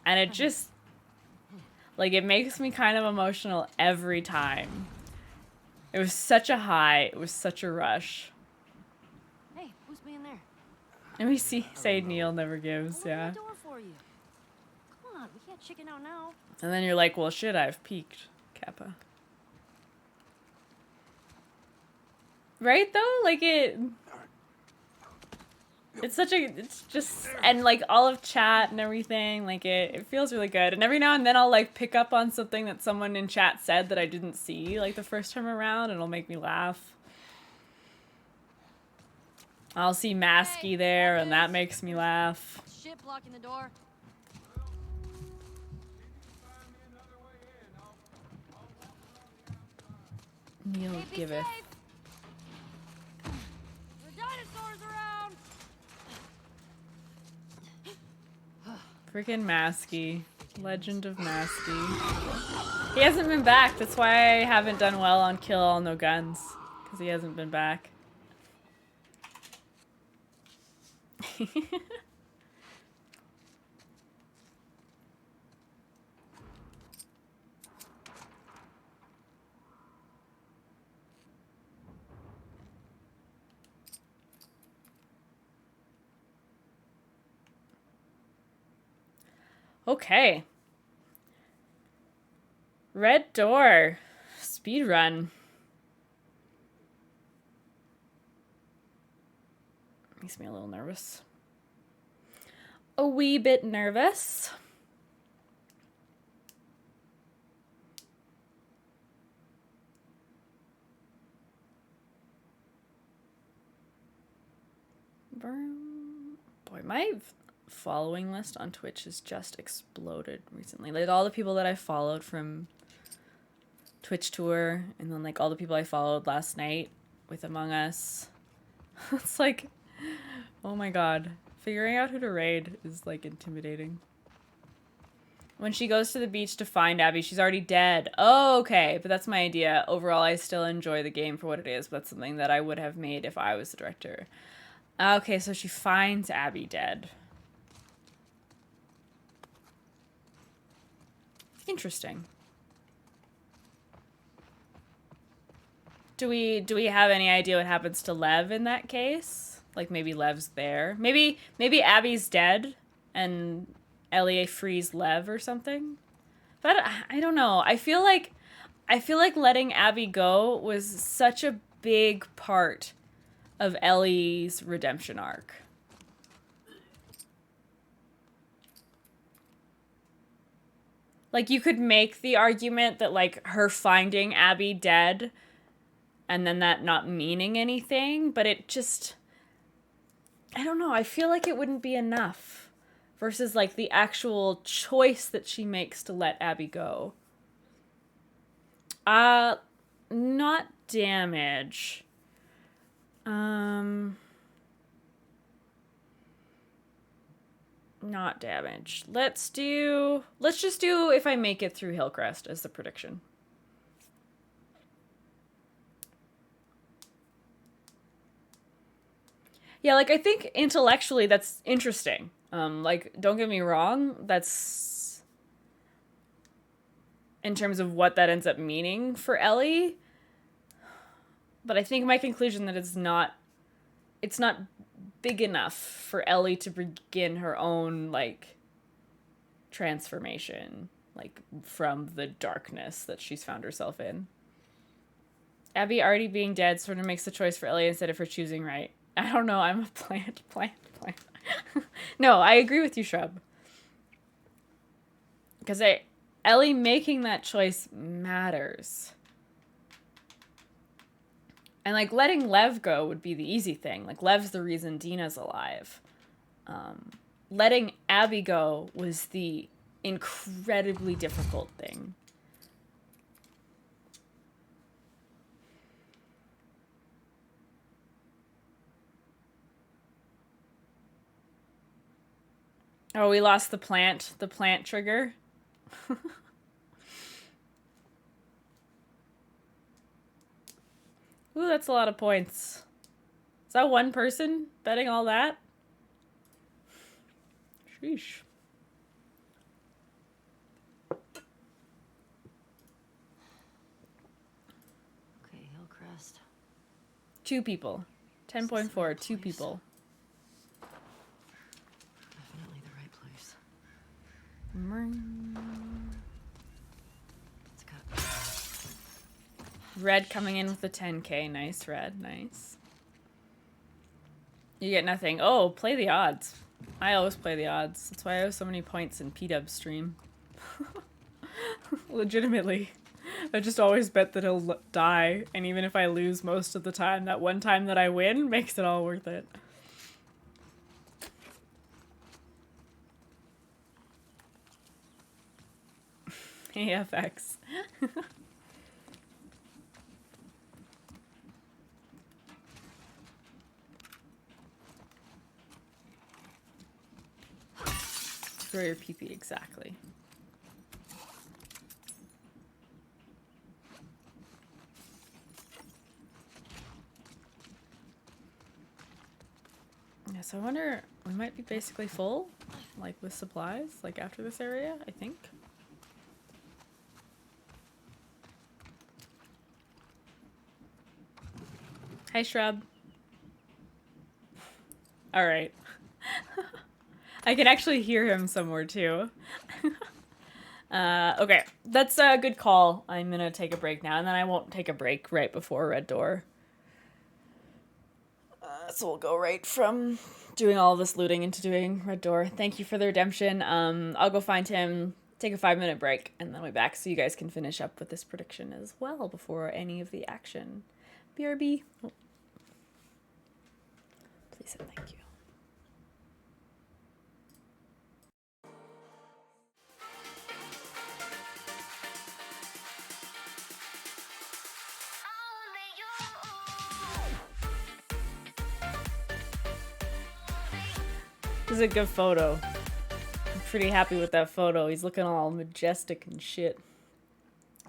And it just, like, it makes me kind of emotional every time. It was such a high, it was such a rush. Hey, who's being there? And we say Neil never gives, I'll yeah. open the door for you. Come on, we can't chicken out now. And then you're like, well, shit, I've peaked, Kappa. Right, though? Like, it's such a, it's just, and like all of chat and everything, like it feels really good. And every now and then I'll like pick up on something that someone in chat said that I didn't see like the first time around, and it'll make me laugh. I'll see Masky there, and that makes me laugh. Shit blocking the door. Neil Hey, be giveth. safe. There are dinosaurs around. Freaking Masky. Legend of Masky. He hasn't been back. That's why I haven't done well on Kill All No Guns. Because he hasn't been back. Okay. Red door. Speed run. Makes me a little nervous. A wee bit nervous. Boy, my following list on Twitch has just exploded recently. Like all the people that I followed from Twitch tour, and then like all the people I followed last night with Among Us. It's like, oh my god. Figuring out who to raid is like intimidating. When she goes to the beach to find Abby, she's already dead. Oh, okay. But that's my idea. Overall, I still enjoy the game for what it is. But that's something that I would have made if I was the director. Okay, so she finds Abby dead. Interesting. Do we have any idea what happens to Lev in that case? Like maybe Lev's there. Maybe Abby's dead and Ellie frees Lev or something. But I don't know. I feel like letting Abby go was such a big part of Ellie's redemption arc. Like you could make the argument that like her finding Abby dead and then that not meaning anything, but it just, I don't know, I feel like it wouldn't be enough versus like the actual choice that she makes to let Abby go. Not damage. Not damage. Let's just do if I make it through Hillcrest as the prediction. Yeah, like, I think intellectually that's interesting. Like, don't get me wrong, that's in terms of what that ends up meaning for Ellie. But I think my conclusion that it's not big enough for Ellie to begin her own, like, transformation, like, from the darkness that she's found herself in. Abby already being dead sort of makes the choice for Ellie instead of her choosing right. I don't know. I'm a plant. No, I agree with you, Shrub. Because Ellie making that choice matters. And, like, letting Lev go would be the easy thing. Like, Lev's the reason Dina's alive. Letting Abby go was the incredibly difficult thing. Oh, we lost the plant trigger. Ooh, that's a lot of points. Is that one person betting all that? Sheesh. Okay, Hillcrest. 2 people. 10.4, 2 people. Definitely the right place. Let's go. Red coming in with the 10k. Nice, Red. Nice. You get nothing. Oh, play the odds. I always play the odds. That's why I have so many points in P-Dub stream. Legitimately. I just always bet that he'll die. And even if I lose most of the time, that one time that I win makes it all worth it. AFX. Throw your pee-pee, exactly. Yeah, so I wonder, we might be basically full, like with supplies, like after this area, I think. Hi, Shrub. All right. I can actually hear him somewhere too. Okay, that's a good call. I'm gonna take a break now, and then I won't take a break right before Red Door. So we'll go right from doing all this looting into doing Red Door. Thank you for the redemption. I'll go find him, take a 5-minute break, and then we'll be back so you guys can finish up with this prediction as well before any of the action. BRB. Oh. Please and thank you. This is a good photo. I'm pretty happy with that photo. He's looking all majestic and shit.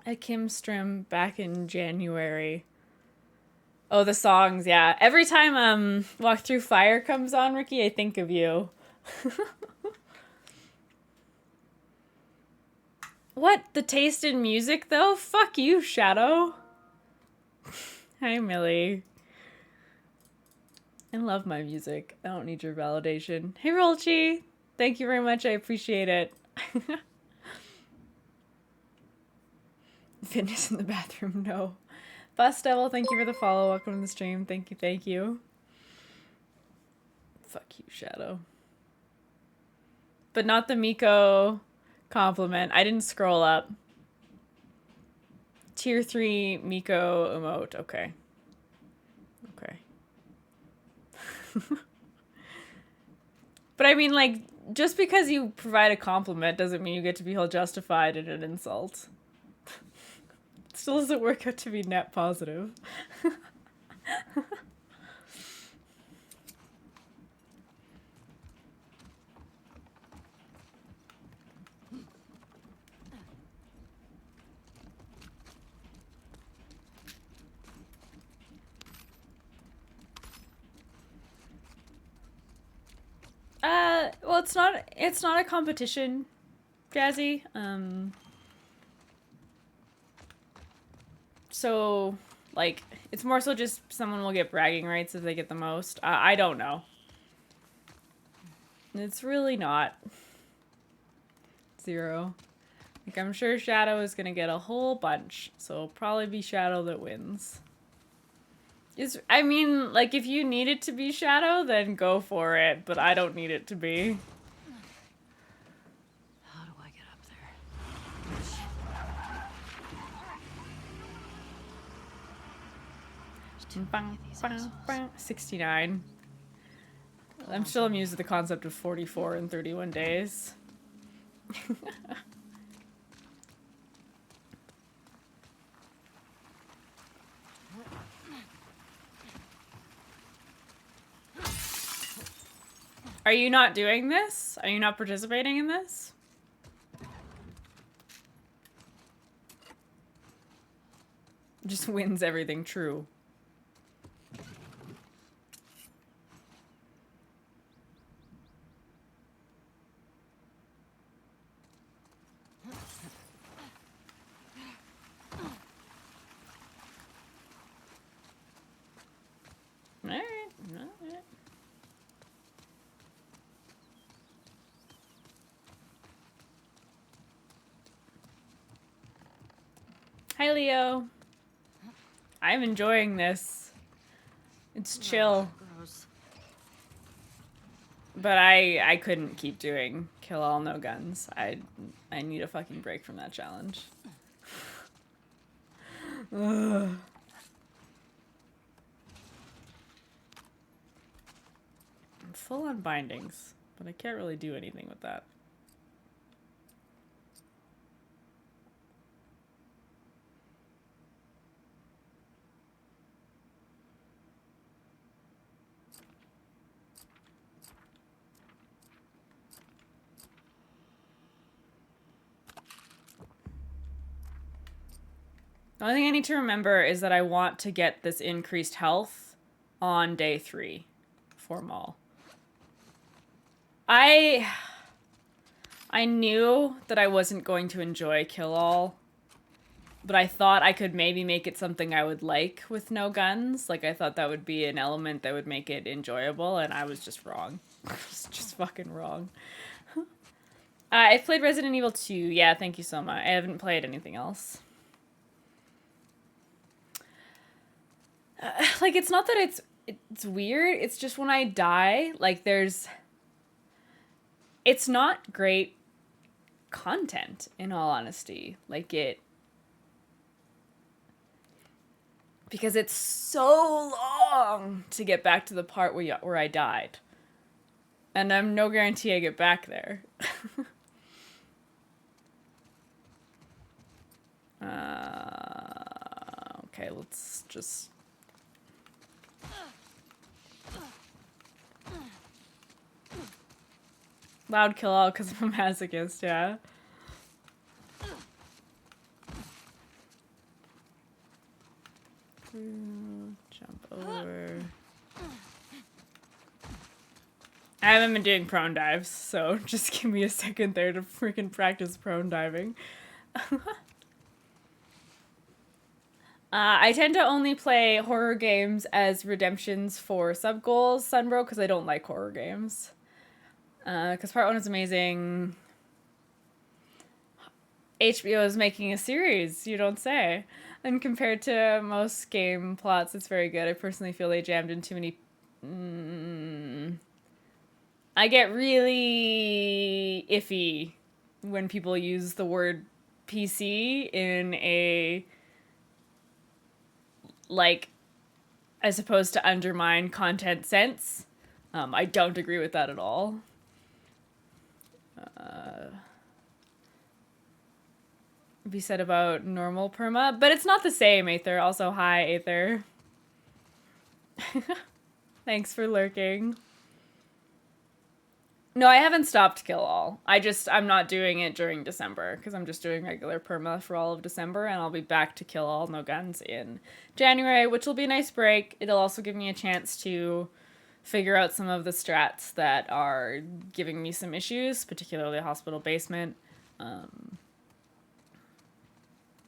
At Kim's stream back in January. Oh, the songs, yeah. Every time Walk Through Fire comes on, Ricky, I think of you. What? The taste in music, though? Fuck you, Shadow. Hi, Millie. I love my music. I don't need your validation. Hey, Rolchi. Thank you very much. I appreciate it. Fitness in the bathroom, no. Bus Devil, thank you for the follow. Welcome to the stream. Thank you, thank you. Fuck you, Shadow. But not the Miko compliment. I didn't scroll up. Tier 3 Miko emote. Okay. Okay. But I mean, like, just because you provide a compliment doesn't mean you get to be held justified in an insult. It still doesn't work out to be net positive. Well, it's not a competition, Jazzy. So, like, it's more so just someone will get bragging rights if they get the most. I don't know. It's really not. 0. Like, I'm sure Shadow is gonna get a whole bunch, so it'll probably be Shadow that wins. I mean, like, if you need it to be Shadow, then go for it, but I don't need it to be. How do I get up there? 69. I'm still amused at the concept of 44 in 31 days. Are you not doing this? Are you not participating in this? Just wins everything true. Alright, alright. Hi, Leo. I'm enjoying this. It's chill. Gross. But I couldn't keep doing kill all no guns. I need a fucking break from that challenge. Ugh. I'm full on bindings, but I can't really do anything with that. The only thing I need to remember is that I want to get this increased health on day 3 for Maul. I knew that I wasn't going to enjoy Kill All, but I thought I could maybe make it something I would like with no guns. Like, I thought that would be an element that would make it enjoyable, and I was just wrong. I was just fucking wrong. I've played Resident Evil 2. Yeah, thank you so much. I haven't played anything else. Like, it's not that it's weird. It's just when I die, like, it's not great content, in all honesty. Like, because it's so long to get back to the part where I died. And I'm no guarantee I get back there. Okay, let's just... Loud kill all because I'm a masochist, yeah. Jump over. I haven't been doing prone dives, so just give me a second there to freaking practice prone diving. I tend to only play horror games as redemptions for sub-goals, Sunbro, because I don't like horror games. Because part 1 is amazing. HBO is making a series, you don't say. And compared to most game plots, it's very good. I personally feel they jammed in too many... I get really iffy when people use the word PC in a... like, as opposed to undermine content sense. I don't agree with that at all. Be said about normal perma, but it's not the same, Aether. Also, hi, Aether. Thanks for lurking. No, I haven't stopped Kill All. I'm not doing it during December, because I'm just doing regular perma for all of December, and I'll be back to Kill All No Guns in January, which will be a nice break. It'll also give me a chance to figure out some of the strats that are giving me some issues, particularly Hospital Basement.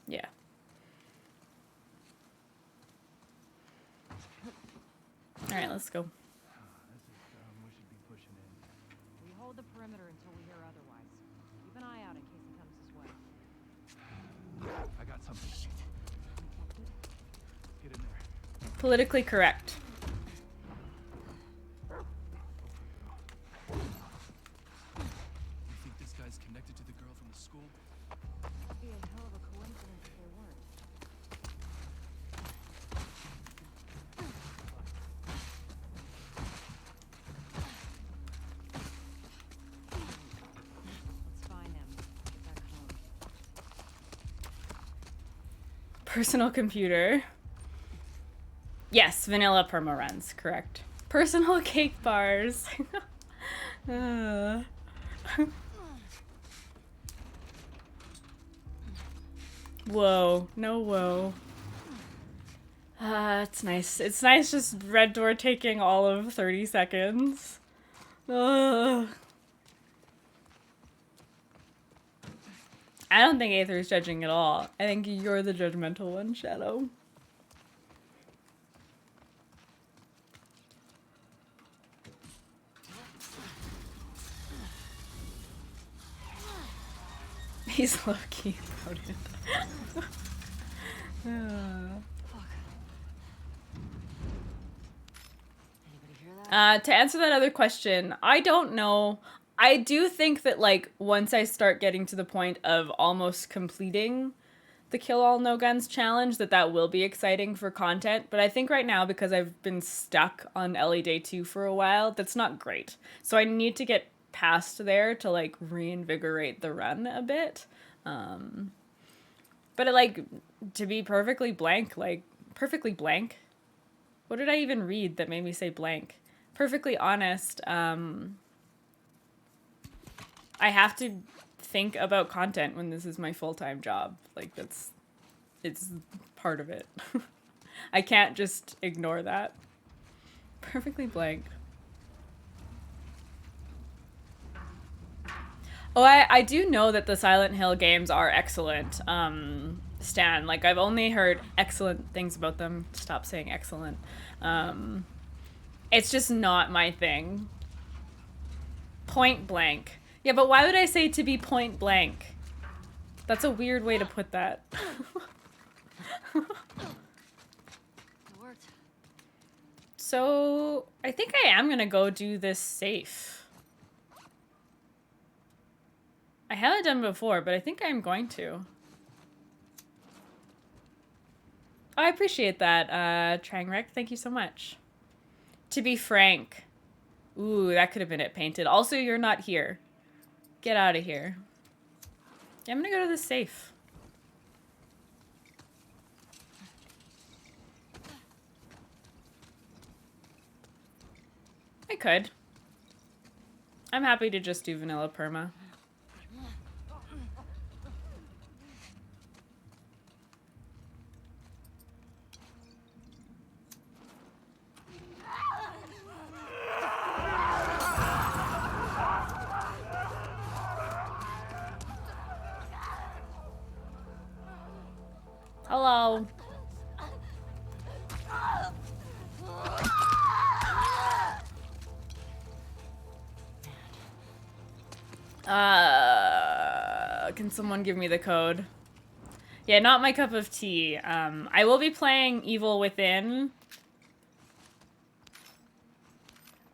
Yeah. Alright, let's go. This is dumb. We should be pushing in. We hold the perimeter until we hear otherwise. Keep an eye out in case he comes this way. I got something. Get in there. Politically correct. You think this guy's connected to the girl from the school? It'd be a hell of a coincidence if they weren't. Let's find him. Get back home. Personal computer. Yes, vanilla perma runs, correct. Personal cake bars. Whoa, no whoa. It's nice. It's nice just Red Door taking all of 30 seconds. Ugh. I don't think Aether's judging at all. I think you're the judgmental one, Shadow. He's low-key loaded. To answer that other question, I don't know. I do think that, like, once I start getting to the point of almost completing the Kill All No Guns challenge, that will be exciting for content. But I think right now, because I've been stuck on Ellie Day 2 for a while, that's not great. So I need to get past there to, like, reinvigorate the run a bit. But, like, to be perfectly blank, like, perfectly blank? What did I even read that made me say blank? Perfectly honest, I have to think about content when this is my full-time job. Like, it's part of it. I can't just ignore that. Perfectly blank. Oh, I do know that the Silent Hill games are excellent, Stan. Like, I've only heard excellent things about them. Stop saying excellent. It's just not my thing. Point blank. Yeah, but why would I say to be point blank? That's a weird way to put that. It worked. So, I think I am gonna go do this safe. I haven't done before, but I think I'm going to. Oh, I appreciate that, Trangrek. Thank you so much. To be frank. Ooh, that could have been it painted. Also, you're not here. Get out of here. Yeah, I'm gonna go to the safe. I could. I'm happy to just do vanilla perma. Hello. Can someone give me the code? Yeah, not my cup of tea. I will be playing Evil Within.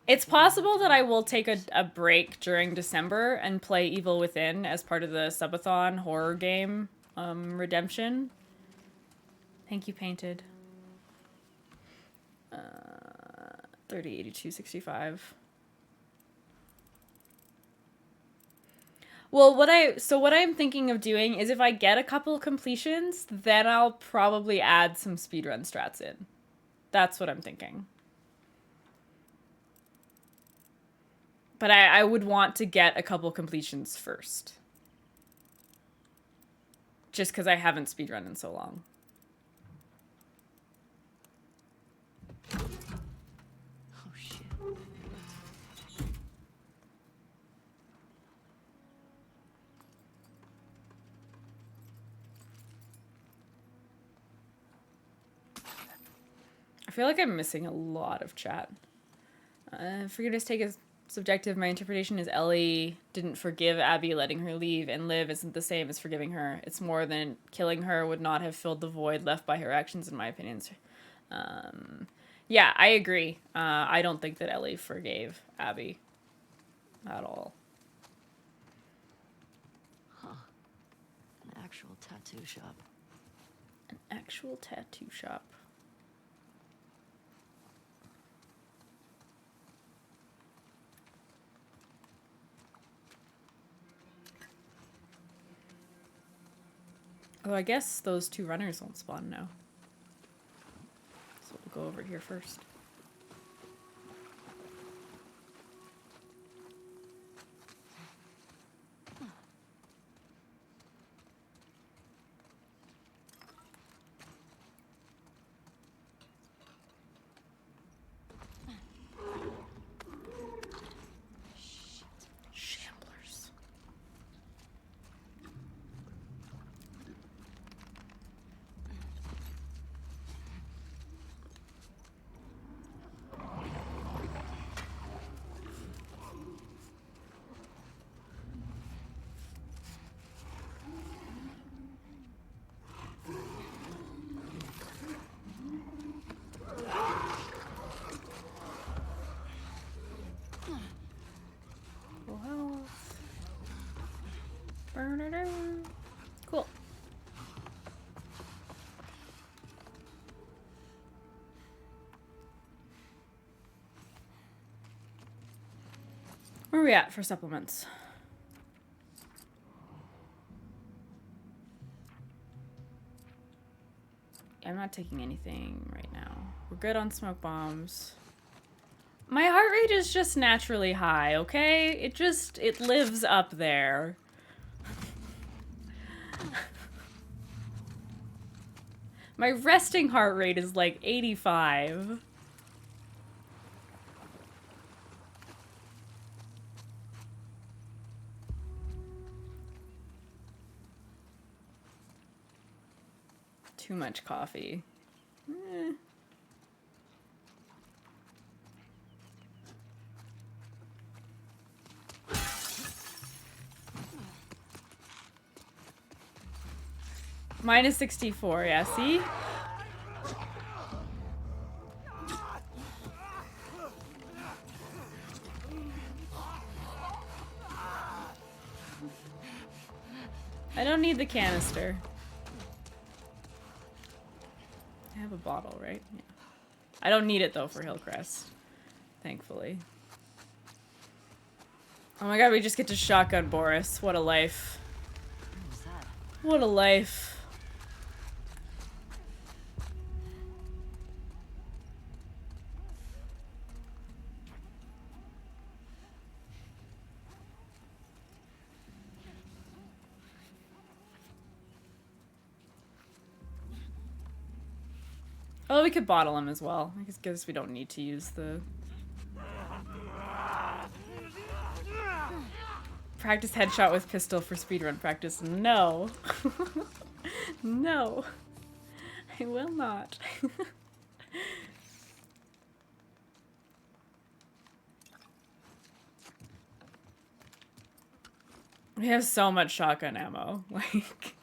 It's possible that I will take a break during December and play Evil Within as part of the subathon horror game redemption. Thank you, Painted. 30, 82, 65. Well, what I'm thinking of doing is if I get a couple completions, then I'll probably add some speedrun strats in. That's what I'm thinking. But I would want to get a couple completions first. Just because I haven't speedrun in so long. Oh shit. I feel like I'm missing a lot of chat. For goodness take as subjective, my interpretation is Ellie didn't forgive Abby letting her leave, and live isn't the same as forgiving her. It's more than killing her would not have filled the void left by her actions, in my opinion. Yeah, I agree. I don't think that Ellie forgave Abby at all. Huh. An actual tattoo shop. An actual tattoo shop. Oh, I guess those two runners won't spawn now. So we'll go over here first. Shamblers. Full health. Cool. Where are we at for supplements? I'm not taking anything right now. We're good on smoke bombs. My heart rate is just naturally high, okay? It lives up there. My resting heart rate is like 85. Too much coffee. Eh. Minus 64, yeah, see? I don't need the canister. I have a bottle, right? Yeah. I don't need it, though, for Hillcrest. Thankfully. Oh my god, we just get to shotgun Boris. What a life. What was that? What a life. Oh, we could bottle him as well. I guess we don't need to use the... Practice headshot with pistol for speedrun practice. No. No. I will not. We have so much shotgun ammo. Like...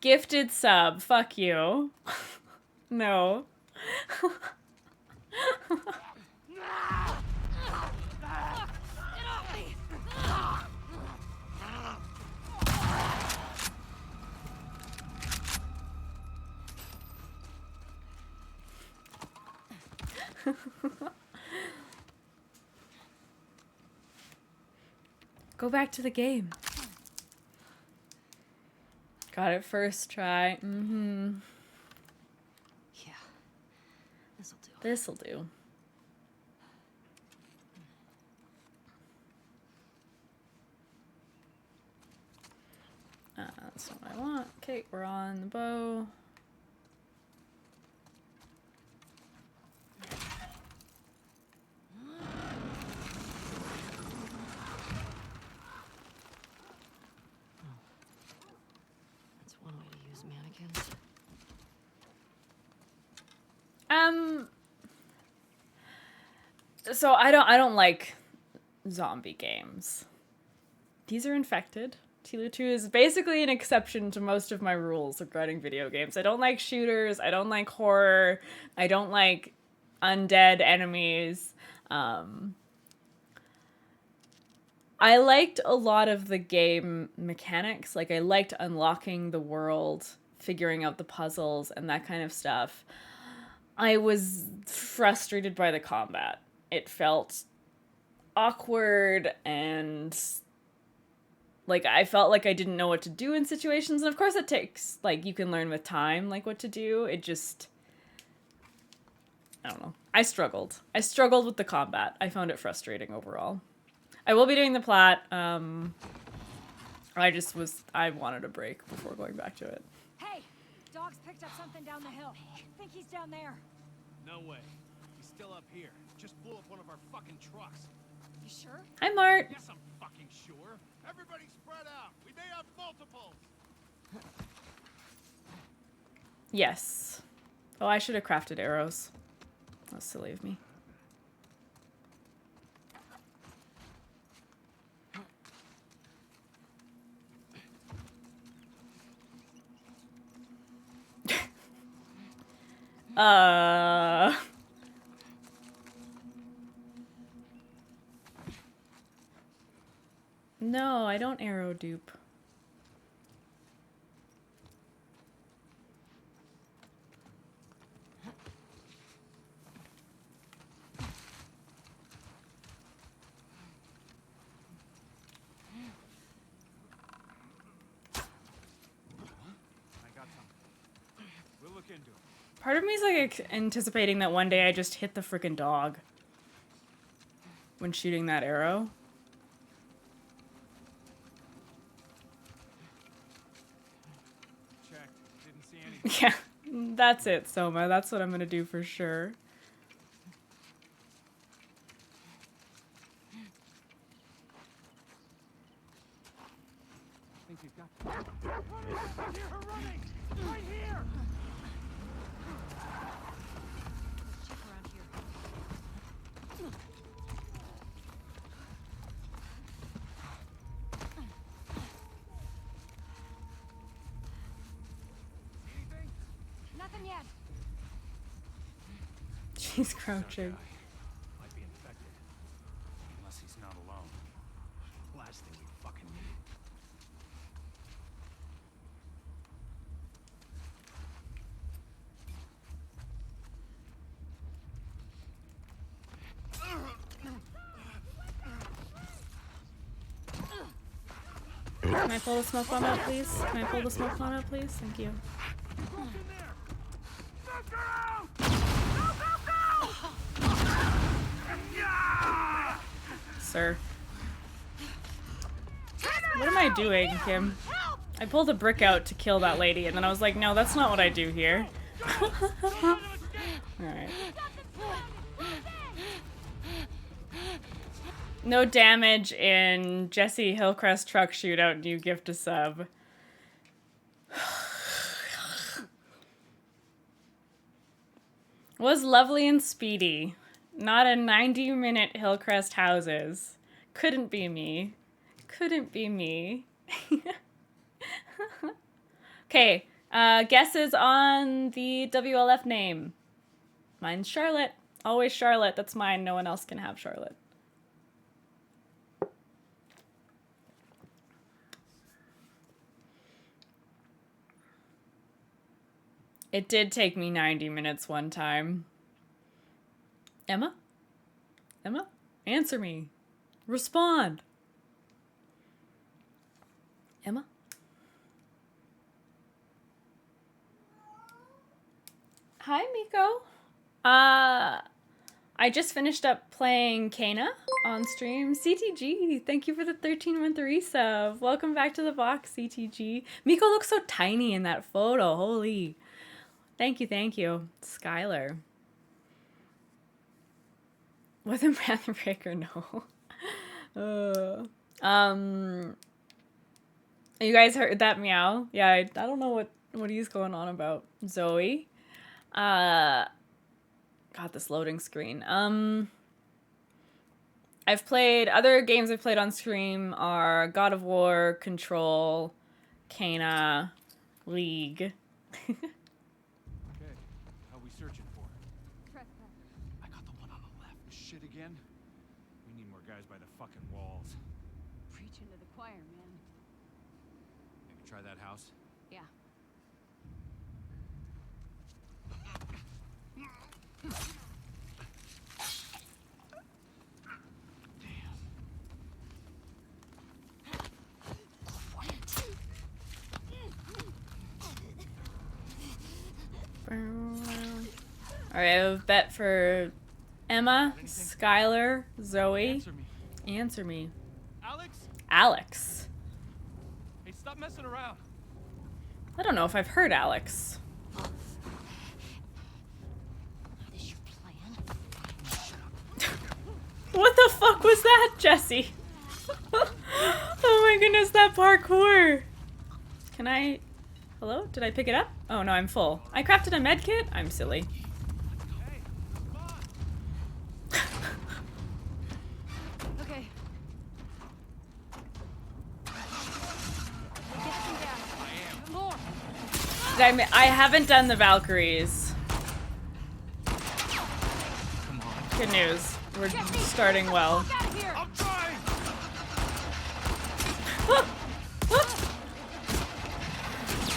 Gifted sub. Fuck you. No. Go back to the game. Got it first try. Mm-hmm. Yeah. This'll do. This'll do. That's not what I want. Okay, we're on the bow. That's one way to use mannequins. So I don't like zombie games. These are infected. Tilo 2 is basically an exception to most of my rules regarding video games. I don't like shooters. I don't like horror. I don't like undead enemies. I liked a lot of the game mechanics. Like, I liked unlocking the world, figuring out the puzzles, and that kind of stuff. I was frustrated by the combat. It felt awkward and like I felt like I didn't know what to do in situations. And of course it takes, like, you can learn with time, like, what to do. It just, I don't know. I struggled with the combat. I found it frustrating overall. I will be doing the plot. I wanted a break before going back to it. Hey, dog's picked up something down the hill. Think he's down there. No way. He's still up here. Just blew up one of our fucking trucks. You sure? Hi, Mart. Yes, I'm fucking sure. Everybody spread out. We may have multiples. Yes. Oh, I should have crafted arrows. That was silly of me. No, I don't arrow dupe. I got something. We'll look into it. Part of me is like anticipating that one day I just hit the frickin' dog when shooting that arrow. Check. Didn't see anything. Yeah, that's it, Soma. That's what I'm gonna do for sure. I think you've got. Right here, her running! Right here! Check around here. Anything? Nothing yet. She's crouching. Might be infected. Unless he's not alone. Last thing we fucking need. Can I pull the smoke bomb out, please? Can I pull the smoke bomb out, please? Thank you. Sir. What am I doing, Kim? I pulled a brick out to kill that lady, and then I was like, no, that's not what I do here. Alright. No damage in Jesse Hillcrest truck shootout. New gift a sub. Was lovely and speedy. Not a 90-minute Hillcrest houses. Couldn't be me. Couldn't be me. Okay, guesses on the WLF name. Mine's Charlotte. Always Charlotte. That's mine. No one else can have Charlotte. It did take me 90 minutes one time. Emma? Emma? Answer me. Respond. Emma? Hi, Miko. I just finished up playing Kana on stream. CTG, thank you for the 13-month resub. Welcome back to the box, CTG. Miko looks so tiny in that photo. Holy. Thank you, thank you. Skylar. Wasn't Breath Breaker, no. You guys heard that meow? Yeah, I don't know what he's going on about. Zoe. God, this loading screen. I've played other games I've played on stream are God of War, Control, Kana, League. Okay, how we searching for? I got the one on the left. Shit again? We need more guys by the fucking walls. Preaching to the choir, man. Maybe try that house? Yeah. Alright, I have a bet for Emma, Skylar, Zoe. Answer me. Answer me. Alex? Alex. Hey, stop messing around. I don't know if I've heard Alex. Is your plan? What the fuck was that, Jesse? Oh my goodness, that parkour. Can I... Hello? Did I pick it up? Oh no, I'm full. I crafted a med kit? I'm silly. Hey, come on. Okay. Get some gas. Even more. I haven't done the Valkyries. Good news. We're starting well. Get out of here. I'm trying.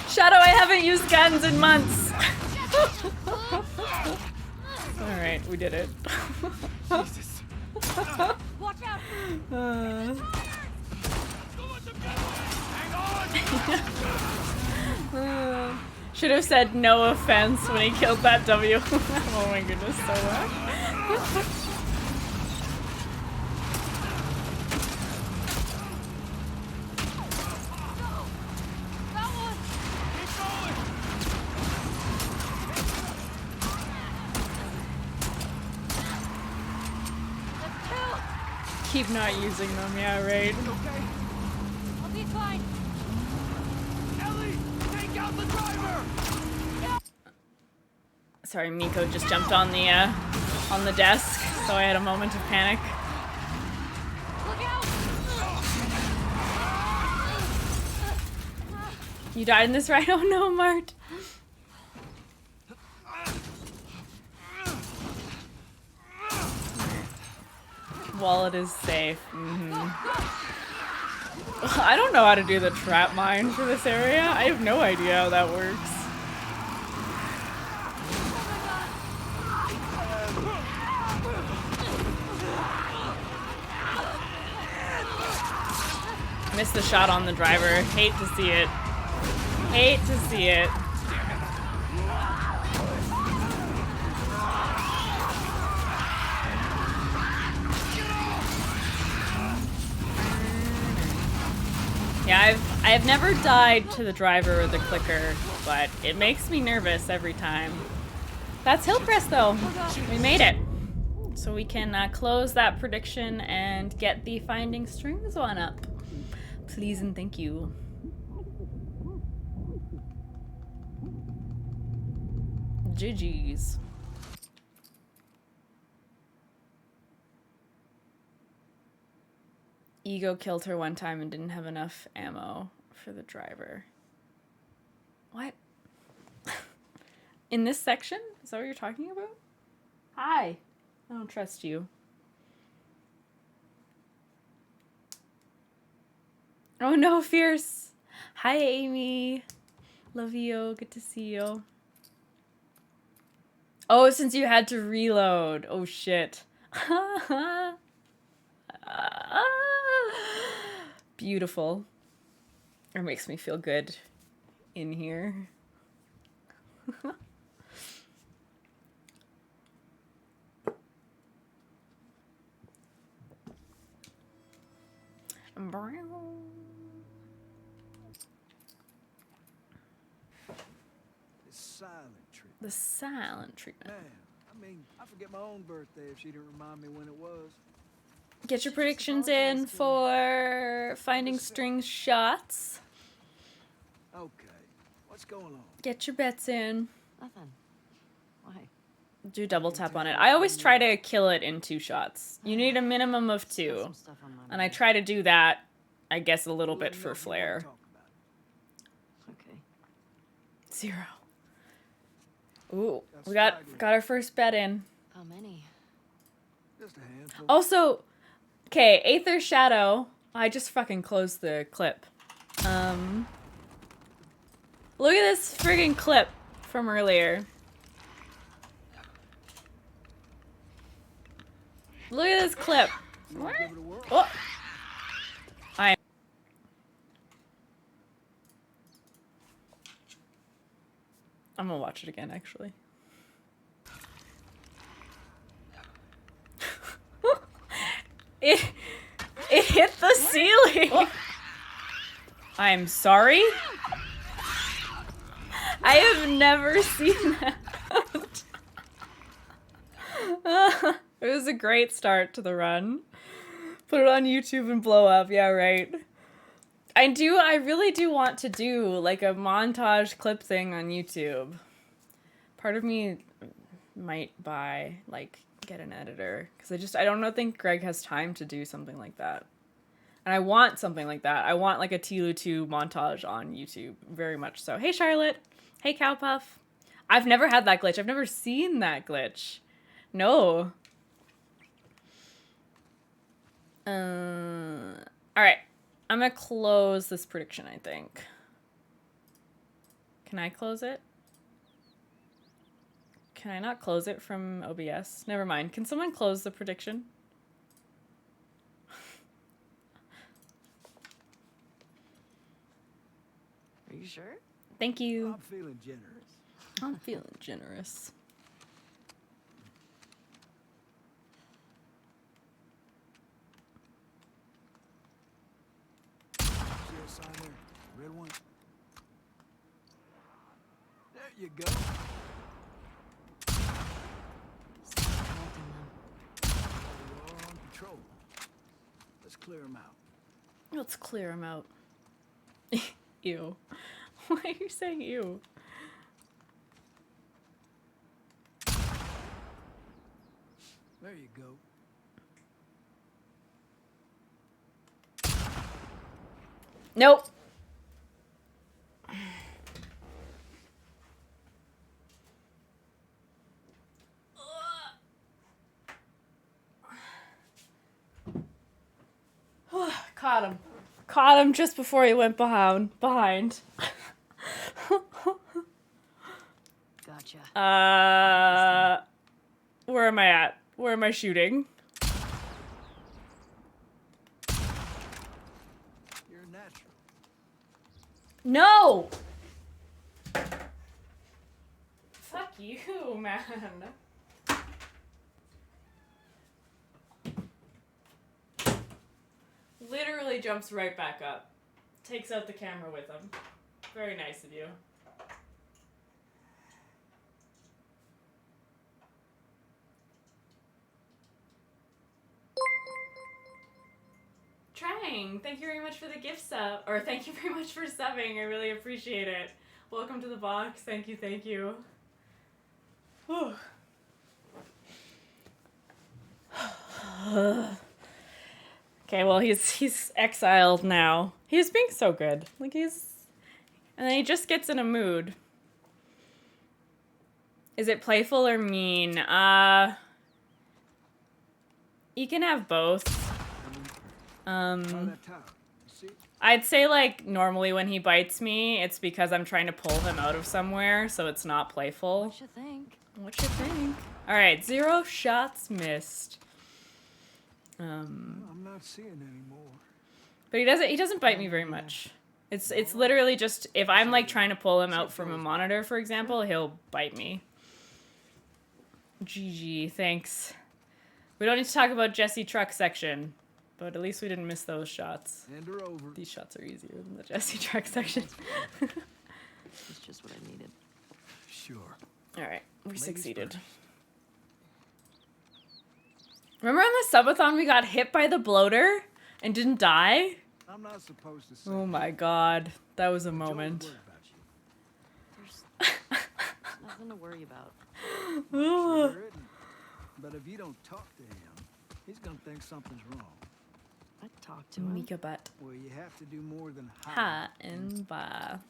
Shadow, I haven't used guns in months. Alright, we did it. Jesus. Watch out. Hang on. Should have said no offense when he killed that W. Oh my goodness, so much. That one. Let's kill. Keep not using them, yeah, right. Okay. I'll be fine. Ellie, take out the driver. Sorry, Miko just jumped on the desk, so I had a moment of panic. Look out. You died in this, right? Oh no, Mart. Wallet is safe. I don't know how to do the trap mine for this area. I have no idea how that works. Missed the shot on the driver. Hate to see it. Hate to see it. Yeah, I've never died to the driver or the clicker, but it makes me nervous every time. That's hill press though. We made it. So we can close that prediction and get the finding strings one up. Please and thank you. GG's. Ego killed her one time and didn't have enough ammo for the driver. What? In this section? Is that what you're talking about? Hi. I don't trust you. Oh no, Fierce. Hi, Amy. Love you. Good to see you. Oh, since you had to reload. Oh, shit. Beautiful. It makes me feel good in here. The silent treatment. Man, I mean, I forget my own birthday if she didn't remind me when it was. Get your predictions in for finding string shots. Okay, what's going on? Get your bets in. Nothing. Why? Do double tap on it. I always try to kill it in 2 shots. You need a minimum of Got 2. some stuff on my And I mind. try to do that, I guess, a little bit Let me know for if you wanna flair. talk about it. Okay. 0. Ooh, That's we got staggering. our first bet in. How many? Just a handful. Also, okay, Aether Shadow. I just fucking closed the clip. Look at this friggin' clip from earlier. Look at this clip. You wanna give it a whirl? Oh. I'm gonna watch it again, actually. it hit the ceiling. I'm sorry. I have never seen that. It was a great start to the run. Put it on YouTube and blow up. Yeah, right. I really do want to do like a montage clip thing on YouTube. Part of me might get an editor because I don't think Greg has time to do something like that. And I want something like that. I want like a Tilu 2 montage on YouTube, very much so. Hey Charlotte. Hey Cowpuff. I've never had that glitch. I've never seen that glitch. No. All right. I'm gonna close this prediction, I think. Can I close it? Can I not close it from OBS? Never mind. Can someone close the prediction? Are you sure? Thank you. I'm feeling generous. I'm feeling generous. See a sign there? Red one. There you go. Stop collecting them. You're on patrol. Let's clear them out. Let's clear him out. Ew. Why are you saying ew? There you go. Nope. Caught him. Caught him just before he went behind. Gotcha. Where am I at? Where am I shooting? You're natural. No! Fuck you, man. Literally jumps right back up. Takes out the camera with him. Very nice of you. Trang, thank you very much for the gift sub. Or thank you very much for subbing. I really appreciate it. Welcome to the box. Thank you, thank you. Whew. Okay, well he's exiled now. He's being so good. Like and then he just gets in a mood. Is it playful or mean? You can have both. Oh, that tower. You see? I'd say like normally when he bites me, it's because I'm trying to pull him out of somewhere, so it's not playful. What you think? What you think? All right, 0 shots missed. I'm not seeing any more. But he doesn't bite me very much. It's literally just if I'm like trying to pull him out from a monitor, for example, he'll bite me. GG, thanks. We don't need to talk about Jesse truck section, but at least we didn't miss those shots. Hand her over. These shots are easier than the Jesse truck section. It's just what I needed. Sure. All right, we Ladies succeeded. first. Remember on the subathon we got hit by the bloater and didn't die? I'm not supposed to say. Oh my god, that was a Joel's moment. worried about you. There's Nothing to worry about. Sure there isn't. But if you don't talk to him, he's gonna think something's wrong. I'd talk to him. Mika butt. Well, you have to do more than Ha hide. and ba.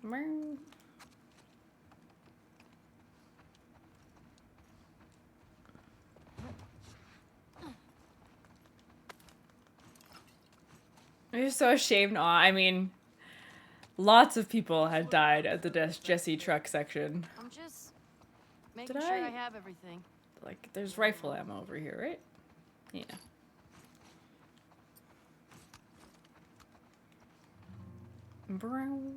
Meow. I'm so ashamed. Aw, I mean, lots of people had died at the Jesse truck section. I'm just making Did sure I- I have everything. Like, there's rifle ammo over here, right? Yeah. Brown.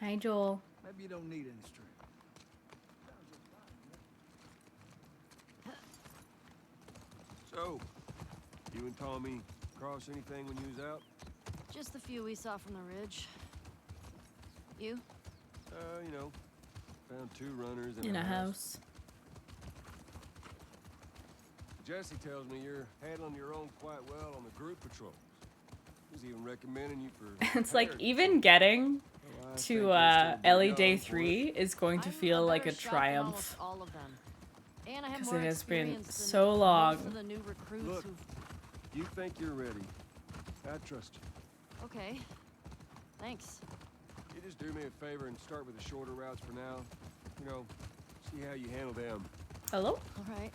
Hi, Joel. Maybe you don't need any string. So, you and Tommy cross anything when you was out? Just the few we saw from the ridge. You? You know, found 2 runners In a house. Jesse tells me you're handling your own quite well on the group patrols. He's even recommending you for... It's like, Harris. even getting Well, I to think you're still Ellie young Day for it. 3 is going to I'm feel like a better shot than almost triumph. all of them. And I have 'Cause more it has been experience than so long. most of the new recruits Look. who've... You think you're ready. I trust you. Okay. Thanks. You just do me a favor and start with the shorter routes for now. You know, see how you handle them. Hello? All right.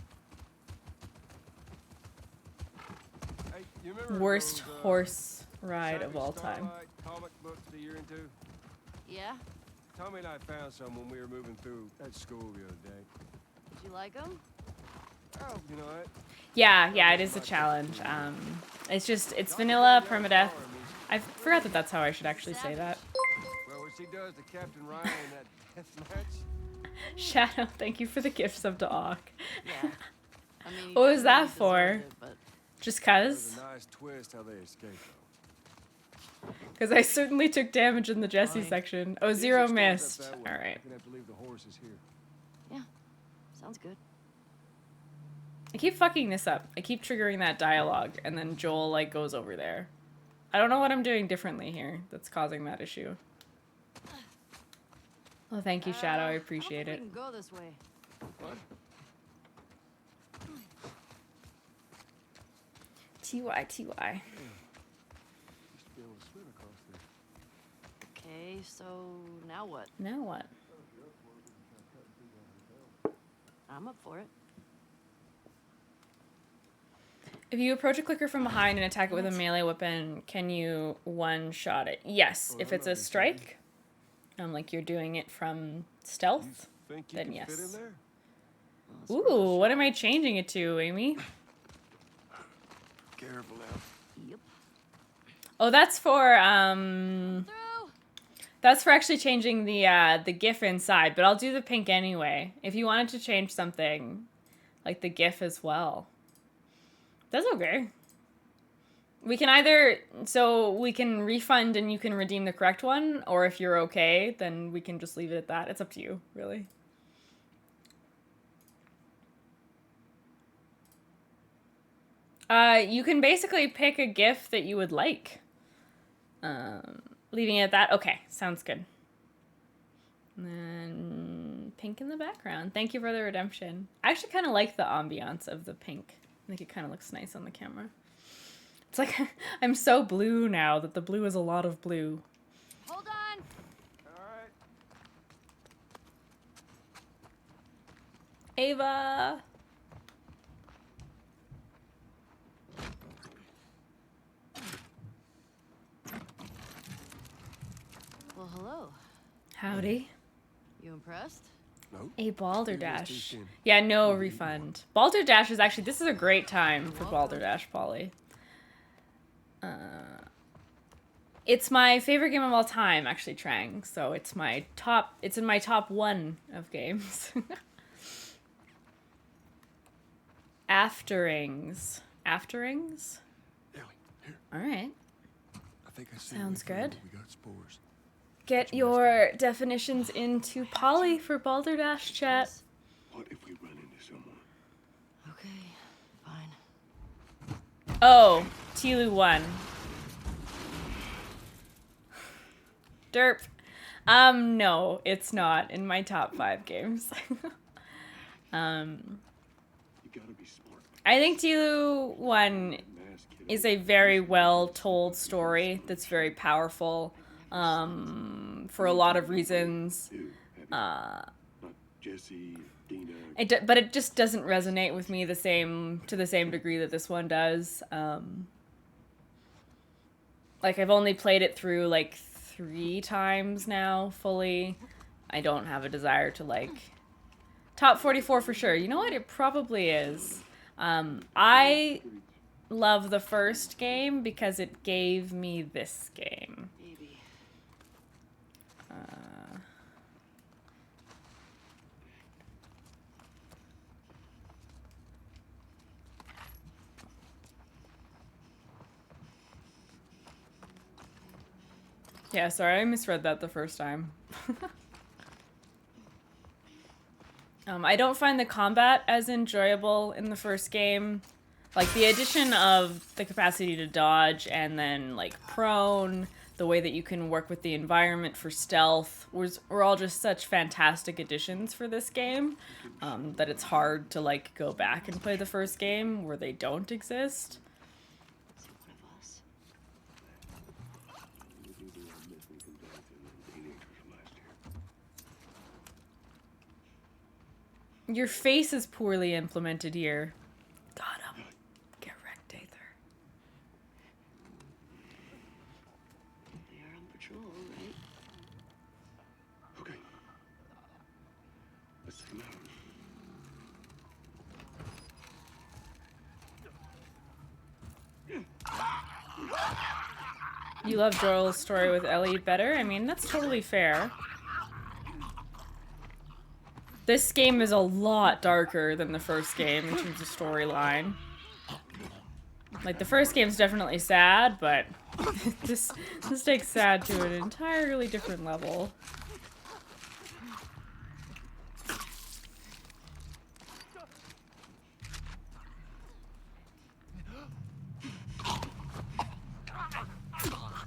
Hey, you remember Worst those, horse ride Savage of all time. Starlight comic books that you're into? Yeah? Tommy and I found some when we were moving through at school the other day. Did you like them? Oh, you know what? Yeah, it is a challenge. It's vanilla permadeath. I forgot that that's how I should actually say that. Well, what she does to Captain Ryan in that death match. Shadow, thank you for the gift sub to Auk. Yeah. I mean, he What was that deserved for? it, but Just It 'cause? was a nice twist how they escaped, though. Because I certainly took damage in the Jesse Fine. section. Oh, Easy 0 stands up missed. that way. Alright. I'm gonna have to leave the horses here. yeah. Sounds good. I keep fucking this up. I keep triggering that dialogue, and then Joel, like, goes over there. I don't know what I'm doing differently here that's causing that issue. Oh, thank you, Shadow. I appreciate I it. don't think we can go this way. What? TY. Used to be able to swim across there. Okay, so now what? Now what? I'm up for it. If you approach a clicker from behind and attack it with a melee weapon, can you one-shot it? Yes, if it's a strike, like you're doing it from stealth. Think you Then can yes. fit in there? Ooh, what am I changing it to, Amy? Careful now. Yep. Oh, that's for Through. that's for actually changing the GIF inside, but I'll do the pink anyway. If you wanted to change something, like the GIF as well. That's okay. We can either, so we can refund and you can redeem the correct one, or if you're okay, then we can just leave it at that. It's up to you, really. You can basically pick a GIF that you would like. Leaving it at that. Okay, sounds good. And then pink in the background. Thank you for the redemption. I actually kind of like the ambiance of the pink. I think it kind of looks nice on the camera. It's like I'm so blue now that the blue is a lot of blue. Hold on. All right. Ava! Well, hello. Howdy. You impressed? Nope. A You was too balderdash. skinny. Yeah, no refund. Balderdash is actually, this is a great time for balderdash, Polly. It's my favorite game of all time, actually, Trang. So it's my top, it's in my top 1 of games. Afterings. Afterings? Ellie, here. Alright. I think I see Sounds where good. we got spores. Get your definitions into Polly for balderdash chat. What if we run into someone? Okay, fine. Oh, Tilu 1. Derp. No, it's not in my top 5 games. I think Tilu 1 is a very well told story that's very powerful for a lot of reasons. But it just doesn't resonate with me to the same degree that this one does. Like, I've only played it through like 3 times now fully. I don't have a desire to like top 44 for sure. You know what? It probably is. I love the first game because it gave me this game. Yeah, sorry, I misread that the first time. I don't find the combat as enjoyable in the first game. Like, the addition of the capacity to dodge and then, like, prone, the way that you can work with the environment for stealth, were all just such fantastic additions for this game that it's hard to, like, go back and play the first game where they don't exist. Your face is poorly implemented here. Got him. Get wrecked, Aether. They are on patrol, right? Okay. Let's take him out. You love Joel's story with Ellie better? I mean, that's totally fair. This game is a lot darker than the first game in terms of storyline. Like, the first game's definitely sad, but this takes sad to an entirely different level.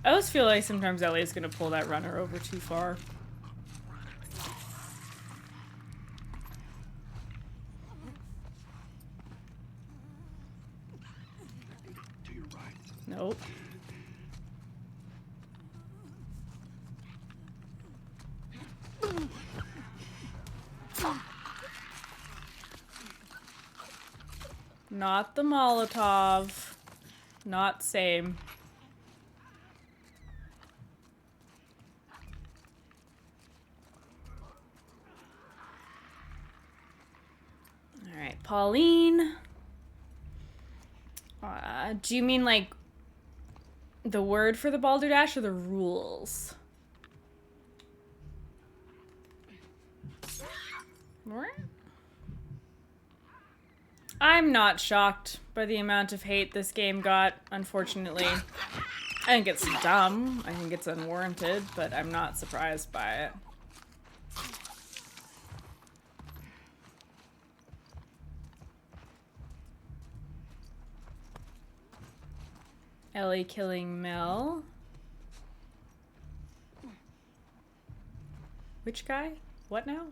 I always feel like sometimes Ellie's gonna pull that runner over too far. Nope. Not the Molotov. Not same. All right, Pauline. Do you mean like the word for the balderdash or the rules? I'm not shocked by the amount of hate this game got, unfortunately. I think it's dumb. I think it's unwarranted, but I'm not surprised by it. Ellie killing Mel. Which guy? What now?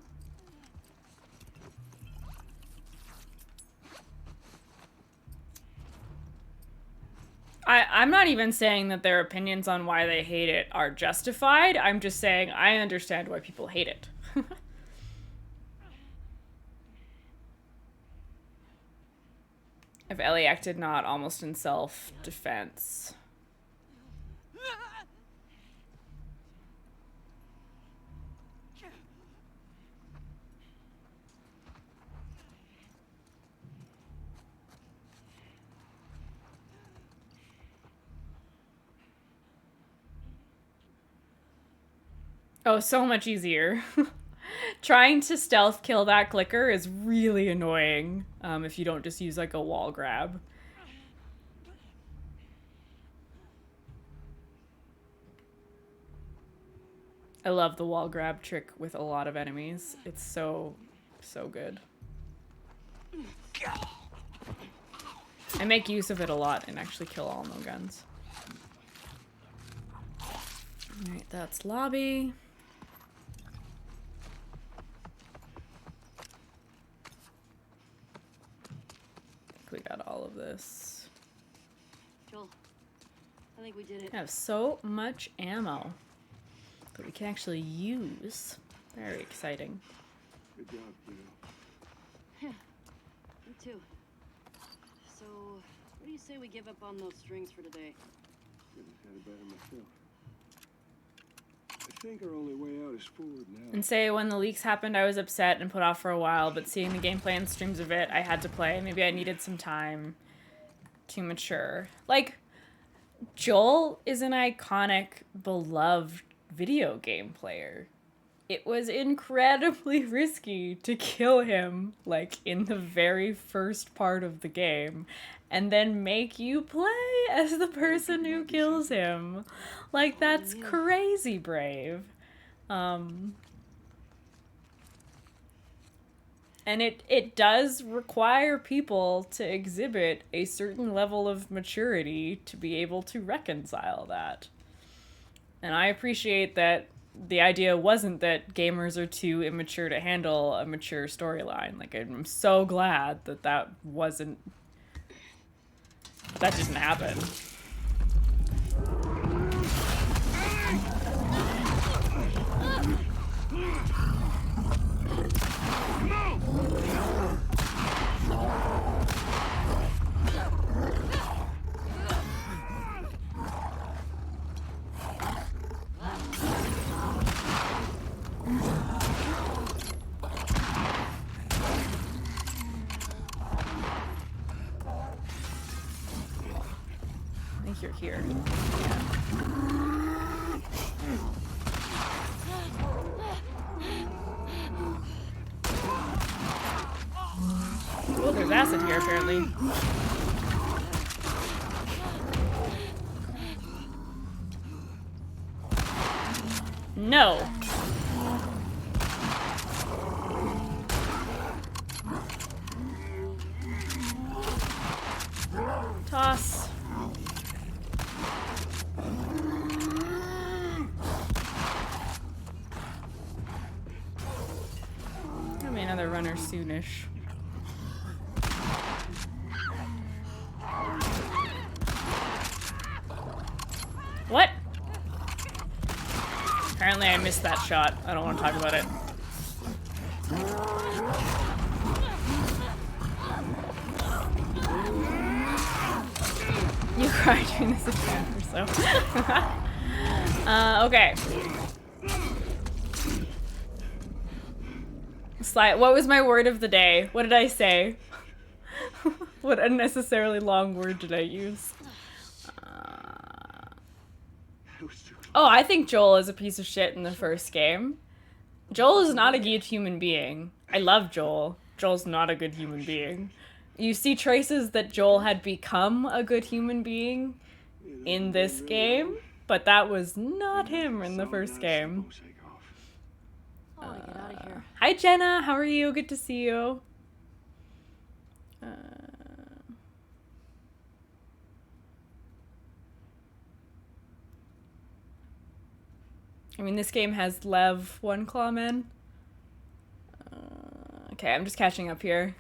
I'm not even saying that their opinions on why they hate it are justified. I'm just saying I understand why people hate it. If Ellie acted not almost in self-defense. Oh, so much easier. Trying to stealth kill that clicker is really annoying if you don't just use like a wall grab. I love the wall grab trick with a lot of enemies. It's so good. I make use of it a lot and actually kill all no guns. Alright, that's lobby. I think we got all of this. Joel, I think we did it. I have so much ammo that we can actually use. Very exciting. Good job, kiddo. Me too. So, what do you say we give up on those strings for today? Couldn't have had it better myself. I think our only way out is forward now. And say when the leaks happened, I was upset and put off for a while, but seeing the gameplay and streams of it, I had to play. Maybe I needed some time to mature. Like, Joel is an iconic, beloved video game player. It was incredibly risky to kill him, like, in the very first part of the game, and then make you play as the person who kills him. Like, that's crazy brave. And it does require people to exhibit a certain level of maturity to be able to reconcile that. And I appreciate that the idea wasn't that gamers are too immature to handle a mature storyline. Like, I'm so glad that that didn't happen. I think you're here. Oh, there's acid here, apparently. No. Toss. There'll be another runner soonish. What? Apparently I missed that shot. I don't want to talk about it. You cried during this again or so. Okay. What was my word of the day? What did I say? What unnecessarily long word did I use? Oh, I think Joel is a piece of shit in the first game. Joel is not a good human being. I love Joel. Joel's not a good human being. You see traces that Joel had become a good human being in this game, but that was not him in the first game. Oh, get out of here. Hi, Jenna. How are you? Good to see you. I mean, this game has Lev, One Claw Men. Okay, I'm just catching up here.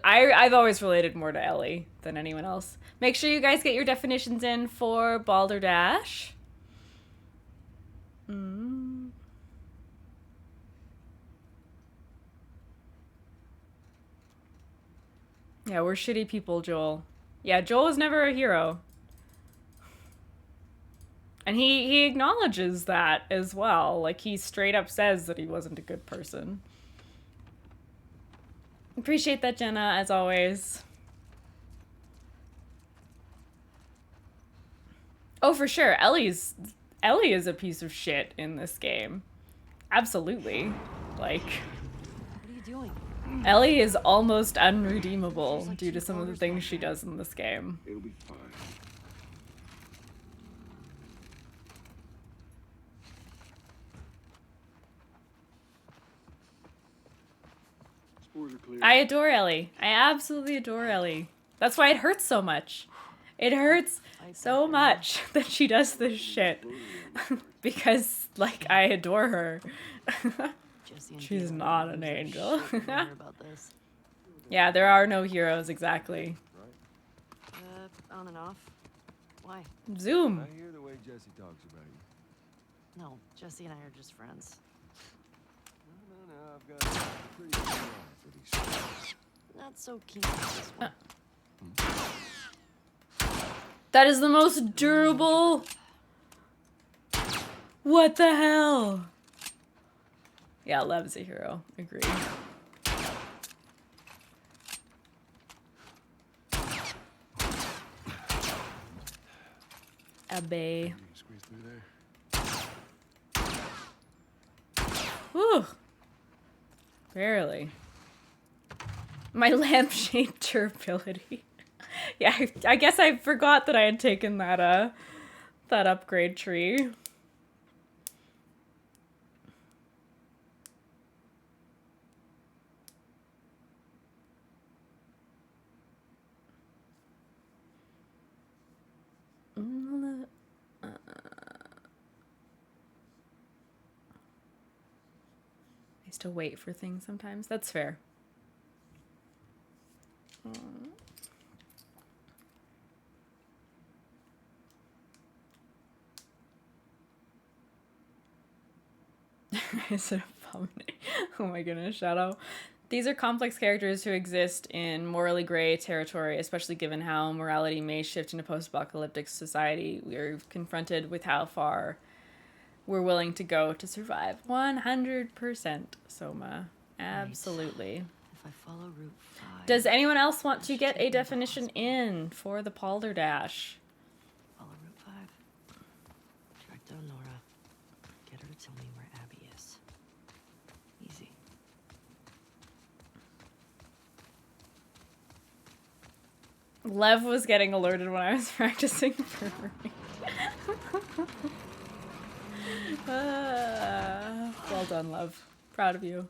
I've always related more to Ellie than anyone else. Make sure you guys get your definitions in for Balderdash. Yeah, we're shitty people, Joel. Yeah, Joel was never a hero. And he acknowledges that as well. Like, he straight up says that he wasn't a good person. Appreciate that, Jenna, as always. Oh, for sure. Ellie is a piece of shit in this game. Absolutely. Like, What are you doing? Ellie is almost unredeemable due to some of the things she does in this game. It'll be fine. clear. I adore Ellie. I absolutely adore Ellie. That's why it hurts so much. It hurts so much that she does this shit. Because, like, I adore her. Jesse and She's Dina are not gonna an lose their angel. shit when they hear about this. Yeah, there are no heroes, exactly. On and off. Why? Zoom. I hear the way Jesse talks about you. No, Jesse and I are just friends. No, I've got a pretty good eye for these strats. Not so keen on this one. That is the most durable. What the hell? Yeah, Lev's a hero. Agreed. Abe. Squeeze through there. Whew. Barely. My lampshade durability. Yeah, I guess I forgot that I had taken that upgrade tree. I used to wait for things sometimes. That's fair. Is it a abomination? Oh my goodness, Shadow. These are complex characters who exist in morally gray territory, especially given how morality may shift in a post-apocalyptic society. We are confronted with how far we're willing to go to survive. 100%, Soma. Absolutely. If I follow Route 5... Does anyone else want to get a definition in for the Balderdash? Follow Route 5. Track down Nora. Get her to tell me where Abby is. Easy. Lev was getting alerted when I was practicing for well done, Lev. Proud of you.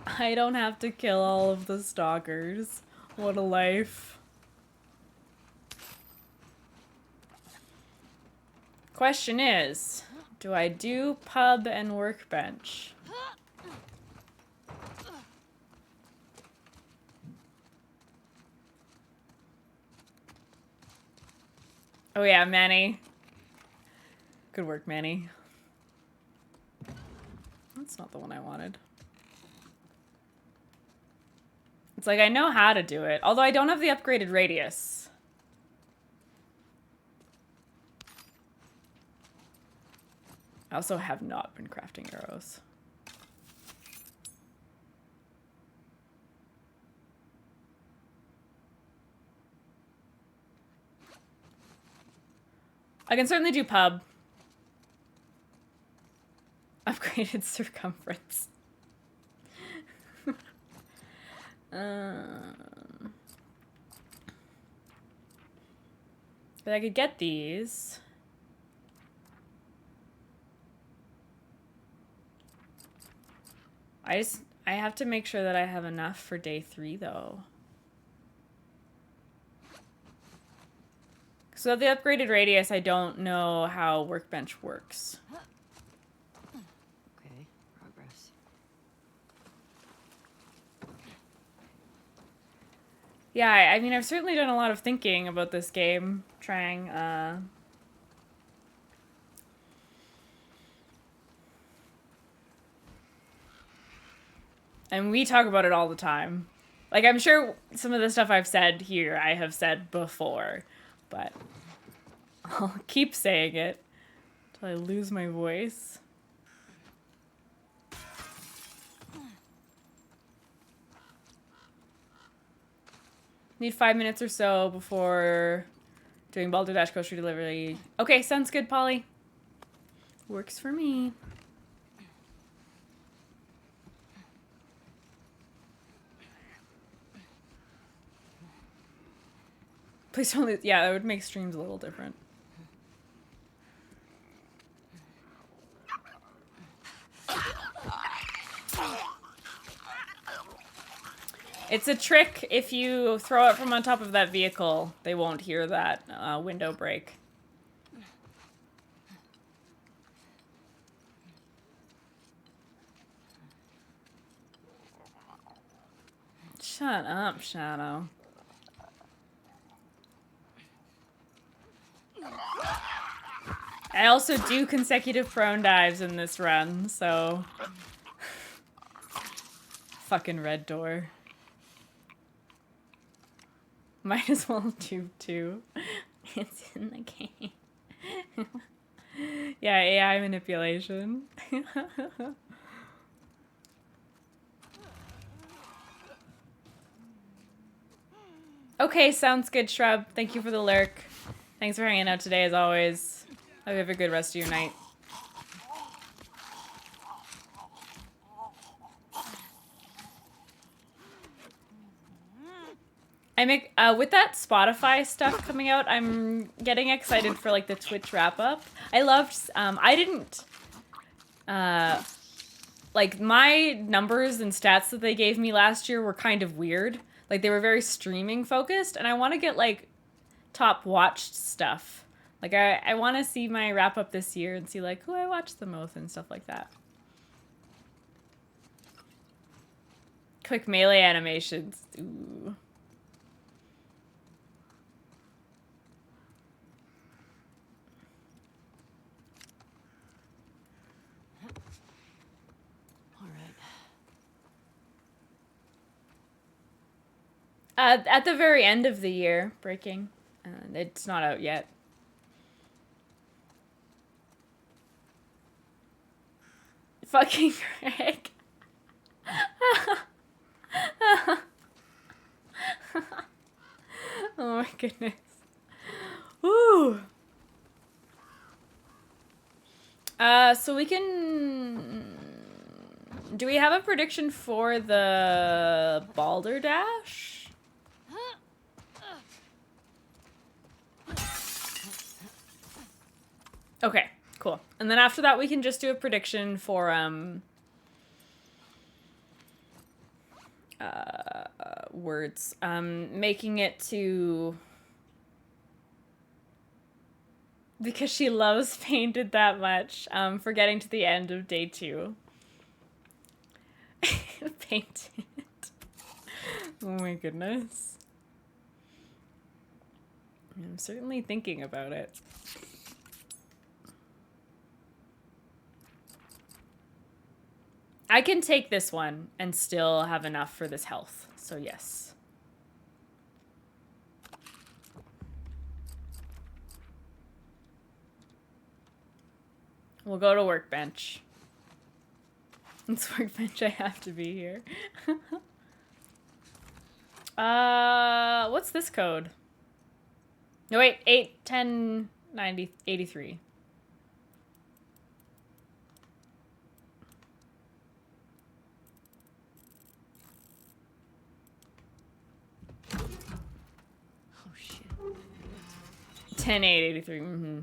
I don't have to kill all of the stalkers. What a life. Question is, do I do pub and workbench? Oh yeah, Manny. Good work, Manny. That's not the one I wanted. It's like, I know how to do it, although I don't have the upgraded radius. I also have not been crafting arrows. I can certainly do pub. Upgraded circumference. But I could get these. I have to make sure that I have enough for day 3 though. So the upgraded radius, I don't know how workbench works. Okay, progress. Yeah, I mean, I've certainly done a lot of thinking about this game, trying, and we talk about it all the time. Like, I'm sure some of the stuff I've said here, I have said before, but I'll keep saying it until I lose my voice. Need 5 minutes or so before doing Balderdash grocery delivery. Okay, sounds good, Polly. Works for me. Please don't lose. Yeah, that would make streams a little different. It's a trick. If you throw it from on top of that vehicle, they won't hear that window break. Shut up, Shadow. I also do consecutive prone dives in this run, so... Fucking red door. Might as well do two. It's in the game. Yeah, AI manipulation. Okay, sounds good, Shrub. Thank you for the lurk. Thanks for hanging out today, as always. Hope you have a good rest of your night. With that Spotify stuff coming out, I'm getting excited for like the Twitch wrap up. I loved, like my numbers and stats that they gave me last year were kind of weird. Like they were very streaming focused, and I want to get like top watched stuff. Like I want to see my wrap up this year and see like who I watched the most and stuff like that. Quick melee animations. Ooh. At the very end of the year, breaking. It's not out yet. Fucking Greg. Oh my goodness. Woo. So we can... Do we have a prediction for the Balderdash? Okay, cool. And then after that, we can just do a prediction for, words. Making it to... Because she loves Painted that much, for getting to the end of day 2. Painted. Oh my goodness. I'm certainly thinking about it. I can take this one and still have enough for this health, so yes. We'll go to workbench. It's workbench, I have to be here. What's this code? No, wait, 8, 10, 90, 83. Oh shit. 10, 8, 83, mm-hmm.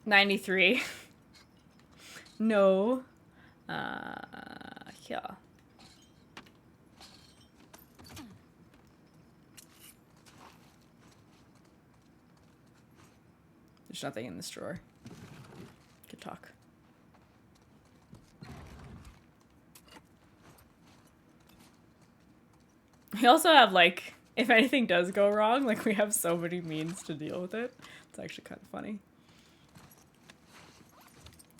$93. No. Yeah. There's nothing in this drawer. Good talk. We also have, like, if anything does go wrong, like, we have so many means to deal with it. It's actually kind of funny.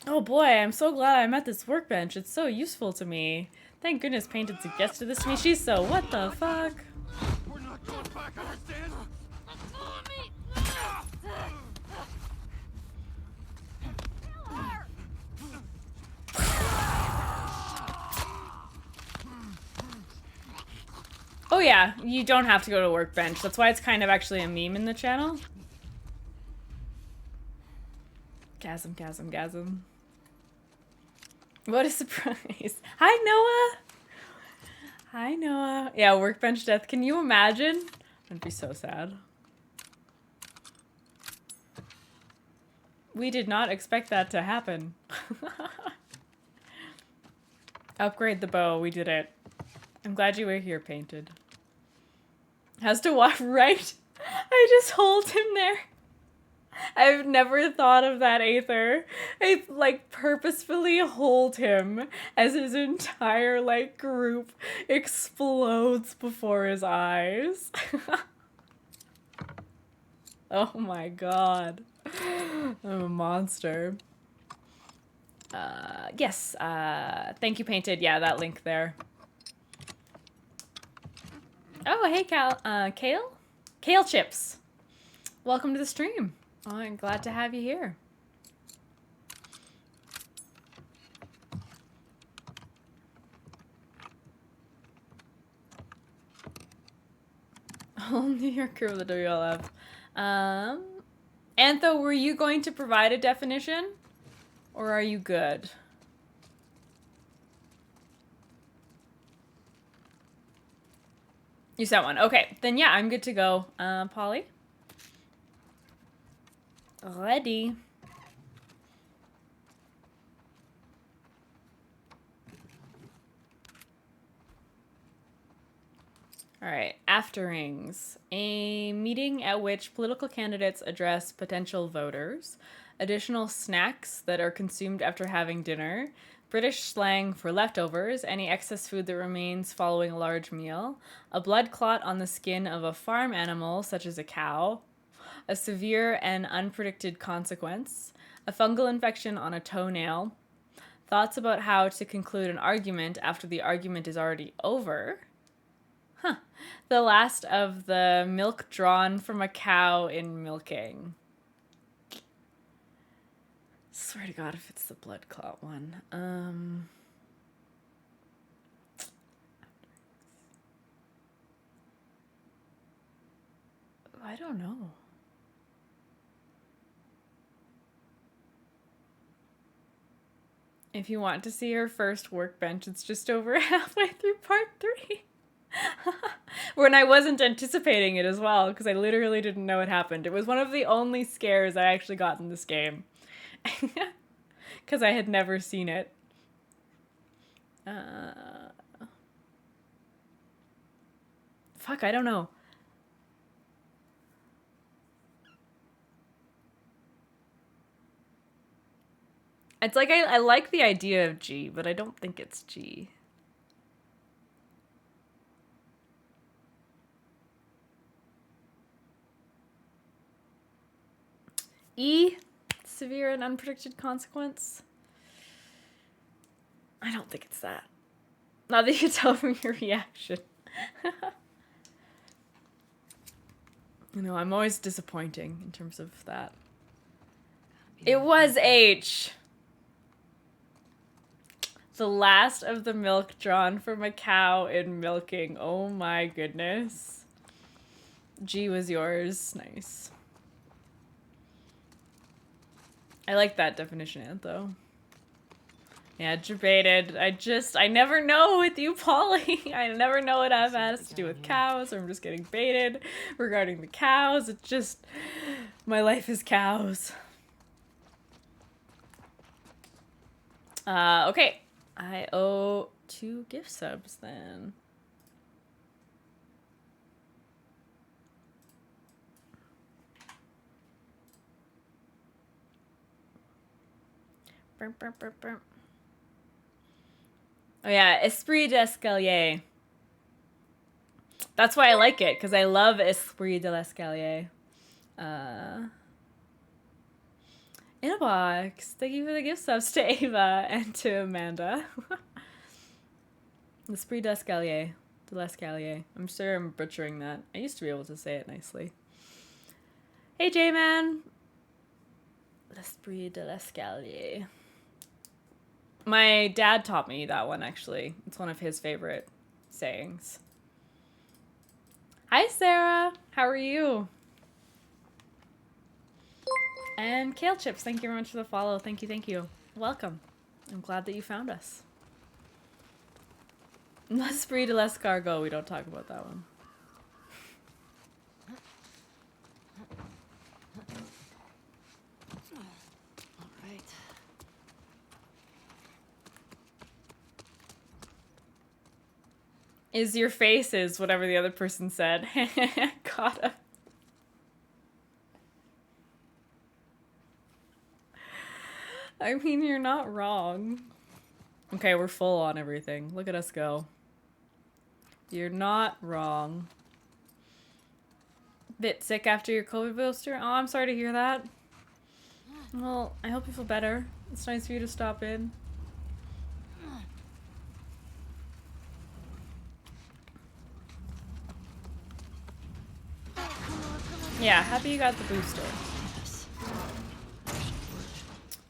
Oh boy, I'm so glad I'm at this workbench. It's so useful to me. Thank goodness Painted suggested this to me. She's so, what the fuck? We're not going back, understand? Oh yeah, you don't have to go to workbench. That's why it's kind of actually a meme in the channel. Gasm, gasm, gasm. What a surprise. Hi, Noah. Hi, Noah. Yeah, workbench death. Can you imagine? I'd be so sad. We did not expect that to happen. Upgrade the bow. We did it. I'm glad you were here, Painted. Has to walk right. I just hold him there. I've never thought of that, Aether. I, like, purposefully hold him as his entire, like, group explodes before his eyes. Oh my god. I'm a monster. Yes, thank you, Painted. Yeah, that link there. Oh, hey, Kale? Kale Chips. Welcome to the stream. Oh, I'm glad to have you here. Whole New York crew of the WLF. Antho, were you going to provide a definition? Or are you good? You sent one. Okay, then yeah, I'm good to go. Polly? Ready. All right, afterings. A meeting at which political candidates address potential voters. Additional snacks that are consumed after having dinner. British slang for leftovers, any excess food that remains following a large meal. A blood clot on the skin of a farm animal, such as a cow. A severe and unpredicted consequence. A fungal infection on a toenail. Thoughts about how to conclude an argument after the argument is already over. Huh. The last of the milk drawn from a cow in milking. Swear to God if it's the blood clot one. I don't know. If you want to see her first workbench, it's just over halfway through part 3. When I wasn't anticipating it as well, because I literally didn't know it happened. It was one of the only scares I actually got in this game. Because I had never seen it. Fuck, I don't know. It's like I like the idea of G, but I don't think it's G. E, severe and unpredicted consequence. I don't think it's that. Not that you can tell from your reaction. You know, I'm always disappointing in terms of that. It was H. The last of the milk drawn from a cow in milking. Oh my goodness. G was yours. Nice. I like that definition, though. Yeah, debated. I never know with you, Polly. I never know what I've has to do with cows, or I'm just getting baited regarding the cows. It's just, my life is cows. Okay. I owe 2 gift subs then. Burp, burp, burp, burp. Oh yeah, Esprit d'Escalier. That's why I like it, because I love Esprit de l'Escalier. In a box. Thank you for the gift subs to Ava and to Amanda. Esprit d'Escalier. De l'Escalier. I'm sure I'm butchering that. I used to be able to say it nicely. Hey, J-Man. L'Esprit de l'Escalier. My dad taught me that one, actually. It's one of his favorite sayings. Hi, Sarah. How are you? And Kale Chips, thank you very much for the follow. Thank you, thank you. Welcome. I'm glad that you found us. Less breed, less cargo. We don't talk about that one. All right. Is your face is whatever the other person said. Got him. I mean, you're not wrong. Okay, we're full on everything. Look at us go. You're not wrong. Bit sick after your COVID booster? Oh, I'm sorry to hear that. Well, I hope you feel better. It's nice for you to stop in. Yeah, happy you got the booster.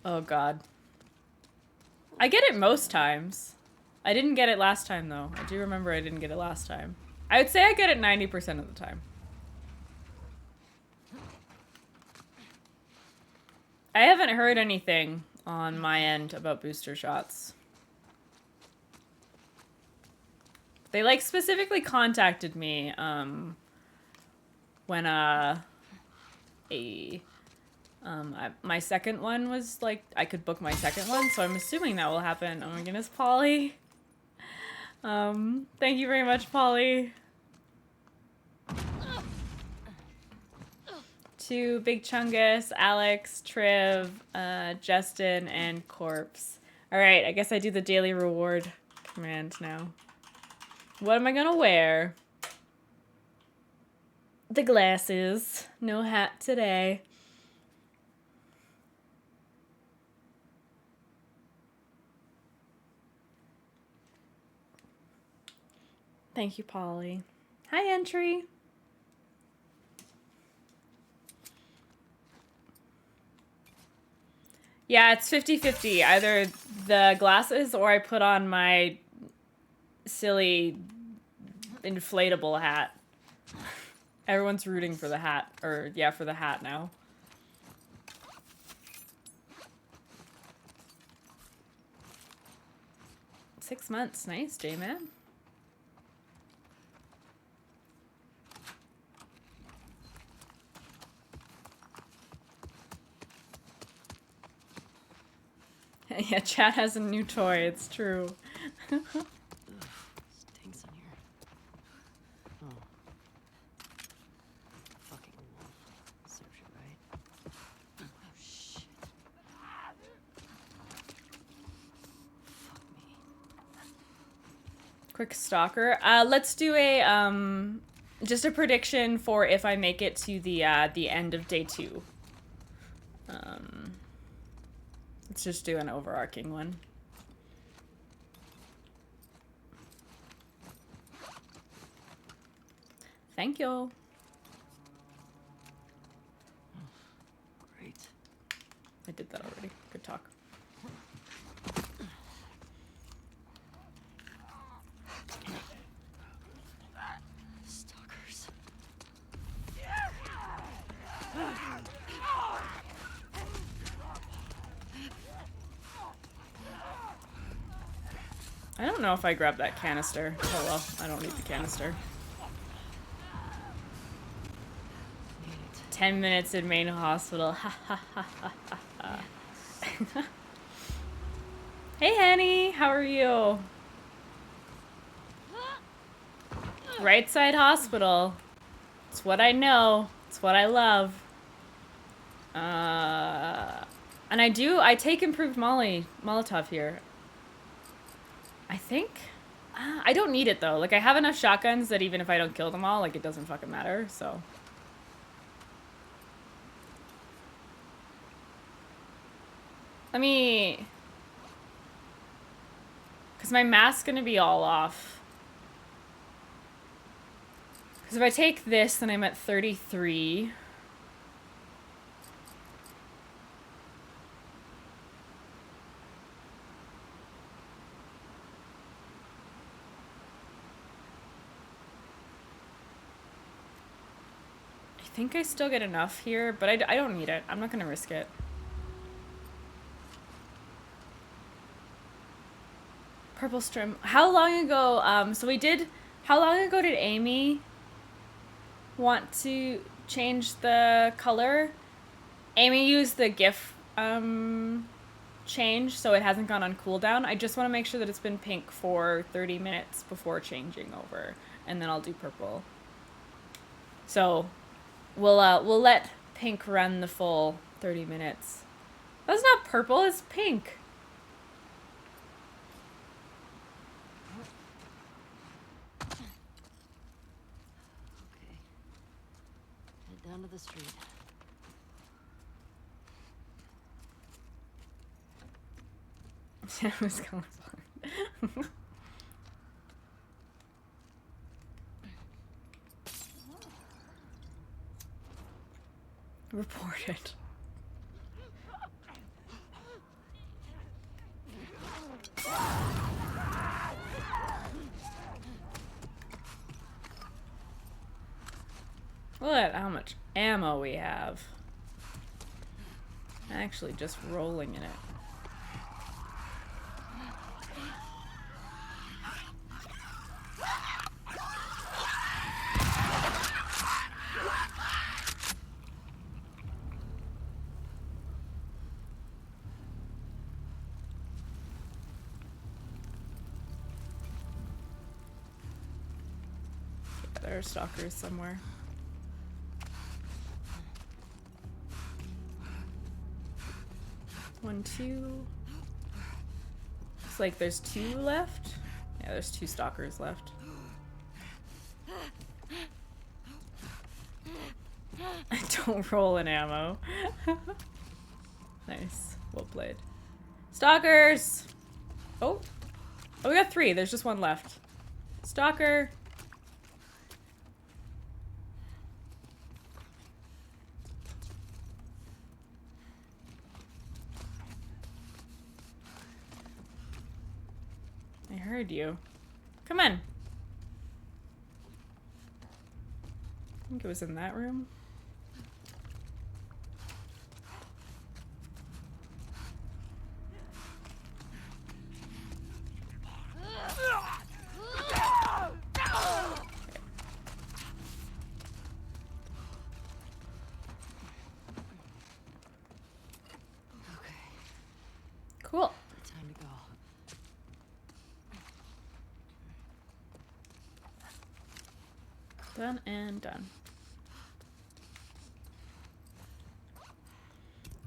Oh god. I get it most times. I didn't get it last time though. I do remember I didn't get it last time. I would say I get it 90% of the time. I haven't heard anything on my end about booster shots. They like specifically contacted me when my second one was like, I could book my second one, so I'm assuming that will happen. Oh my goodness, Polly. Thank you very much, Polly. To Big Chungus, Alex, Triv, Justin, and Corpse. Alright, I guess I do the daily reward command now. What am I gonna wear? The glasses. No hat today. Thank you, Polly. Hi, Entry. Yeah, it's 50-50. Either the glasses or I put on my silly inflatable hat. Everyone's rooting for the hat. Or, yeah, for the hat now. Six months. Nice, J-Man. Yeah, Chad has a new toy. It's true. Stinks in here. Oh. Fucking wolf. Serves you right. Oh, shit. Fuck me. Quick stalker. Let's do a just a prediction for if I make it to the end of day 2. Let's just do an overarching one. Thank you. Great. I did that already. Good talk. Stalkers. I don't know if I grabbed that canister. Oh well, I don't need the canister. 10 minutes in main hospital. Ha ha ha ha ha ha. Hey Henny, how are you? Right side hospital. It's what I know. It's what I love. And I take improved Molotov here. I think. I don't need it though. Like I have enough shotguns that even if I don't kill them all, like it doesn't fucking matter, so. Let me... Because my mask's gonna be all off. Because if I take this, then I'm at 33. I think I still get enough here, but I don't need it. I'm not gonna risk it. purple string. How long ago, so we did, how long ago did Amy want to change the color? Amy used the GIF change, so it hasn't gone on cooldown. I just want to make sure that it's been pink for 30 minutes before changing over, and then I'll do purple. So we'll let pink run the full 30 minutes. That's not purple, it's pink. Okay. Head down to the street. It was going on. Reported. Look at how much ammo we have. Actually, just rolling in it. There are stalkers somewhere. One, two. Looks like there's two left. Yeah, there's two stalkers left. Don't roll in ammo. Nice. Well played. Stalkers! Oh. Oh, we got three. There's just one left. Stalker! I heard you. Come on. I think it was in that room. Cool. Time to go. Done and done.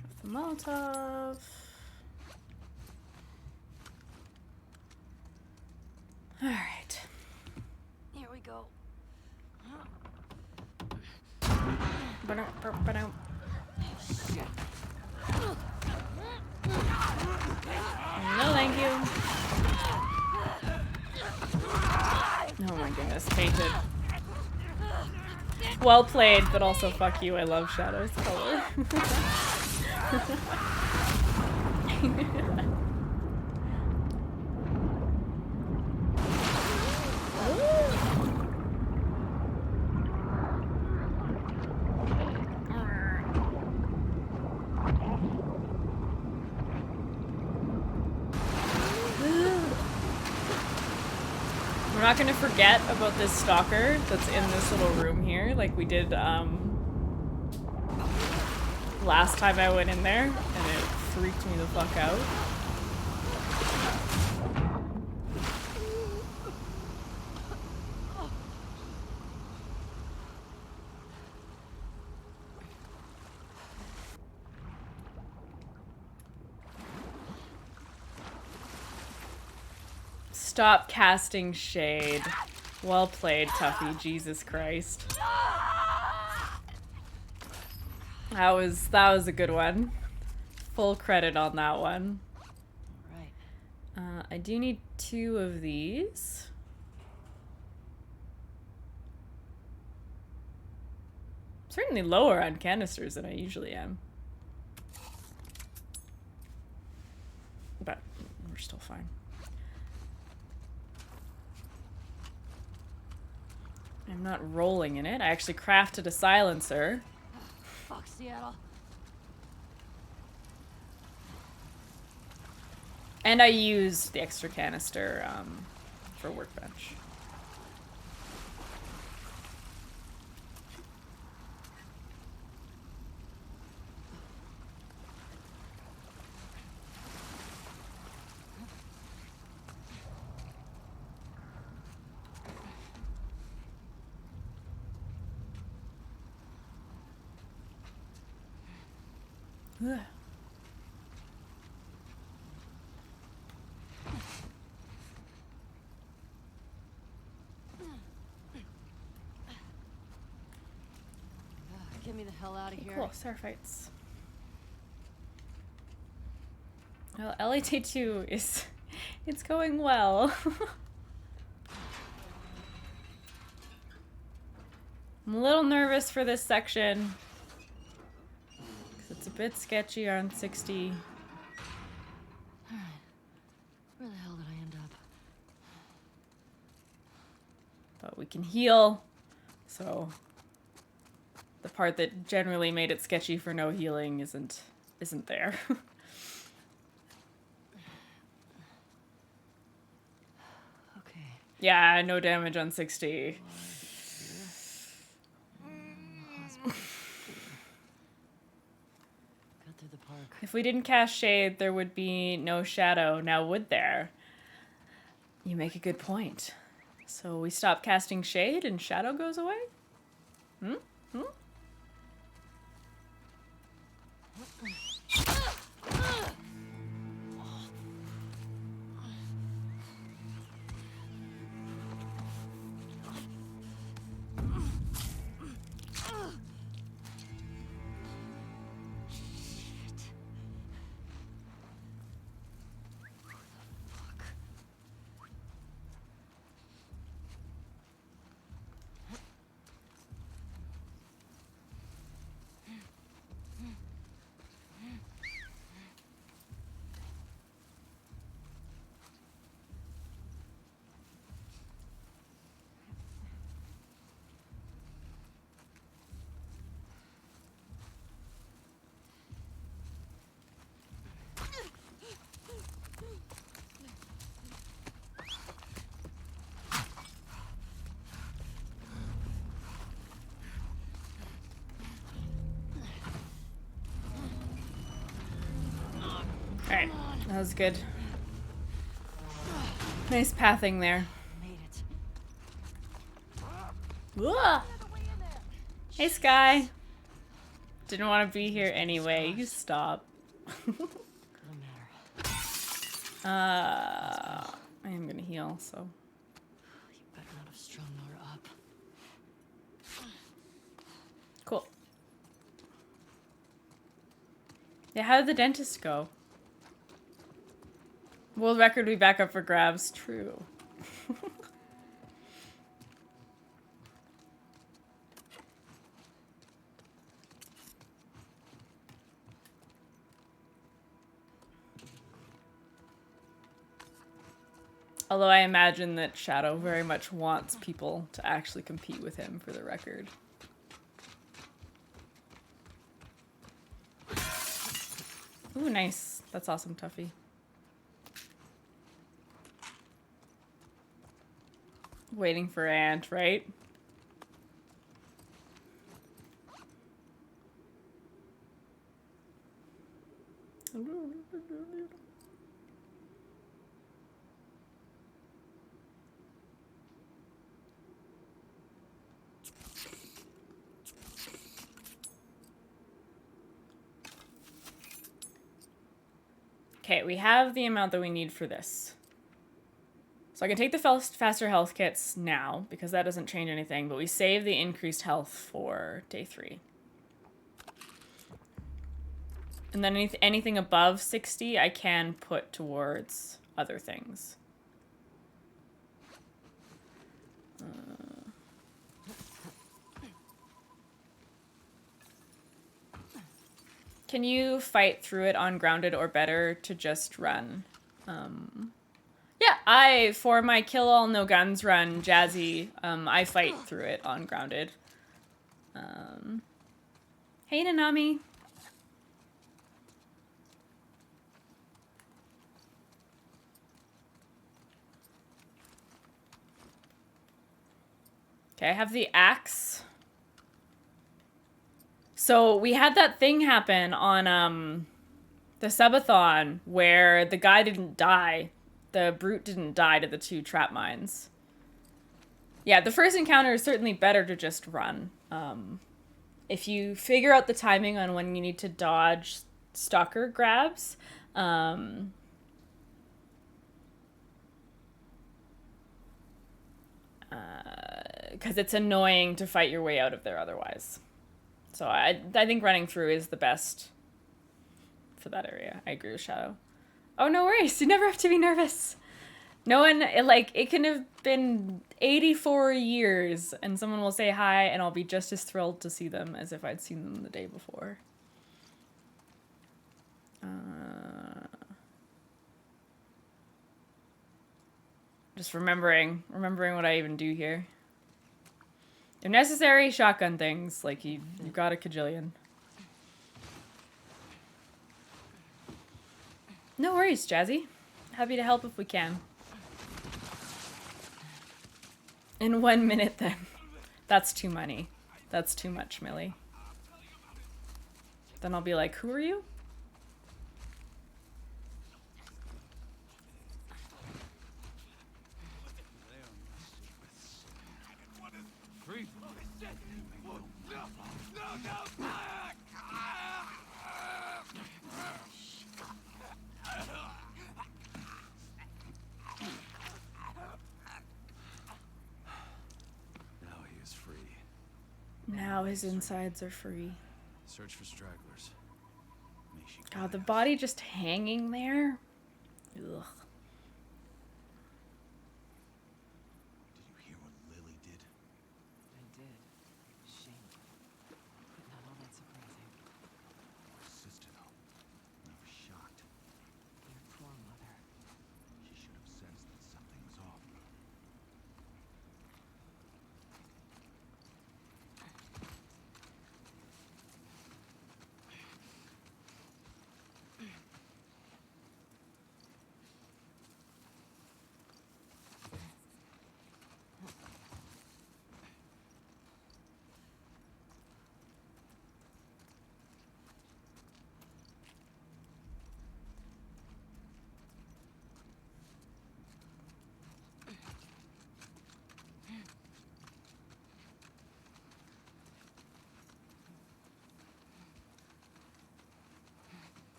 Drop the Molotov. All right. Here we go. No, thank you. Oh my goodness, painted. Well played, but also fuck you. I love Shadow's color. We're not gonna forget about this stalker that's in this little room here, like we did last time I went in there, and it freaked me the fuck out. Stop casting shade. Well played, Tuffy. Jesus Christ. That was a good one. Full credit on that one. Right. I do need 2 of these. I'm certainly lower on canisters than I usually am. But we're still fine. I'm not rolling in it. I actually crafted a silencer. Fuck Seattle. And I use the extra canister for workbench. Ugh. Get me the hell out of here. Cool, star fights. Well, LAT2 is... it's going well. I'm a little nervous for this section. 'Cause it's a bit sketchy on 60. Alright. Where the hell did I end up? But we can heal. So the part that generally made it sketchy for no healing isn't there. Okay. Yeah, no damage on 60. Got through the park. If we didn't cast Shade, there would be no shadow. Now would there? You make a good point. So we stop casting Shade and shadow goes away? Hmm? Hmm? Alright, that was good. Nice pathing there. Made it. Whoa! Hey, Sky. Didn't want to be here anyway. You stop. Doesn't matter. I am gonna heal, so. You better not have strung Nora up. Cool. Yeah, how did the dentist go? World record be back up for grabs. True. Although I imagine that Shadow very much wants people to actually compete with him for the record. Ooh, nice. That's awesome, Tuffy. Waiting for Ant, right? Okay, we have the amount that we need for this. So I can take the faster health kits now, because that doesn't change anything, but we save the increased health for day 3. And then anything above 60 I can put towards other things. Can you fight through it on grounded or better to just run? Yeah, for my kill all no guns run, Jazzy, I fight through it on grounded. Hey, Nanami. Okay, I have the axe. So we had that thing happen on the subathon where the guy didn't die. The brute didn't die to the 2 trap mines. Yeah, the first encounter is certainly better to just run. If you figure out the timing on when you need to dodge stalker grabs, because it's annoying to fight your way out of there otherwise. So I think running through is the best for that area. I agree with Shadow. Oh, no worries. You never have to be nervous. No one, like, it can have been 84 years and someone will say hi and I'll be just as thrilled to see them as if I'd seen them the day before. Just remembering what I even do here. If necessary, shotgun things. Like, you've got a kajillion. No worries, Jazzy. Happy to help if we can. In 1 minute, then. That's too many. That's too much, Millie. Then I'll be like, who are you? Now his insides are free. Search for stragglers. God, the body just hanging there? Ugh. Did you hear what Lily did? I did. Shame. But not all that surprising. Poor sister, though. Never shocked. Your poor mother. She should have sensed that something was off.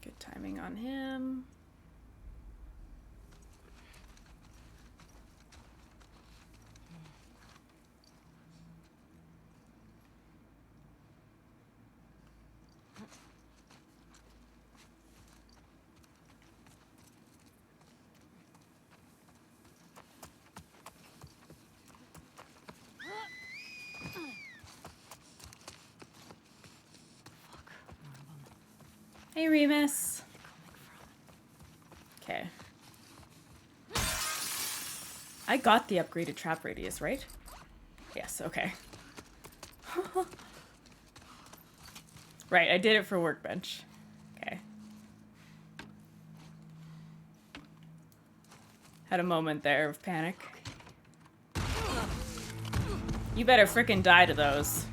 Good timing on him. Hey, Remus. Okay. I got the upgraded trap radius, right? Yes, okay. Right, I did it for workbench. Okay. Had a moment there of panic. You better frickin' die to those.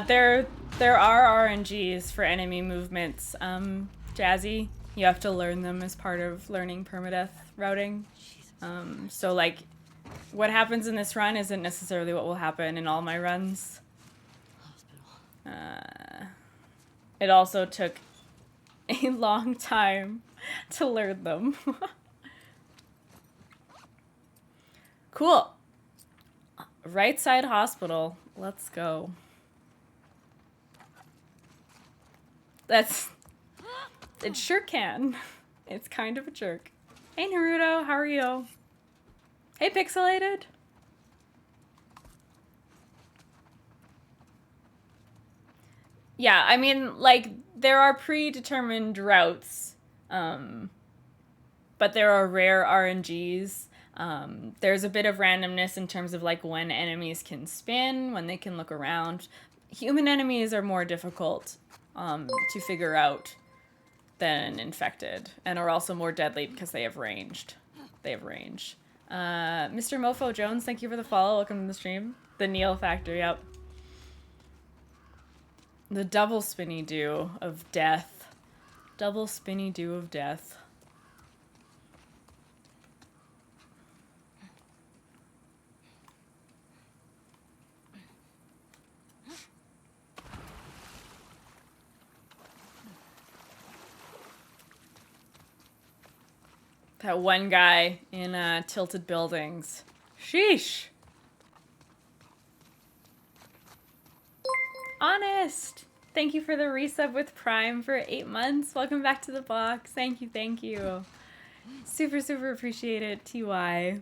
There are RNGs for enemy movements. Jazzy, you have to learn them as part of learning permadeath routing. So like, what happens in this run isn't necessarily what will happen in all my runs. It also took a long time to learn them. Cool. Right side hospital. Let's go. It sure can. It's kind of a jerk. Hey Naruto, how are you? Hey, Pixelated. Yeah, I mean, like, there are predetermined routes, but there are rare RNGs. There's a bit of randomness in terms of, like, when enemies can spin, when they can look around. Human enemies are more difficult to figure out than infected, and are also more deadly because they have ranged. They have range. Mr. Mofo Jones, thank you for the follow. Welcome to the stream. The Neil Factor, yep. The double spinny do of death. Double spinny do of death. That one guy in Tilted Buildings. Sheesh. Honest. Thank you for the resub with Prime for 8 months. Welcome back to the box. Thank you, thank you. Super, super appreciate it, TY.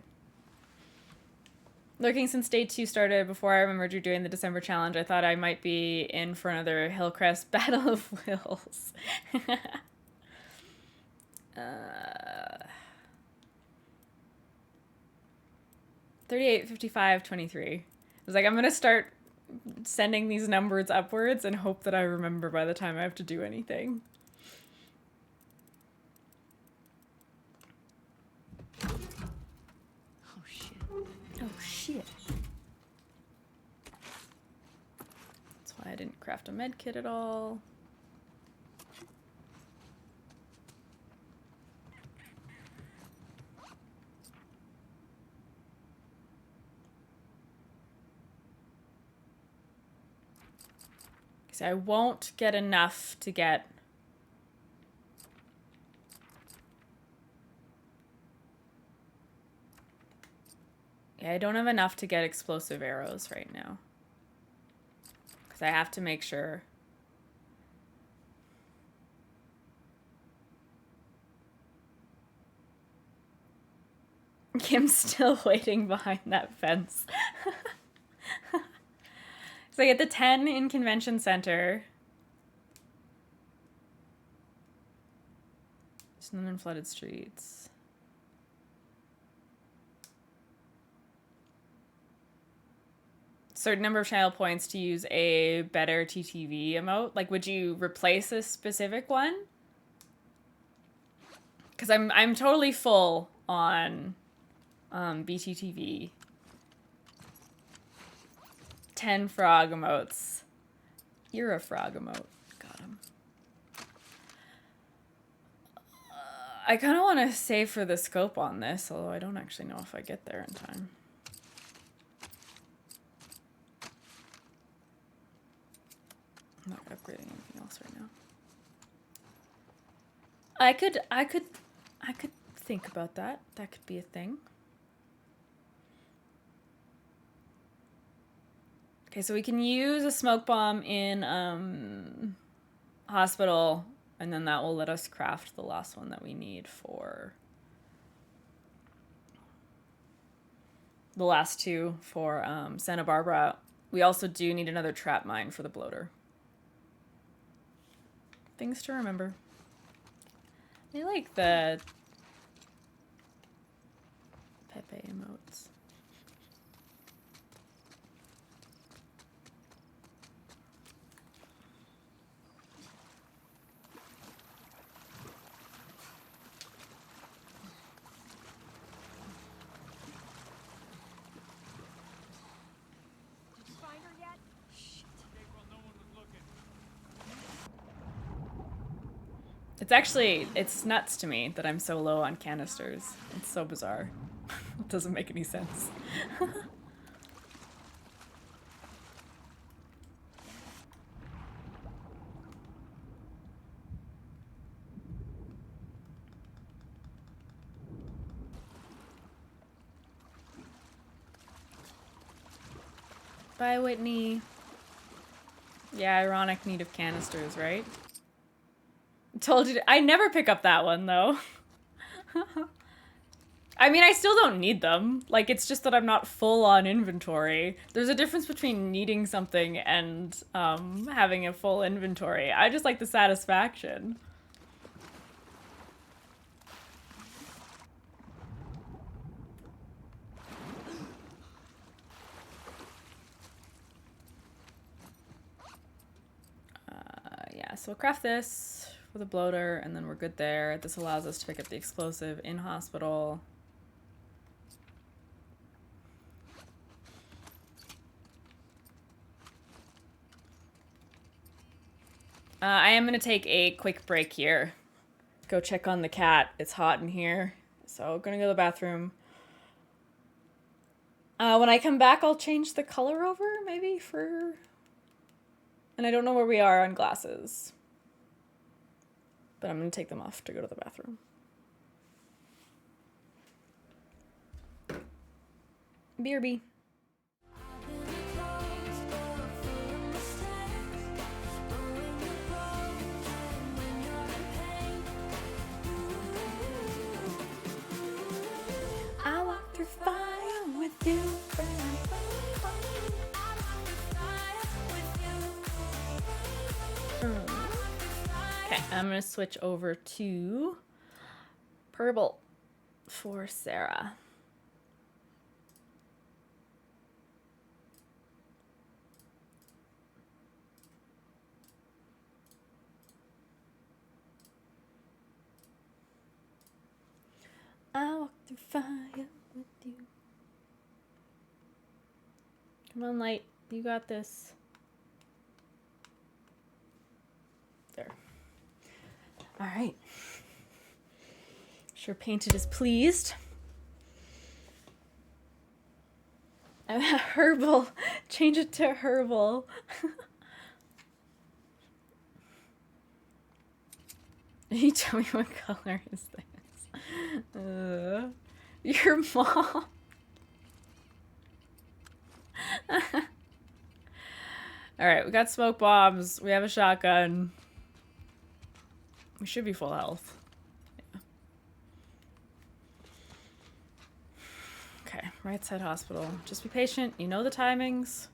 Lurking since day 2 started, before I remembered you doing the December challenge, I thought I might be in for another Hillcrest Battle of Wills. 38, 55, 23. I was like, I'm gonna start sending these numbers upwards and hope that I remember by the time I have to do anything. Oh shit. Oh shit. That's why I didn't craft a med kit at all. I won't get enough to get... Yeah, I don't have enough to get explosive arrows right now. Because I have to make sure... Kim's still waiting behind that fence. So I get the 10 in Convention Center. There's none in Flooded Streets. Certain number of channel points to use a better TTV emote. Like, would you replace a specific one? Because I'm totally full on BTTV. 10 frog emotes. You're a frog emote. Got him. I kind of want to save for the scope on this, although I don't actually know if I get there in time. I'm not upgrading anything else right now. I could think about that. That could be a thing. Okay, so we can use a smoke bomb in hospital, and then that will let us craft the last one that we need for the last two for Santa Barbara. We also do need another trap mine for the bloater. Things to remember. I like the Pepe emotes. It's actually, it's nuts to me that I'm so low on canisters. It's so bizarre. It doesn't make any sense. Bye, Whitney. Yeah, ironic need of canisters, right? Told you I never pick up that one though. I mean, I still don't need them. Like, it's just that I'm not full on inventory. There's a difference between needing something and having a full inventory. I just like the satisfaction. Yeah, so we'll craft this with a bloater, and then we're good there. This allows us to pick up the explosive in hospital. I am going to take a quick break here. Go check on the cat. It's hot in here. So I'm going to go to the bathroom. When I come back, I'll change the color over, maybe, for... And I don't know where we are on glasses. But I'm going to take them off to go to the bathroom. BRB. I walk through fire with you. Okay, I'm gonna switch over to purple for Sarah. I walk through fire with you. Come on, Light. You got this. There. All right. Sure Painted is pleased. Herbal. Change it to herbal. You tell me what color is this? Your mom. Alright, we got smoke bombs. We have a shotgun. We should be full health. Yeah. Okay, right side hospital. Just be patient. You know the timings.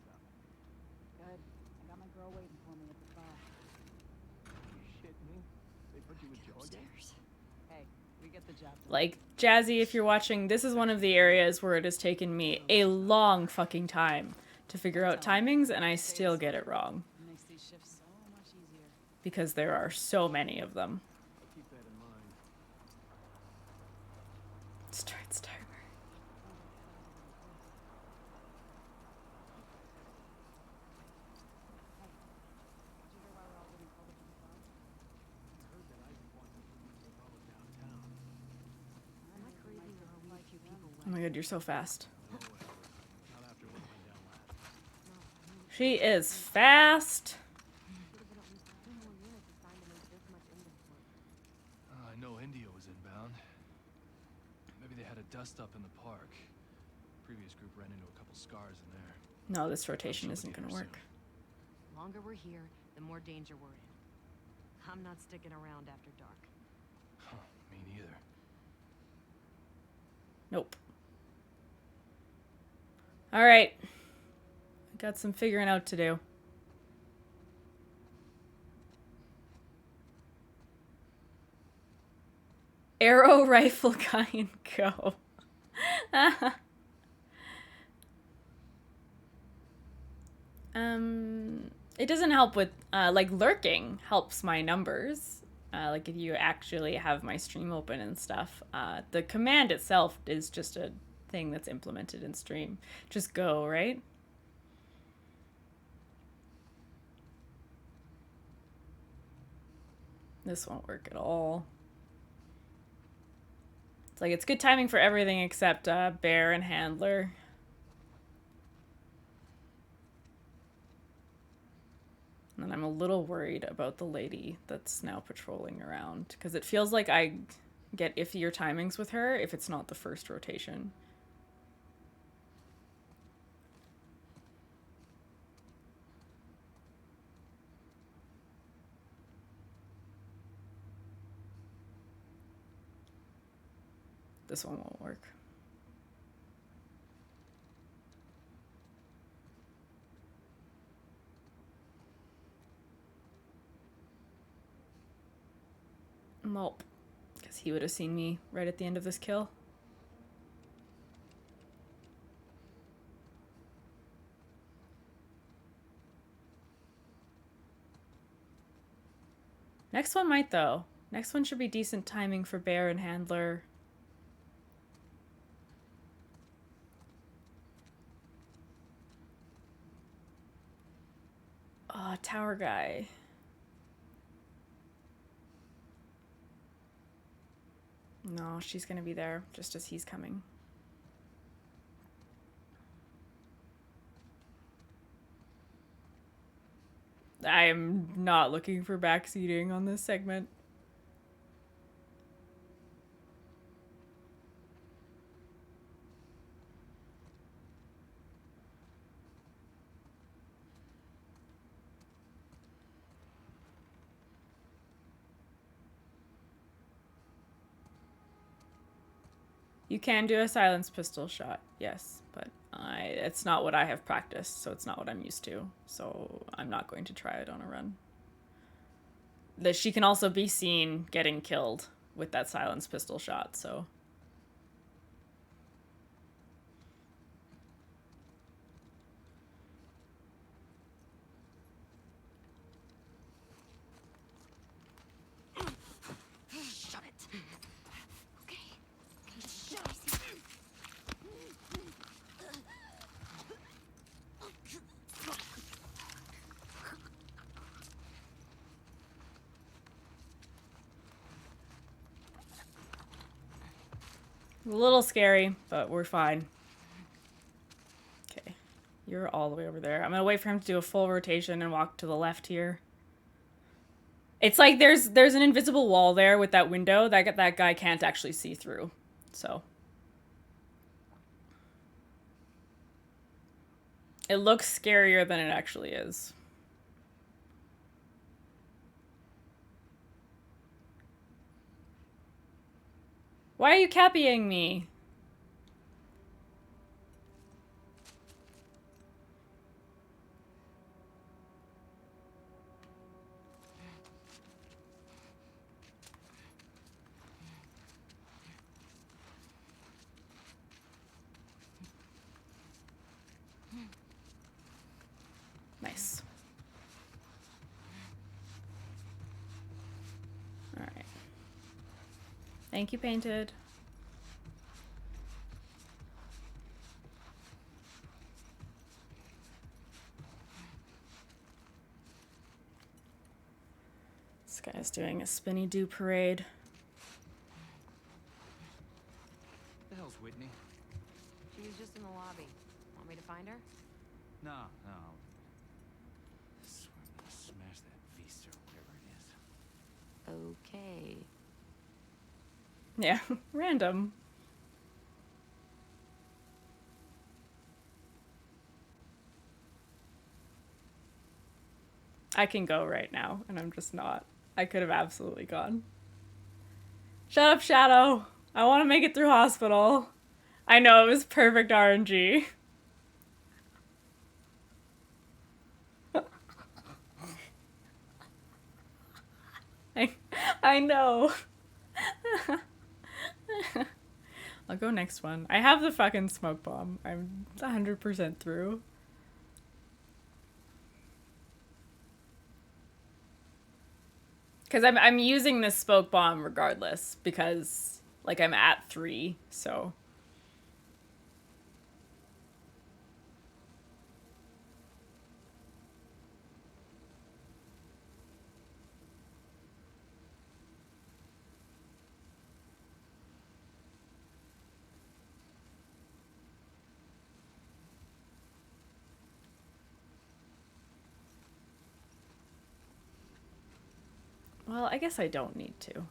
Good. I got my girl waiting for me at the bar. You shitting me? They put you with Joe again? Hey, we get the job done. Like, Jazzy, if you're watching, this is one of the areas where it has taken me a long fucking time to figure out timings, and I still get it wrong. It makes these shifts so much easier. Because there are so many of them. I'll keep that in mind. Strats timer. I heard that Isaac wants to put you in trouble downtown. Am I crazy or are we a few people Oh my god, you're so fast. No, not after what went down last. She is fast. I know India was inbound. Maybe they had a dust up in the park. Previous group ran into a couple scars in there. No, this rotation She'll isn't get gonna her work. The longer we're here, the more danger we're in. I'm not sticking around after dark. Huh, me neither. Nope. Alright. I got some figuring out to do. Arrow, rifle, guy, and go. It doesn't help with, like, lurking helps my numbers. Like, if you actually have my stream open and stuff. The command itself is just a thing that's implemented in stream. Just go, right? This won't work at all. It's like, it's good timing for everything except bear and handler. And I'm a little worried about the lady that's now patrolling around, because it feels like I get iffier timings with her if it's not the first rotation. this one won't work. Nope. Because he would have seen me right at the end of this kill. Next one might, though. Next one should be decent timing for Bear and Handler. Tower guy. No, she's gonna be there just as he's coming. I am not looking for backseating on this segment. You can do a silence pistol shot, yes, but it's not what I have practiced, so it's not what I'm used to, so I'm not going to try it on a run. That she can also be seen getting killed with that silence pistol shot, so... Shut it. Okay. A little scary, but we're fine. Okay, you're all the way over there. I'm gonna wait for him to do a full rotation and walk to the left here. It's like there's an invisible wall there with that window that guy can't actually see through. So it looks scarier than it actually is. Why are you copying me? Nice. All right. Thank you, Painted. This guy's doing a spinny do parade. The hell's Whitney? She was just in the lobby. Want me to find her? No. I swear I'm gonna smash that feast or whatever it is. Okay. Yeah, random. I can go right now, and I'm just not. I could have absolutely gone. Shut up, Shadow. I want to make it through hospital. I know, it was perfect RNG. I know. I'll go next one. I have the fucking smoke bomb. I'm 100% through. Because I'm using this smoke bomb regardless, because like I'm at 3, so. Well, I guess I don't need to.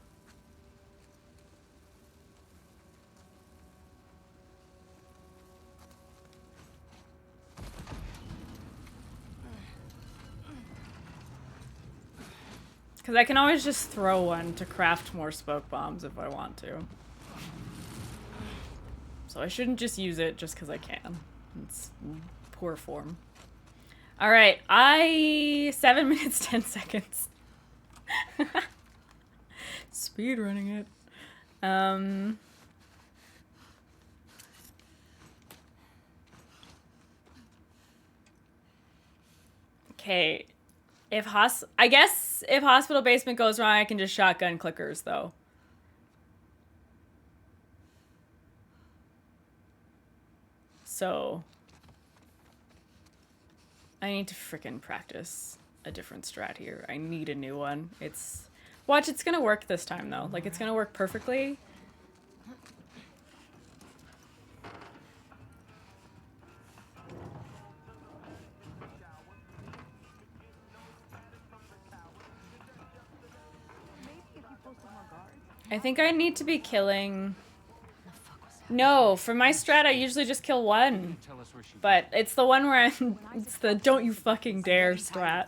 Because I can always just throw one to craft more smoke bombs if I want to. So I shouldn't just use it just because I can. It's poor form. Alright, 7 minutes, 10 seconds. Speed running it. Okay. I guess if hospital basement goes wrong, I can just shotgun clickers, though. So I need to frickin' practice a different strat here. I need a new one. Watch, it's gonna work this time, though. Like, it's gonna work perfectly. I think I need to be killing... No, for my strat, I usually just kill one. But it's the one where I'm... It's the don't you fucking dare strat.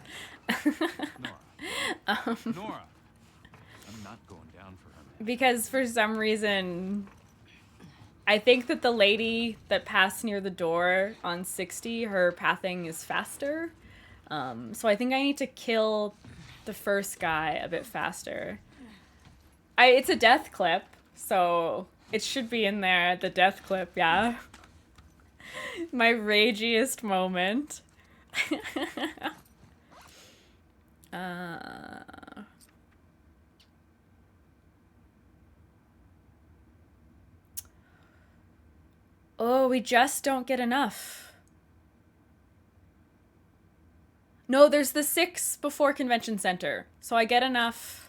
Nora. Nora. I'm not going down for her. Because for some reason... I think that the lady that passed near the door on 60, her pathing is faster. So I think I need to kill the first guy a bit faster. It's a death clip, so it should be in there, the death clip, yeah. My ragiest moment. Oh, we just don't get enough. No, there's the 6 before Convention Center, so I get enough.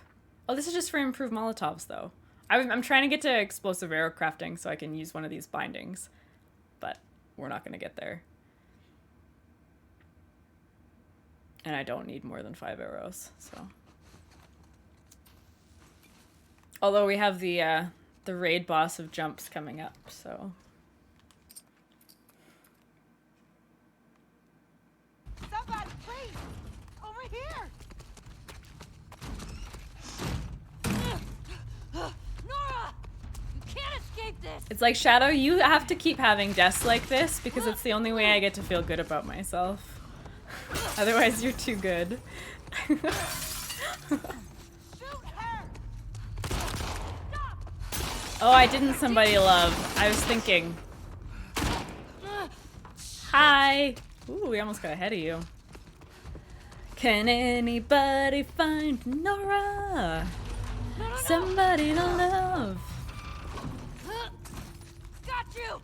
Oh, this is just for improved Molotovs, though. I'm trying to get to explosive arrow crafting so I can use one of these bindings. But we're not going to get there. And I don't need more than 5 arrows, so. Although we have the raid boss of jumps coming up, so. Somebody, please! Over here! Nora! You can't escape this! It's like, Shadow, you have to keep having deaths like this because it's the only way I get to feel good about myself. Otherwise, you're too good. Shoot her! Stop! Oh, I didn't somebody love. I was thinking. Hi! Ooh, we almost got ahead of you. Can anybody find Nora? Somebody to love. Got you!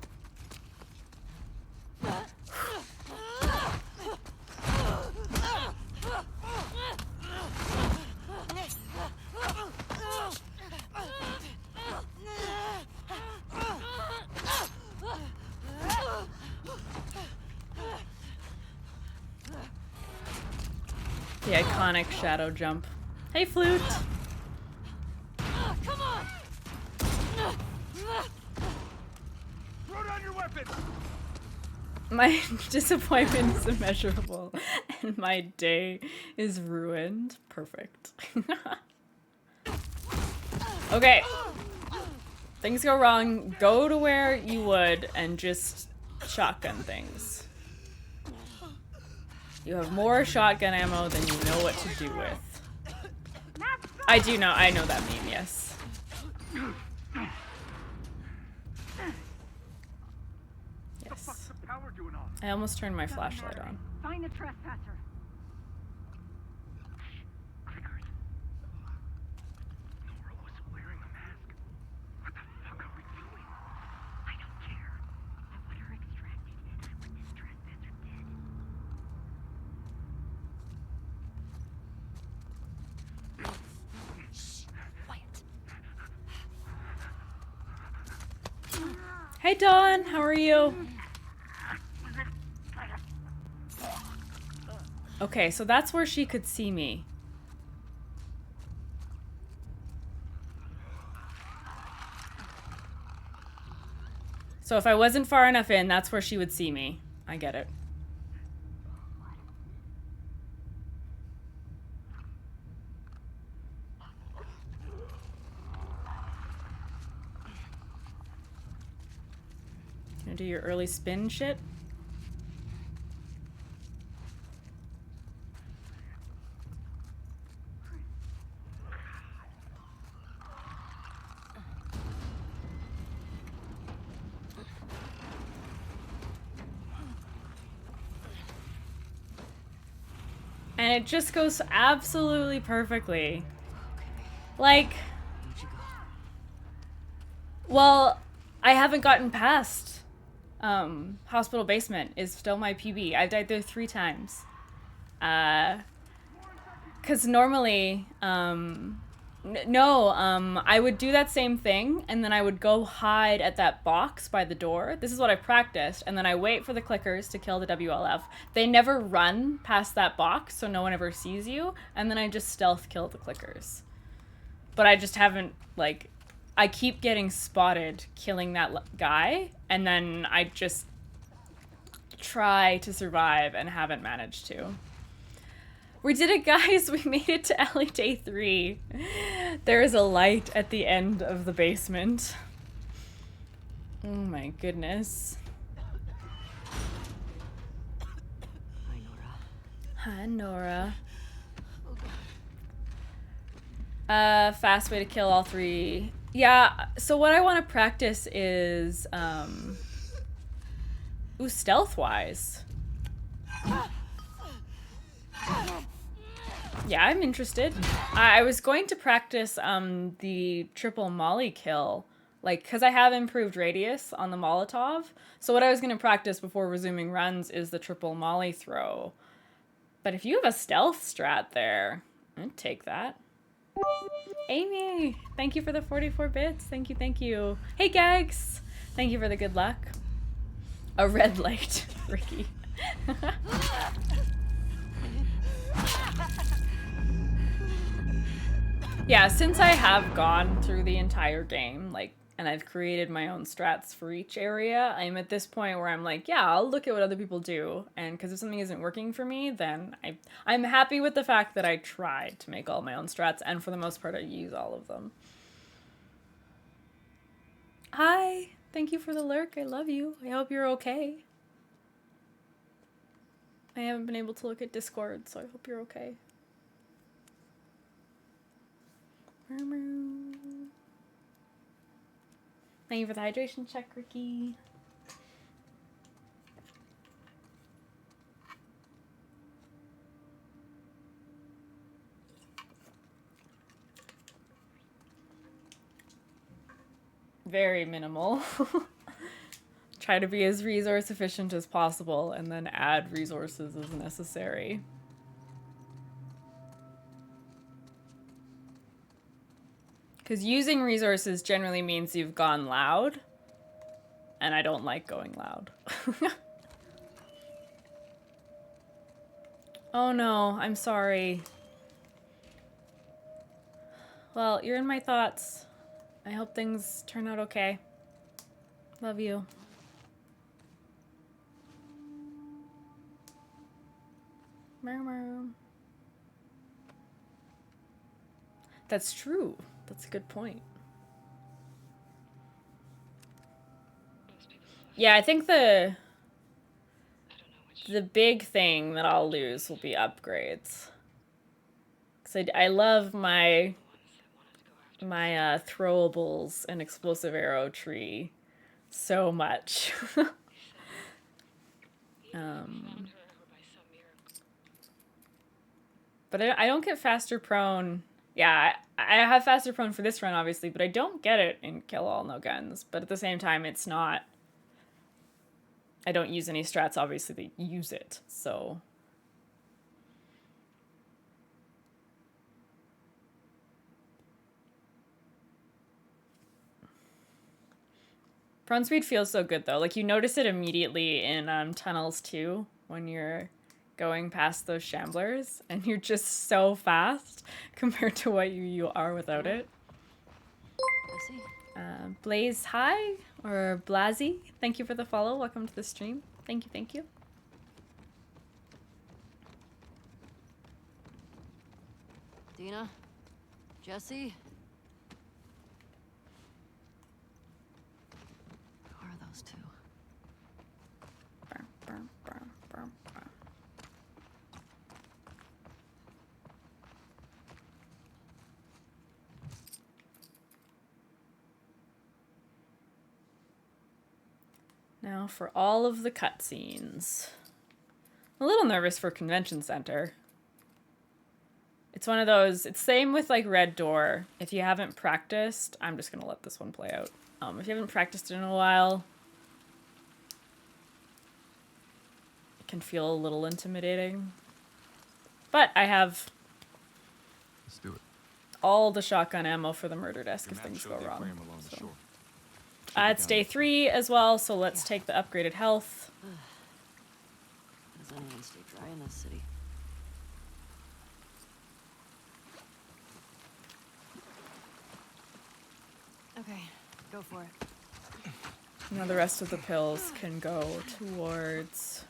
The iconic shadow jump. Hey, Flute! Come on! Throw down your weapon! My disappointment is immeasurable, and my day is ruined. Perfect. Okay. Things go wrong, go to where you would and just shotgun things. You have more shotgun ammo than you know what to do with. I know that meme, yes. Yes. What's the power doing on? I almost turned my flashlight on. Find the trespasser. Clickers. Nora wasn't wearing a mask. What the fuck are we doing? I don't care. I want her extracted. I want this trespasser dead. Hey Dawn, how are you? Okay, so that's where she could see me. So if I wasn't far enough in, that's where she would see me. I get it. Gonna do your early spin shit. And it just goes absolutely perfectly. Like, well, I haven't gotten past hospital basement is still my PB. I've died there 3 times. Cause normally, I would do that same thing, and then I would go hide at that box by the door. This is what I practiced, and then I wait for the clickers to kill the WLF. They never run past that box, so no one ever sees you, and then I just stealth kill the clickers. But I just haven't, like, I keep getting spotted killing that guy, and then I just try to survive and haven't managed to. We did it, guys! We made it to alley day 3. There is a light at the end of the basement. Oh my goodness. Hi, Nora. Hi, Nora. Fast way to kill all 3. Yeah, so what I want to practice is, ooh, stealth-wise. Yeah, I'm interested. I was going to practice the triple molly kill, like, because I have improved radius on the Molotov. So what I was going to practice before resuming runs is the triple molly throw. But if you have a stealth strat there, I'd take that. Amy, thank you for the 44 bits. Thank you, thank you. Hey, Gags, thank you for the good luck. A red light, Ricky. Yeah, since I have gone through the entire game, like, and I've created my own strats for each area, I'm at this point where I'm like, yeah, I'll look at what other people do, and because if something isn't working for me, then I'm happy with the fact that I tried to make all my own strats, and for the most part, I use all of them. Hi, thank you for the lurk. I love you. I hope you're okay. I haven't been able to look at Discord, so I hope you're okay. Thank you for the hydration check, Ricky. Very minimal. Try to be as resource efficient as possible and then add resources as necessary. Because using resources generally means you've gone loud, and I don't like going loud. Oh no, I'm sorry. Well, you're in my thoughts. I hope things turn out okay. Love you. That's true. That's a good point. Yeah, I think the big thing that I'll lose will be upgrades. Because I love my throwables and explosive arrow tree so much. But I don't get faster prone. Yeah, I have faster prone for this run, obviously, but I don't get it in Kill All No Guns. But at the same time, it's not... I don't use any strats, obviously, that use it, so... Prone speed feels so good, though. Like, you notice it immediately in tunnels, too, when you're going past those shamblers, and you're just so fast compared to what you are without it. Blaze, hi, or Blazzy, thank you for the follow. Welcome to the stream. Thank you, thank you. Dina? Jesse? Who are those two? Now for all of the cutscenes. I'm a little nervous for Convention Center. It's one of those, it's same with like Red Door. If you haven't practiced, I'm just gonna let this one play out. If you haven't practiced in a while, it can feel a little intimidating. But I have Let's do it. all the shotgun ammo for the murder desk if things go wrong. So. It's day 3 as well, so let's take the upgraded health. Does anyone stay dry in this city? Okay, go for it. Now the rest of the pills can go towards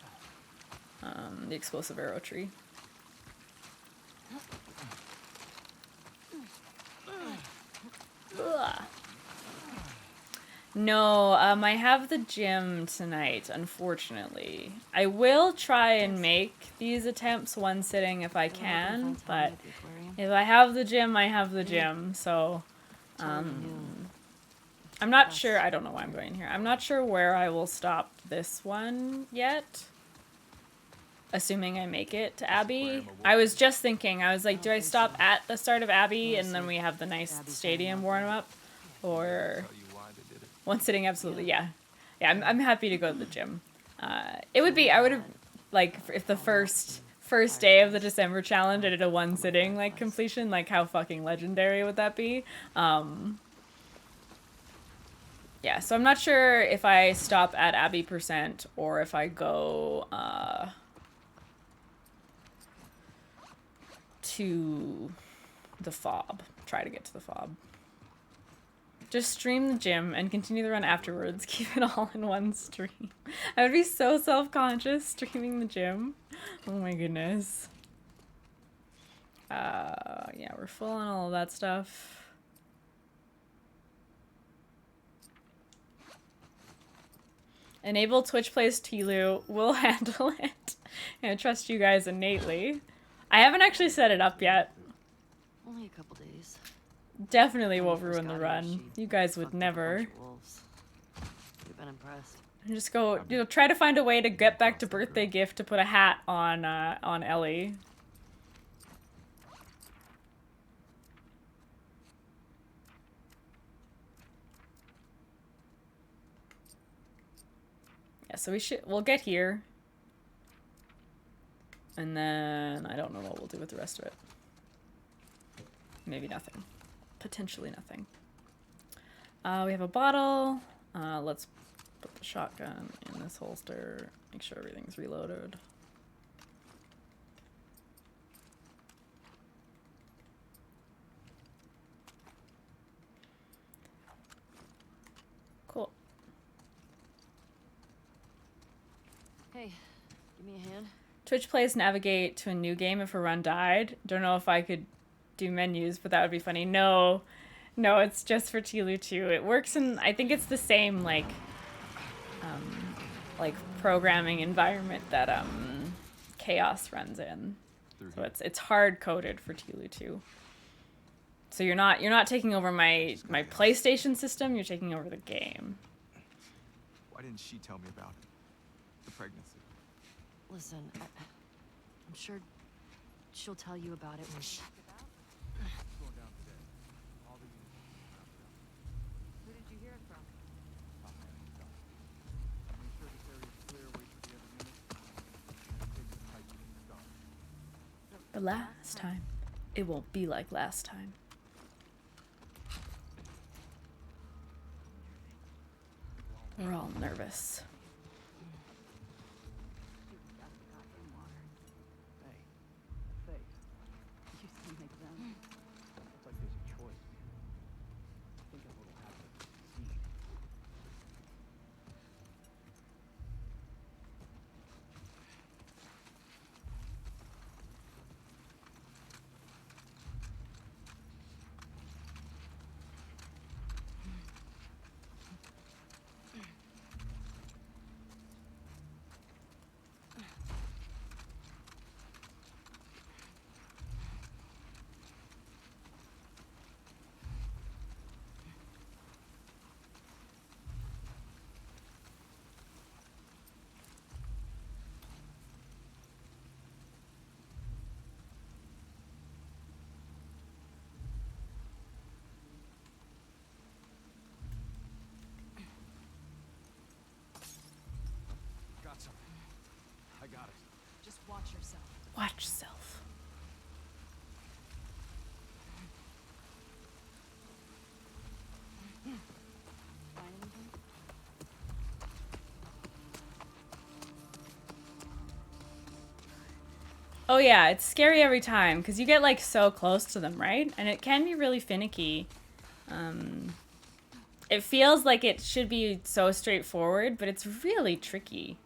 the explosive arrow tree. Ugh. No, I have the gym tonight, unfortunately. I will try and make these attempts one sitting if I can, but if I have the gym, I have the gym, so... I'm not sure, I don't know why I'm going here. I'm not sure where I will stop this one yet. Assuming I make it to Abbey. I was just thinking, I was like, do I stop at the start of Abbey and then we have the nice stadium warm up? Or... one sitting, absolutely, yeah. Yeah, I'm happy to go to the gym. It would be, I would have, like, if the first day of the December challenge I did a one sitting, like, completion, like, how fucking legendary would that be? Yeah, so I'm not sure if I stop at Abbey % or if I go, to the fob. Try to get to the fob. Just stream the gym and continue the run afterwards. Keep it all in one stream. I would be so self-conscious streaming the gym. Oh my goodness. Yeah, we're full on all of that stuff. Enable Twitch Plays Tlu. We'll handle it. And I trust you guys innately. I haven't actually set it up yet. Only a couple days. Definitely won't ruin the run. You guys would never. You've been impressed. And just go, you know, try to find a way to get back to birthday gift to put a hat on Ellie. Yeah, so we'll get here. And then I don't know what we'll do with the rest of it. Maybe nothing. Potentially nothing. We have a bottle. Let's put the shotgun in this holster. Make sure everything's reloaded. Cool. Hey, give me a hand. Twitch Plays navigate to a new game if a run died. Don't know if I could do menus, but that would be funny. No, it's just for Tlu 2. It works in, I think it's the same, like programming environment that Chaos runs in. So it's hard coded for Tlu 2. So you're not taking over my PlayStation system. You're taking over the game. Why didn't she tell me about it? The pregnancy. Listen, I'm sure she'll tell you about it when she... Who did you hear it from? But last time, it won't be like last time. We're all nervous. Watch yourself. Find anything? Oh yeah, it's scary every time because you get like so close to them, right? And it can be really finicky. It feels like it should be so straightforward, but it's really tricky.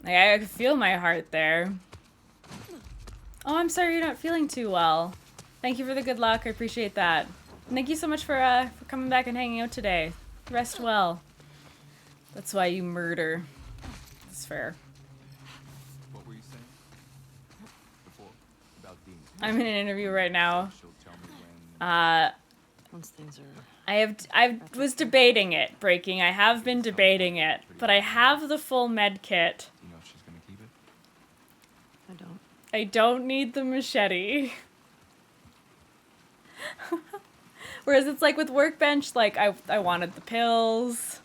Like, I could feel my heart there. Oh, I'm sorry you're not feeling too well. Thank you for the good luck. I appreciate that. And thank you so much for coming back and hanging out today. Rest well. That's why you murder. It's fair. What were you saying? Before, about Dean. I'm in an interview right now. She'll tell me when... Once things are... I was debating it, Breaking. I have been debating it, but I have the full med kit. You know if she's gonna keep it? I don't. I don't need the machete. Whereas it's like with Workbench, like I wanted the pills.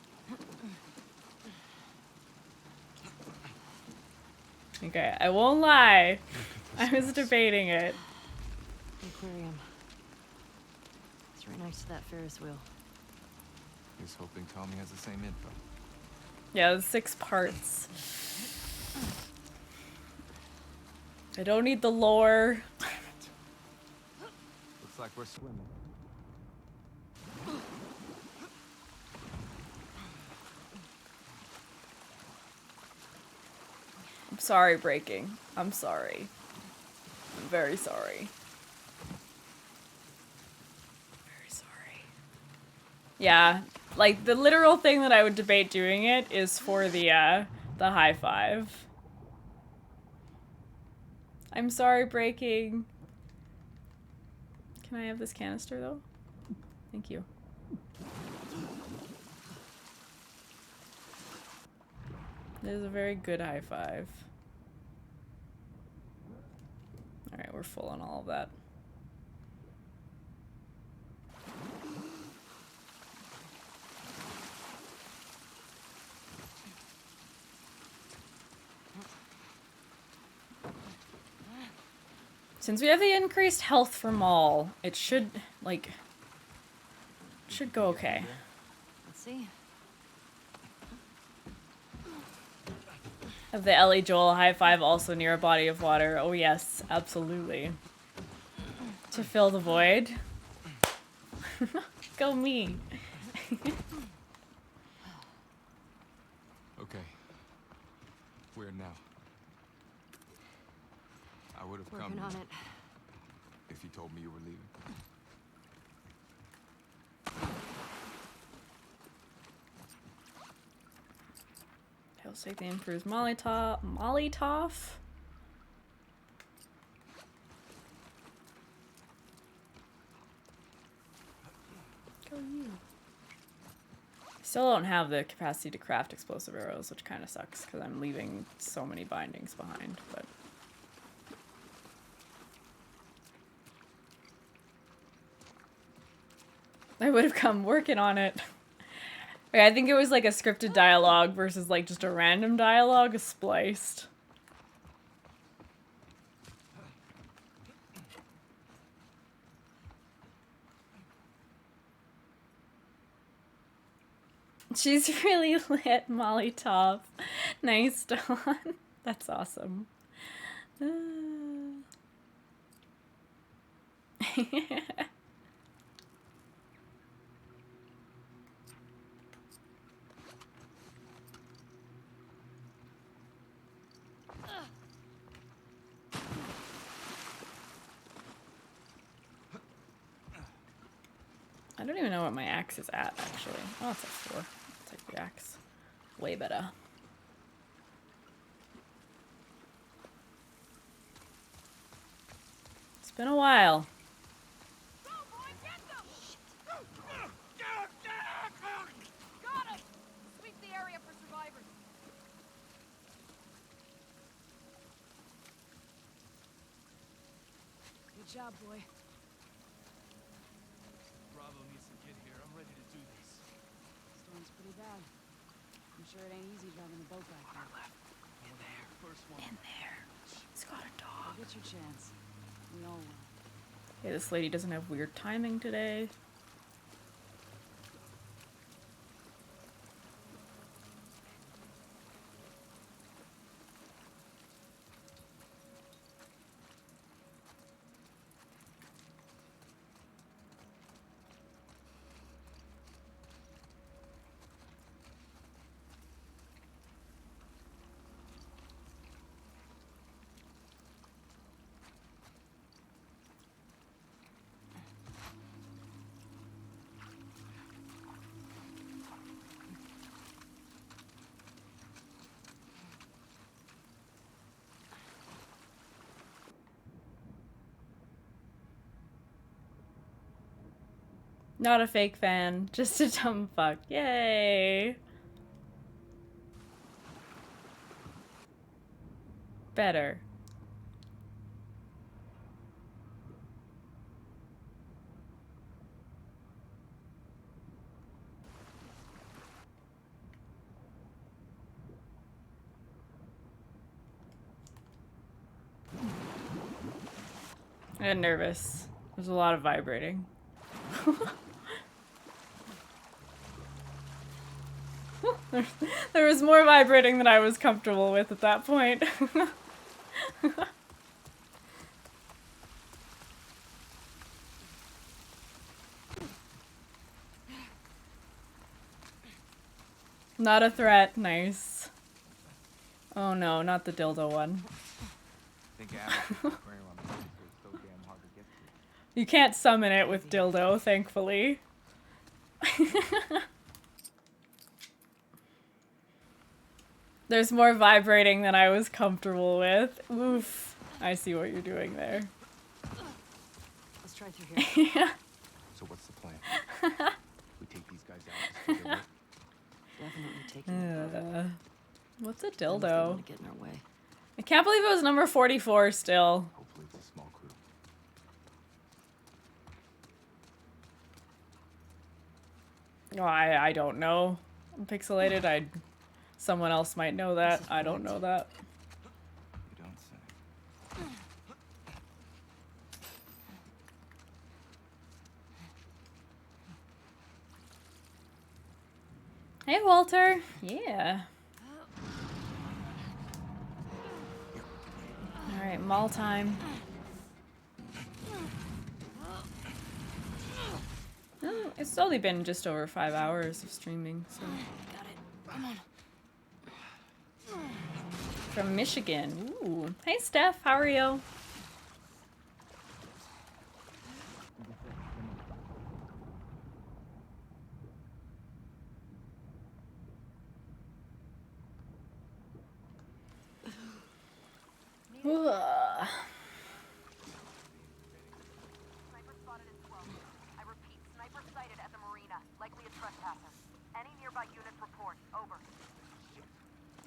Okay, I won't lie. I was debating it. The aquarium. It's right next to that Ferris wheel. He's hoping Tommy has the same info. Yeah, the 6 parts. I don't need the lore. Looks like we're swimming. I'm sorry, Breaking. I'm sorry. I'm very sorry. Very sorry. Yeah, like the literal thing that I would debate doing it is for the high five. I'm sorry, Breaking. Can I have this canister though? Thank you. That is a very good high five. Alright, we're full on all of that. Since we have the increased health from all, it should, like, should go okay. Let's see. Have the Ellie Joel high five also near a body of water? Oh yes, absolutely. To fill the void. Go me. Okay. Where now? I would have come Working on it. if you told me you were leaving. He'll say the improves Molotov. Go you. Still don't have the capacity to craft explosive arrows, which kind of sucks because I'm leaving so many bindings behind, but I would have come working on it. Okay, I think it was like a scripted dialogue versus like just a random dialogue spliced. She's really lit, Molly Top. Nice, Dawn. That's awesome. I don't even know what my axe is at, actually. Oh, it's at 4. I'll take the axe. Way better. It's been a while. Got him! Sweep the area for survivors. Good job, boy. Bravo needs to get here. I'm ready to do this. Storm's pretty Sure, it ain't easy driving a boat back there. In there. First one. In there. He's got a dog. You'll get your chance. We all will. Hey, this lady doesn't have weird timing today. Not a fake fan, just a dumb fuck. Yay! Better. I got nervous. There's a lot of vibrating. There was more vibrating than I was comfortable with at that point. Not a threat. Nice. Oh no, not the dildo one. I think Abby's aquarium on the beach is so damn hard to get to. You can't summon it with dildo, thankfully. There's more vibrating than I was comfortable with. Oof. I see what you're doing there. Let's try through here. Yeah. So what's the plan? We take these guys out. Just figure out. Definitely taking it. What's a They don't dildo? want to get in our way. I can't believe it was number 44 still. Hopefully it's a small crew. Oh, I don't know. I'm pixelated. Someone else might know that. I don't know that. You don't say. Hey, Walter. Yeah. Alright, mall time. Oh, it's only been just over 5 hours of streaming, so. Got it. Come on. From Michigan. Ooh. Hey, Steph. How are you? Ugh. Sniper spotted in 12. I repeat, sniper sighted at the marina. Likely a trespasser. Any nearby units report. Over.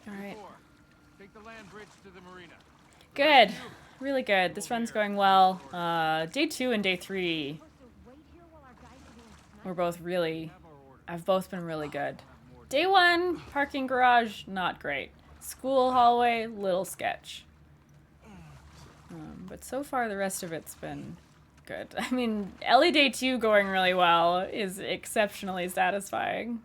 Alright. Take the land bridge to the marina. Good. Really good. This run's going well. Day 2 and day 3 were both really... I've both been really good. Day 1, parking garage, not great. School hallway, little sketch. But so far the rest of it's been good. I mean, Ellie Day 2 going really well is exceptionally satisfying.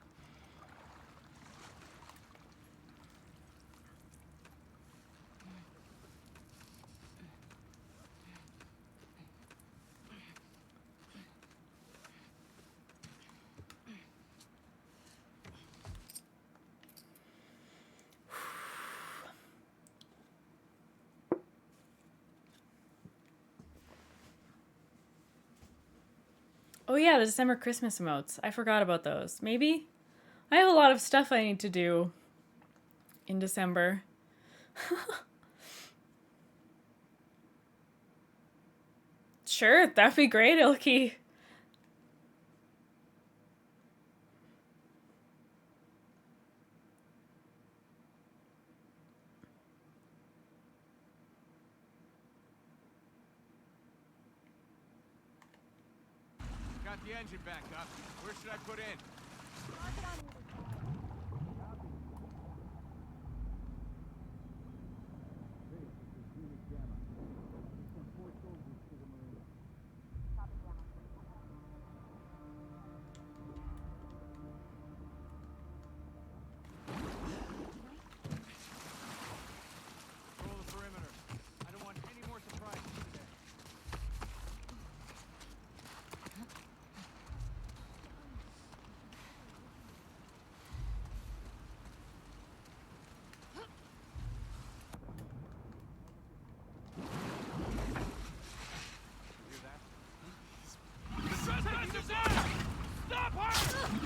Oh yeah, the December Christmas emotes. I forgot about those. Maybe? I have a lot of stuff I need to do in December. Sure, that'd be great, Ilky. Got the engine back up. Where should I put in?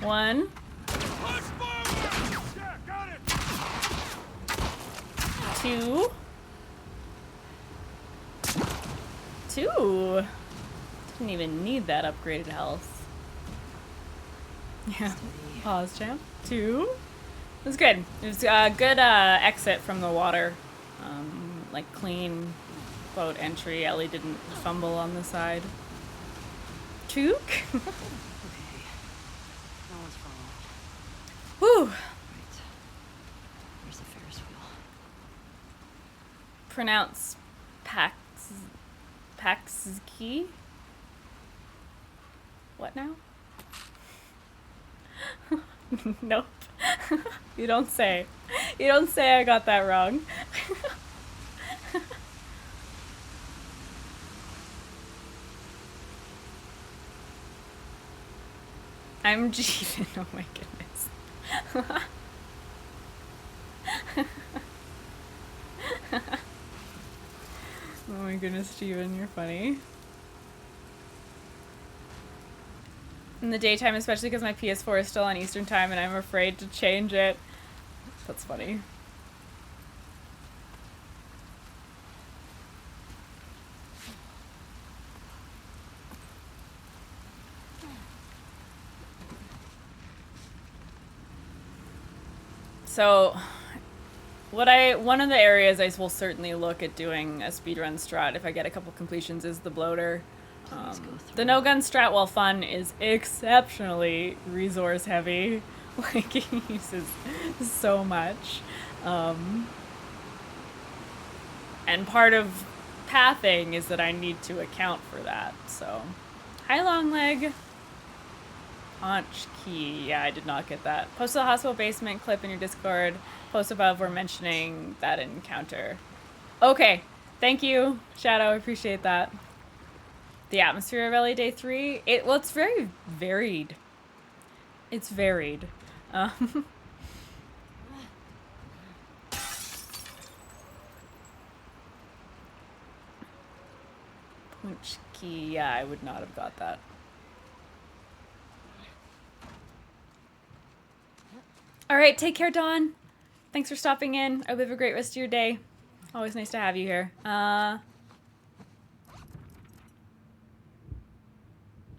1. Push forward! Yeah, got it! 2. 2. Didn't even need that upgraded health. Yeah. Pause, champ. 2. It was good. It was a good exit from the water. Like clean boat entry. Ellie didn't fumble on the side. 2. Okay. No one's following. Whew. Right. Where's the Ferris wheel? Pronounce Paxki. What now? Nope. You don't say. You don't say I got that wrong. I'm Jeevan. Oh my goodness. Oh my goodness, Steven, you're funny. In the daytime, especially because my PS4 is still on Eastern time and I'm afraid to change it. That's funny. So, one of the areas I will certainly look at doing a speedrun strat if I get a couple completions is the bloater. The no-gun strat, while fun, is exceptionally resource heavy. Like, it uses so much. And part of pathing is that I need to account for that, so. Hi, long leg. Punch key. Yeah, I did not get that. Post the hospital basement clip in your Discord. Post above, we're mentioning that encounter. Okay, thank you, Shadow. I appreciate that. The atmosphere of LA Day 3. It's very varied. It's varied. Punch key. Yeah, I would not have got that. All right, take care, Dawn. Thanks for stopping in. I hope you have a great rest of your day. Always nice to have you here.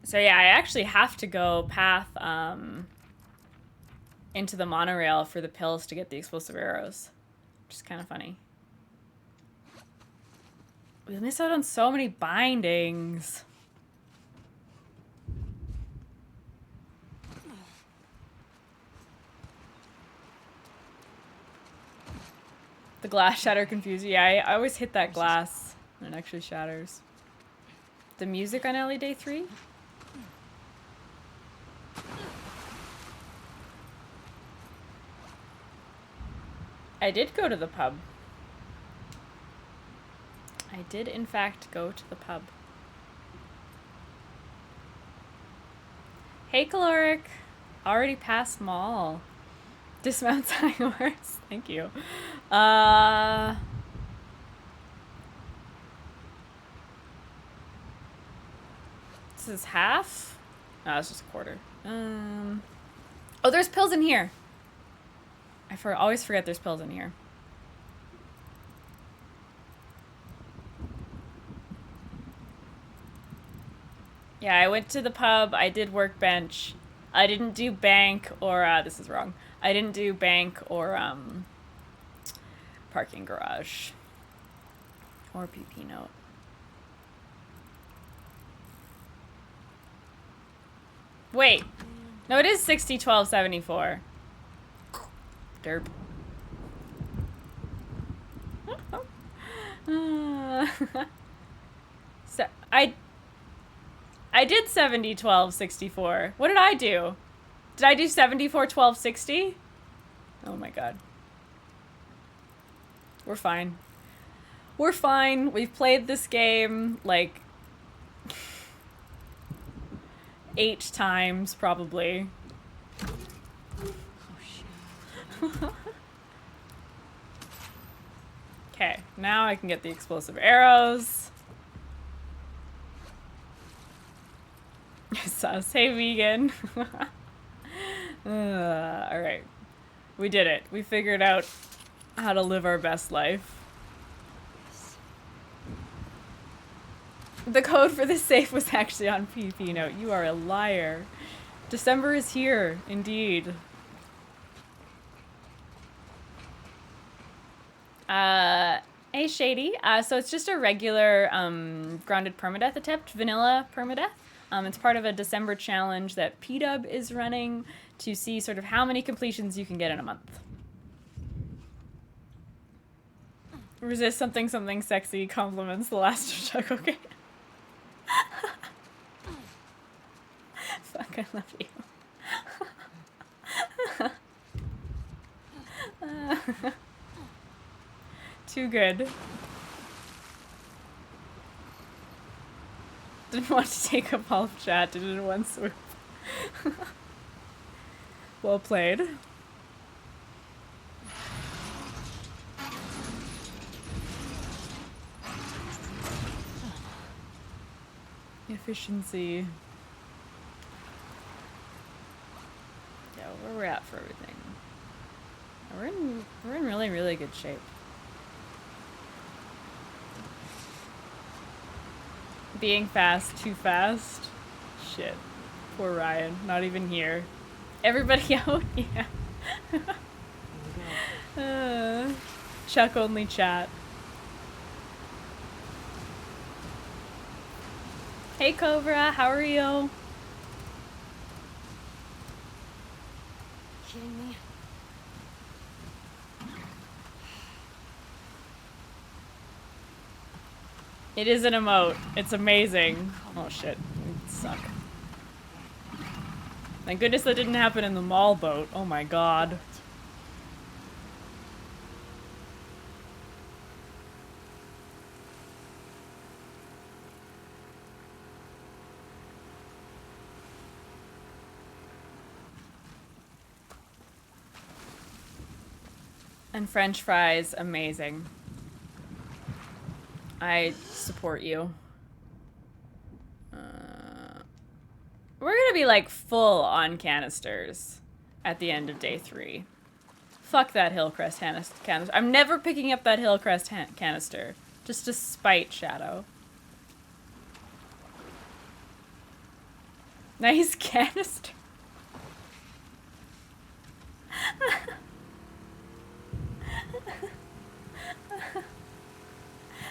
So yeah, I actually have to go path into the monorail for the pills to get the explosive arrows, which is kind of funny. We missed out on so many bindings. The glass shatter confused you. Yeah, I always hit that glass and it actually shatters. The music on LA Day 3? I did go to the pub. I did, in fact, go to the pub. Hey, Caloric. Already past mall. Dismount horse. Thank you. This is half? No, it's just a quarter. Oh, there's pills in here. I always forget there's pills in here. Yeah, I went to the pub. I did workbench. I didn't do bank or, this is wrong. I didn't do bank or, parking garage. Or PP note. Wait. No, it is 60-12-74. Derp. So, I did 70-12-64. What did I do? Did I do 74-12-60? Oh my god. We're fine. We're fine. We've played this game, like, 8 times, probably. Okay, now I can get the explosive arrows. Sus, hey vegan. Alright. We did it. We figured out how to live our best life. The code for this safe was actually on PP note. You are a liar. December is here, indeed. Hey Shady. So it's just a regular grounded permadeath attempt, vanilla permadeath. It's part of a December challenge that P-Dub is running to see sort of how many completions you can get in a month. Resist something sexy compliments the last Chuck, okay? Fuck, I love you. Too good. Didn't want to take up all of chat, did it in one swoop. Well played. Efficiency. Yeah, where we're at for everything. We're in really, really good shape. Being fast, too fast. Shit. Poor Ryan, not even here. Everybody out? Yeah. Chuck only chat. Hey Cobra, how are you? Kidding me? It is an emote. It's amazing. Oh shit. It suck. Thank goodness that didn't happen in the mall boat. Oh my god. And French fries, amazing. I support you. We're gonna be like full on canisters at the end of day 3. Fuck that Hillcrest canister. I'm never picking up that Hillcrest canister. Just to spite Shadow. Nice canister.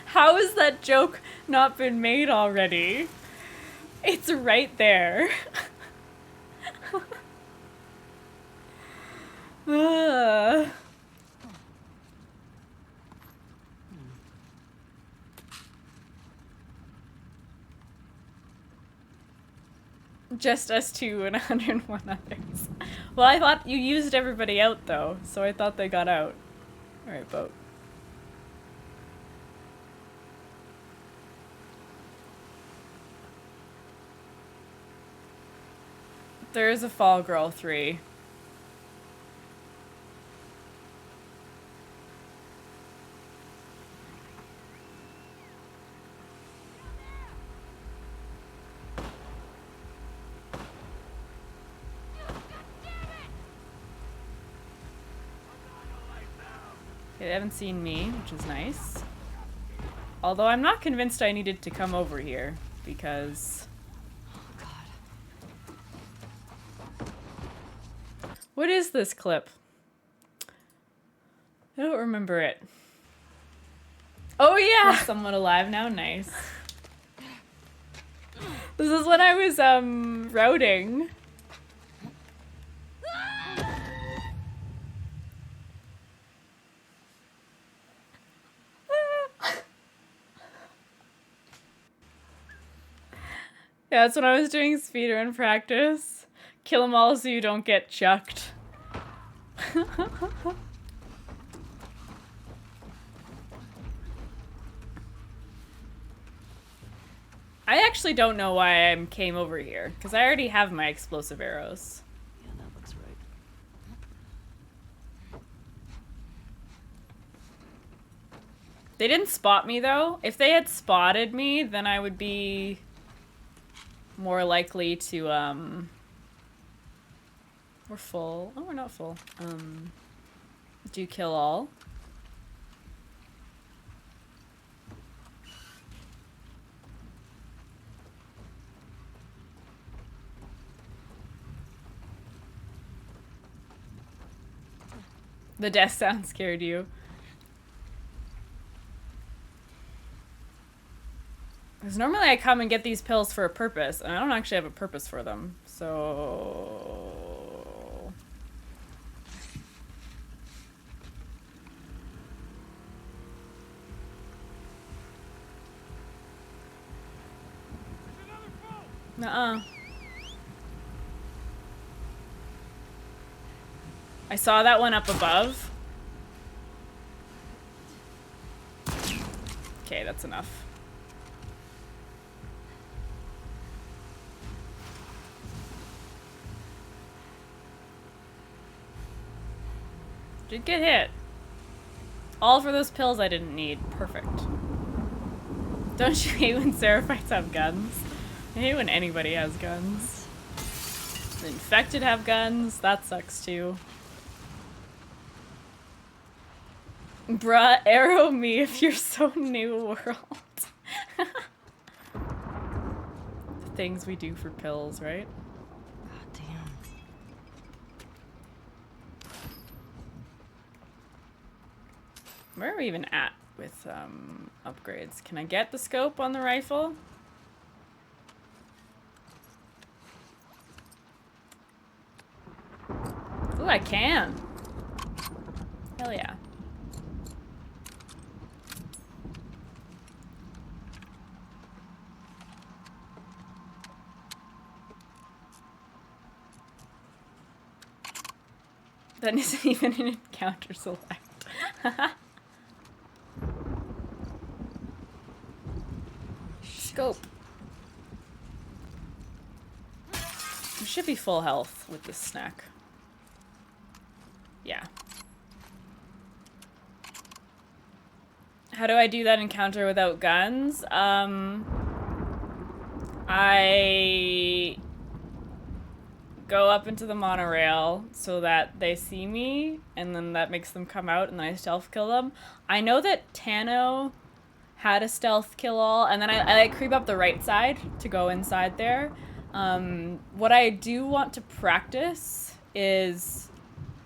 How has that joke not been made already? It's right there. Just us two and 101 others. Well, I thought you used everybody out, though, so I thought they got out. Alright, boat. There is a Fall Girl 3. Okay, they haven't seen me, which is nice. Although I'm not convinced I needed to come over here, because... What is this clip? I don't remember it. Oh yeah! Someone alive now, nice. This is when I was, routing. Yeah, that's when I was doing speedrun practice. Kill them all so you don't get chucked. I actually don't know why I came over here, because I already have my explosive arrows. Yeah, that looks right. They didn't spot me, though. If they had spotted me, then I would be more likely to, We're full. Oh, we're not full. Do you kill all? The death sound scared you. Because normally I come and get these pills for a purpose, and I don't actually have a purpose for them, so... Nuh-uh. I saw that one up above. Okay, that's enough. Did get hit. All for those pills I didn't need. Perfect. Don't you hate when Seraphites have guns? I hate when anybody has guns. The infected have guns. That sucks too. Bruh, arrow me if you're so new world. The things we do for pills, right? God damn. Where are we even at with upgrades? Can I get the scope on the rifle? Ooh, I can. Hell yeah. That isn't even an encounter select. Scope. We should be full health with this snack. Yeah. How do I do that encounter without guns? I go up into the monorail so that they see me, and then that makes them come out, and then I stealth kill them. I know that Tano had a stealth kill all, and then I like creep up the right side to go inside there. What I do want to practice is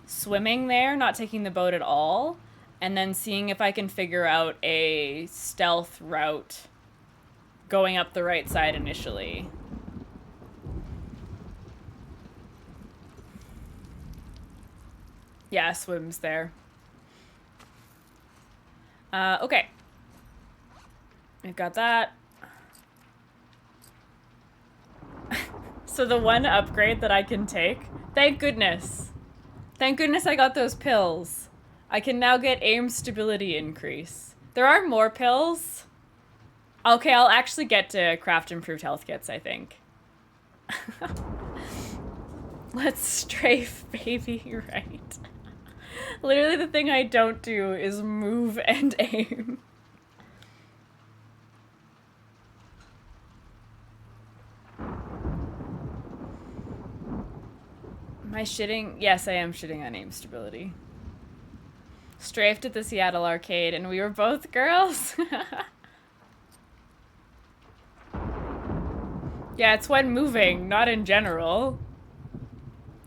swimming there, not taking the boat at all, and then seeing if I can figure out a stealth route going up the right side initially. Yeah, swims there. Okay. We've got that. So the one upgrade that I can take, thank goodness. Thank goodness I got those pills. I can now get aim stability increase. There are more pills. Okay, I'll actually get to craft improved health kits, I think. Let's strafe, baby, right? Literally the thing I don't do is move and aim. Am I shitting? Yes, I am shitting on aim stability. Strafed at the Seattle arcade and we were both girls. Yeah, it's when moving, not in general.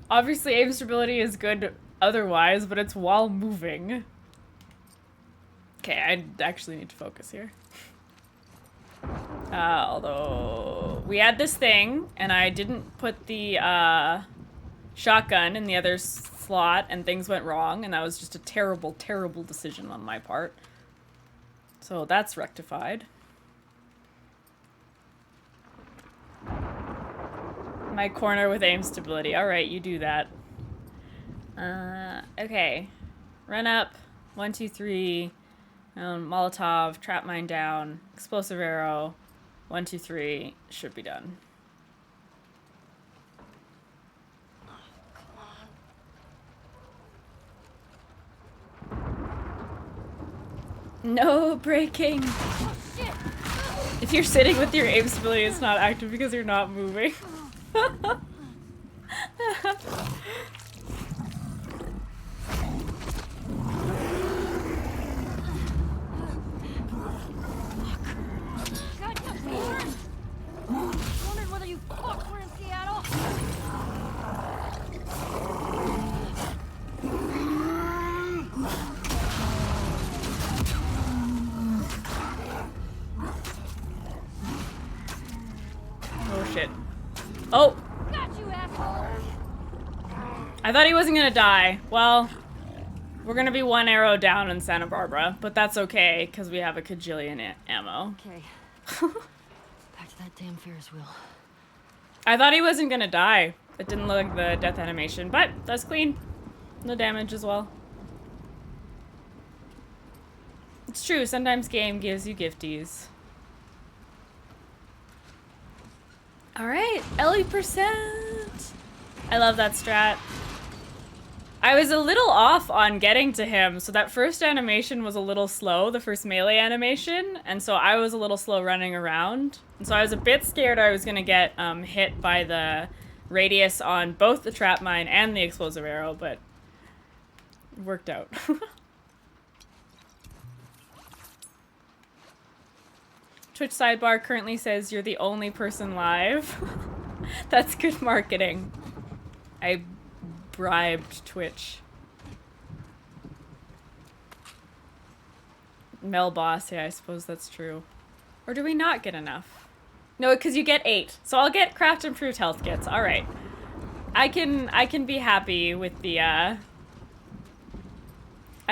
Obviously aim stability is good otherwise, but it's while moving. Okay, I actually need to focus here. Although we had this thing and I didn't put the shotgun in the other slot and things went wrong, and that was just a terrible, terrible decision on my part. So that's rectified. My corner with aim stability. Alright, you do that. Okay. Run up. 1, 2, 3. Molotov. Trap mine down. Explosive arrow. 1, 2, 3. Should be done. No braking. Oh, shit. If you're sitting with your aim stability, it's not active because you're not moving. I thought he wasn't gonna die. Well, we're gonna be 1 arrow down in Santa Barbara, but that's okay, because we have a kajillion ammo. Okay. Back to that damn Ferris wheel. I thought he wasn't gonna die. It didn't look like the death animation, but that's clean. No damage as well. It's true, sometimes game gives you gifties. Alright, 80%! I love that strat. I was a little off on getting to him, so that first animation was a little slow, the first melee animation, and so I was a little slow running around. And so I was a bit scared I was gonna get hit by the radius on both the trap mine and the explosive arrow, but it worked out. Twitch sidebar currently says you're the only person live. That's good marketing. I bribed Twitch. Mel boss, yeah, I suppose that's true. Or do we not get enough? No, because you get 8. So I'll get craft improved health kits. Alright. I can be happy with the I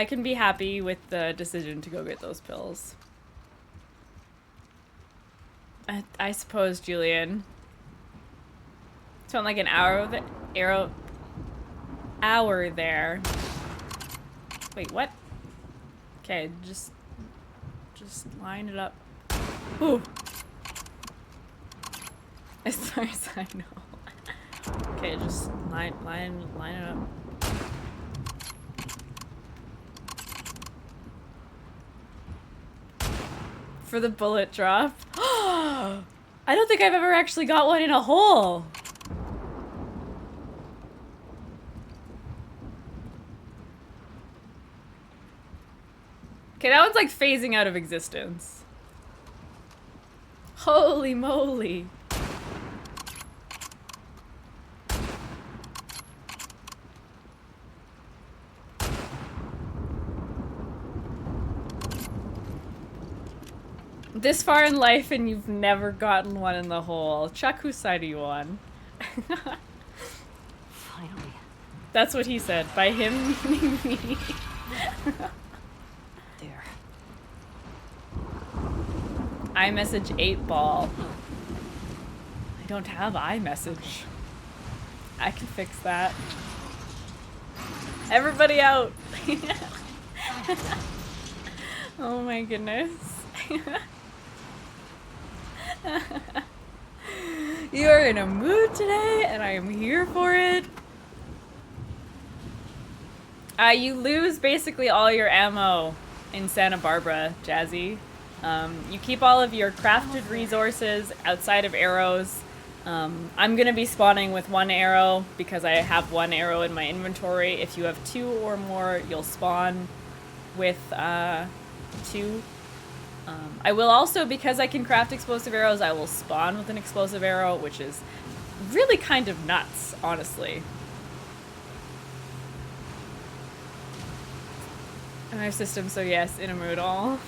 can be happy with the decision to go get those pills. I suppose, Julian. Spent like an hour there. Wait, what? Okay, just line it up. Ooh. As far as I know. Okay, just line it up. For the bullet drop. I don't think I've ever actually got one in a hole. Okay, that one's like phasing out of existence. Holy moly. This far in life and you've never gotten one in the hole. Chuck, whose side are you on? Finally. That's what he said. By him meaning me. There. iMessage 8-ball. I don't have iMessage. I can fix that. Everybody out! Oh my goodness. You are in a mood today, and I am here for it. You lose basically all your ammo in Santa Barbara, Jazzy. You keep all of your crafted resources outside of arrows. I'm gonna be spawning with 1 arrow because I have 1 arrow in my inventory. If you have 2 or more, you'll spawn with 2. I will also, because I can craft explosive arrows, I will spawn with an explosive arrow, which is really kind of nuts, honestly. Knife system, so yes, in a mood all.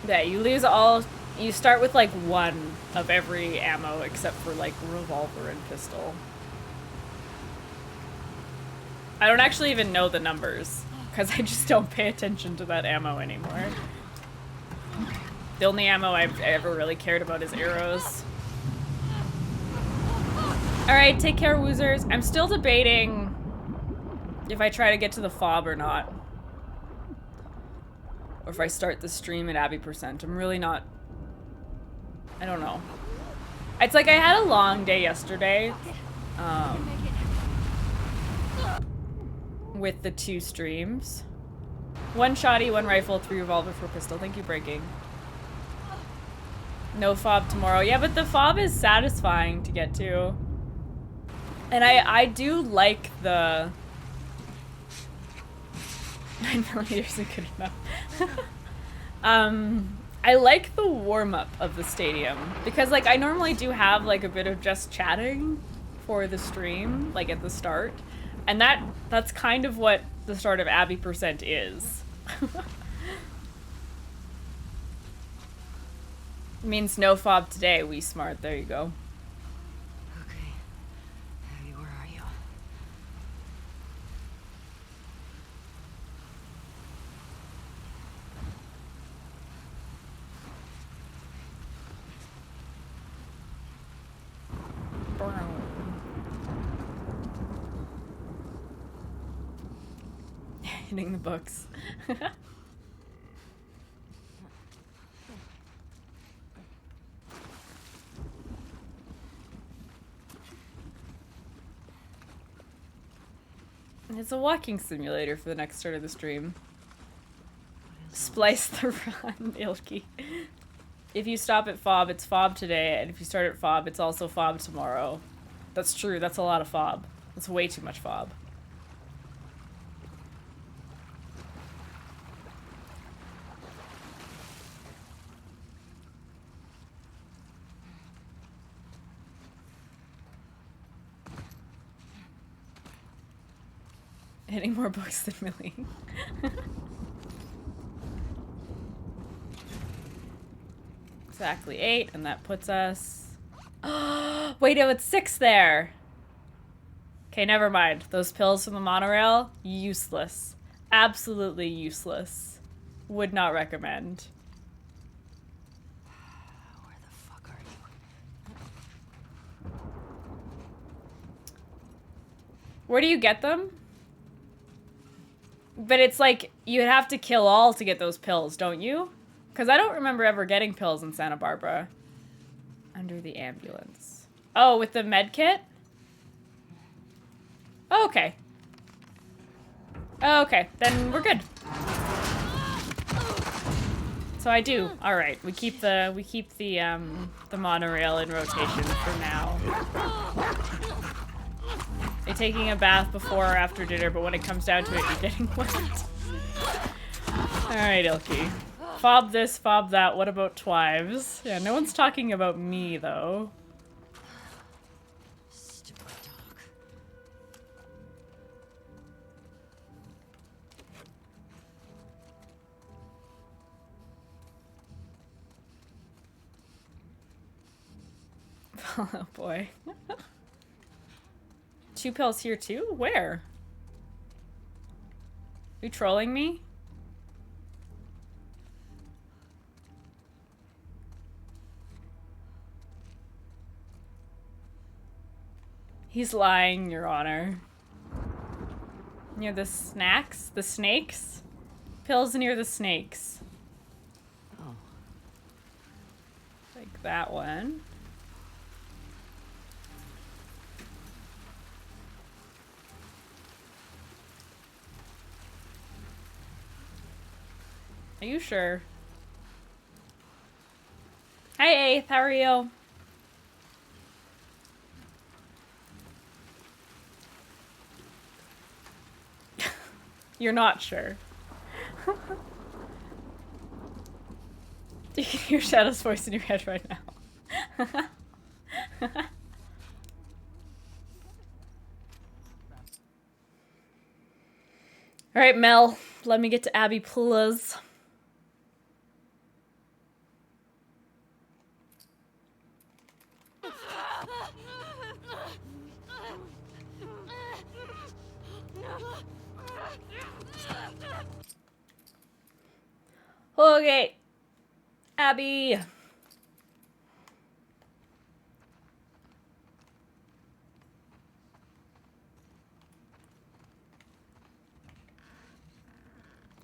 Yeah, you lose all, you start with like 1 of every ammo except for like revolver and pistol. I don't actually even know the numbers, because I just don't pay attention to that ammo anymore. The only ammo I've ever really cared about is arrows. Alright, take care, woozers. I'm still debating if I try to get to the fob or not. Or if I start the stream at Abby %. I'm really not... I don't know. It's like I had a long day yesterday. With the 2 streams. 1 shotty, 1 rifle, 3 revolver, 4 pistol. Thank you, Breaking. No fob tomorrow. Yeah, but the fob is satisfying to get to. And I do like the... 9mm isn't good enough. I like the warm-up of the stadium. Because, like, I normally do have, like, a bit of just chatting for the stream, like, at the start. And that's kind of what the start of Abby % is. Means no fob today, we smart. There you go. Okay. Abby, where are you? Hitting the books. It's a walking simulator for the next start of the stream. Splice the run, Ilky. If you stop at fob, it's fob today, and if you start at fob, it's also fob tomorrow. That's true, that's a lot of fob. That's way too much fob. Hitting more books than Millie. Exactly 8, and that puts us... Wait, oh, it's 6 there! Okay, never mind. Those pills from the monorail, useless. Absolutely useless. Would not recommend. Where the fuck are you? Where do you get them? But it's like, you'd have to kill all to get those pills, don't you? Because I don't remember ever getting pills in Santa Barbara. Under the ambulance. Oh, with the med kit? Oh, okay. Oh, okay, then we're good. So I do. All right, we keep the monorail in rotation for now. You're taking a bath before or after dinner, but when it comes down to it, you're getting wet. All right, Ilky. Fob this, fob that. What about twives? Yeah, no one's talking about me though. Stupid dog. Oh boy. 2 pills here too? Where? You trolling me? He's lying, Your Honor. Near the snacks? The snakes? Pills near the snakes. Oh. Like that one. Are you sure? Hi, Ace. How are you? You're not sure. You can hear Shadow's voice in your head right now. Alright, Mel. Let me get to Abby, please. Okay. Abby.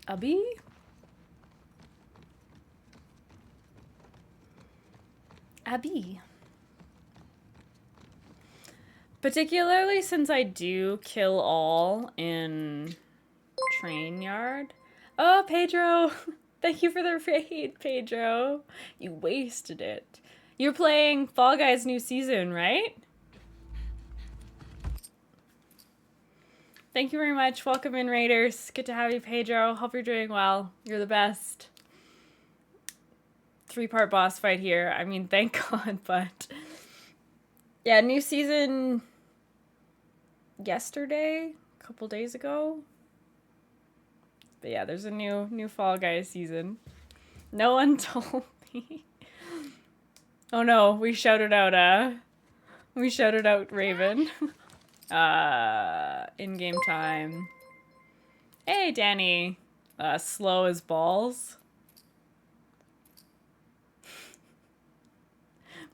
Abby? Abby. Particularly since I do kill all in Train Yard. Oh, Pedro! Thank you for the raid, Pedro. You wasted it. You're playing Fall Guys new season, right? Thank you very much. Welcome in, Raiders. Good to have you, Pedro. Hope you're doing well. You're the best. 3-part boss fight here. I mean, thank God, but... Yeah, new season... yesterday? A couple days ago? But yeah, there's a new Fall Guys season. No one told me. Oh no, we shouted out Raven. In-game time. Hey, Danny. Slow as balls.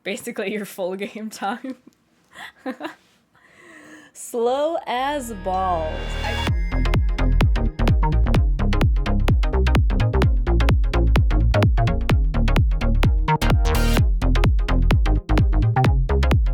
Basically your full game time. Slow as balls.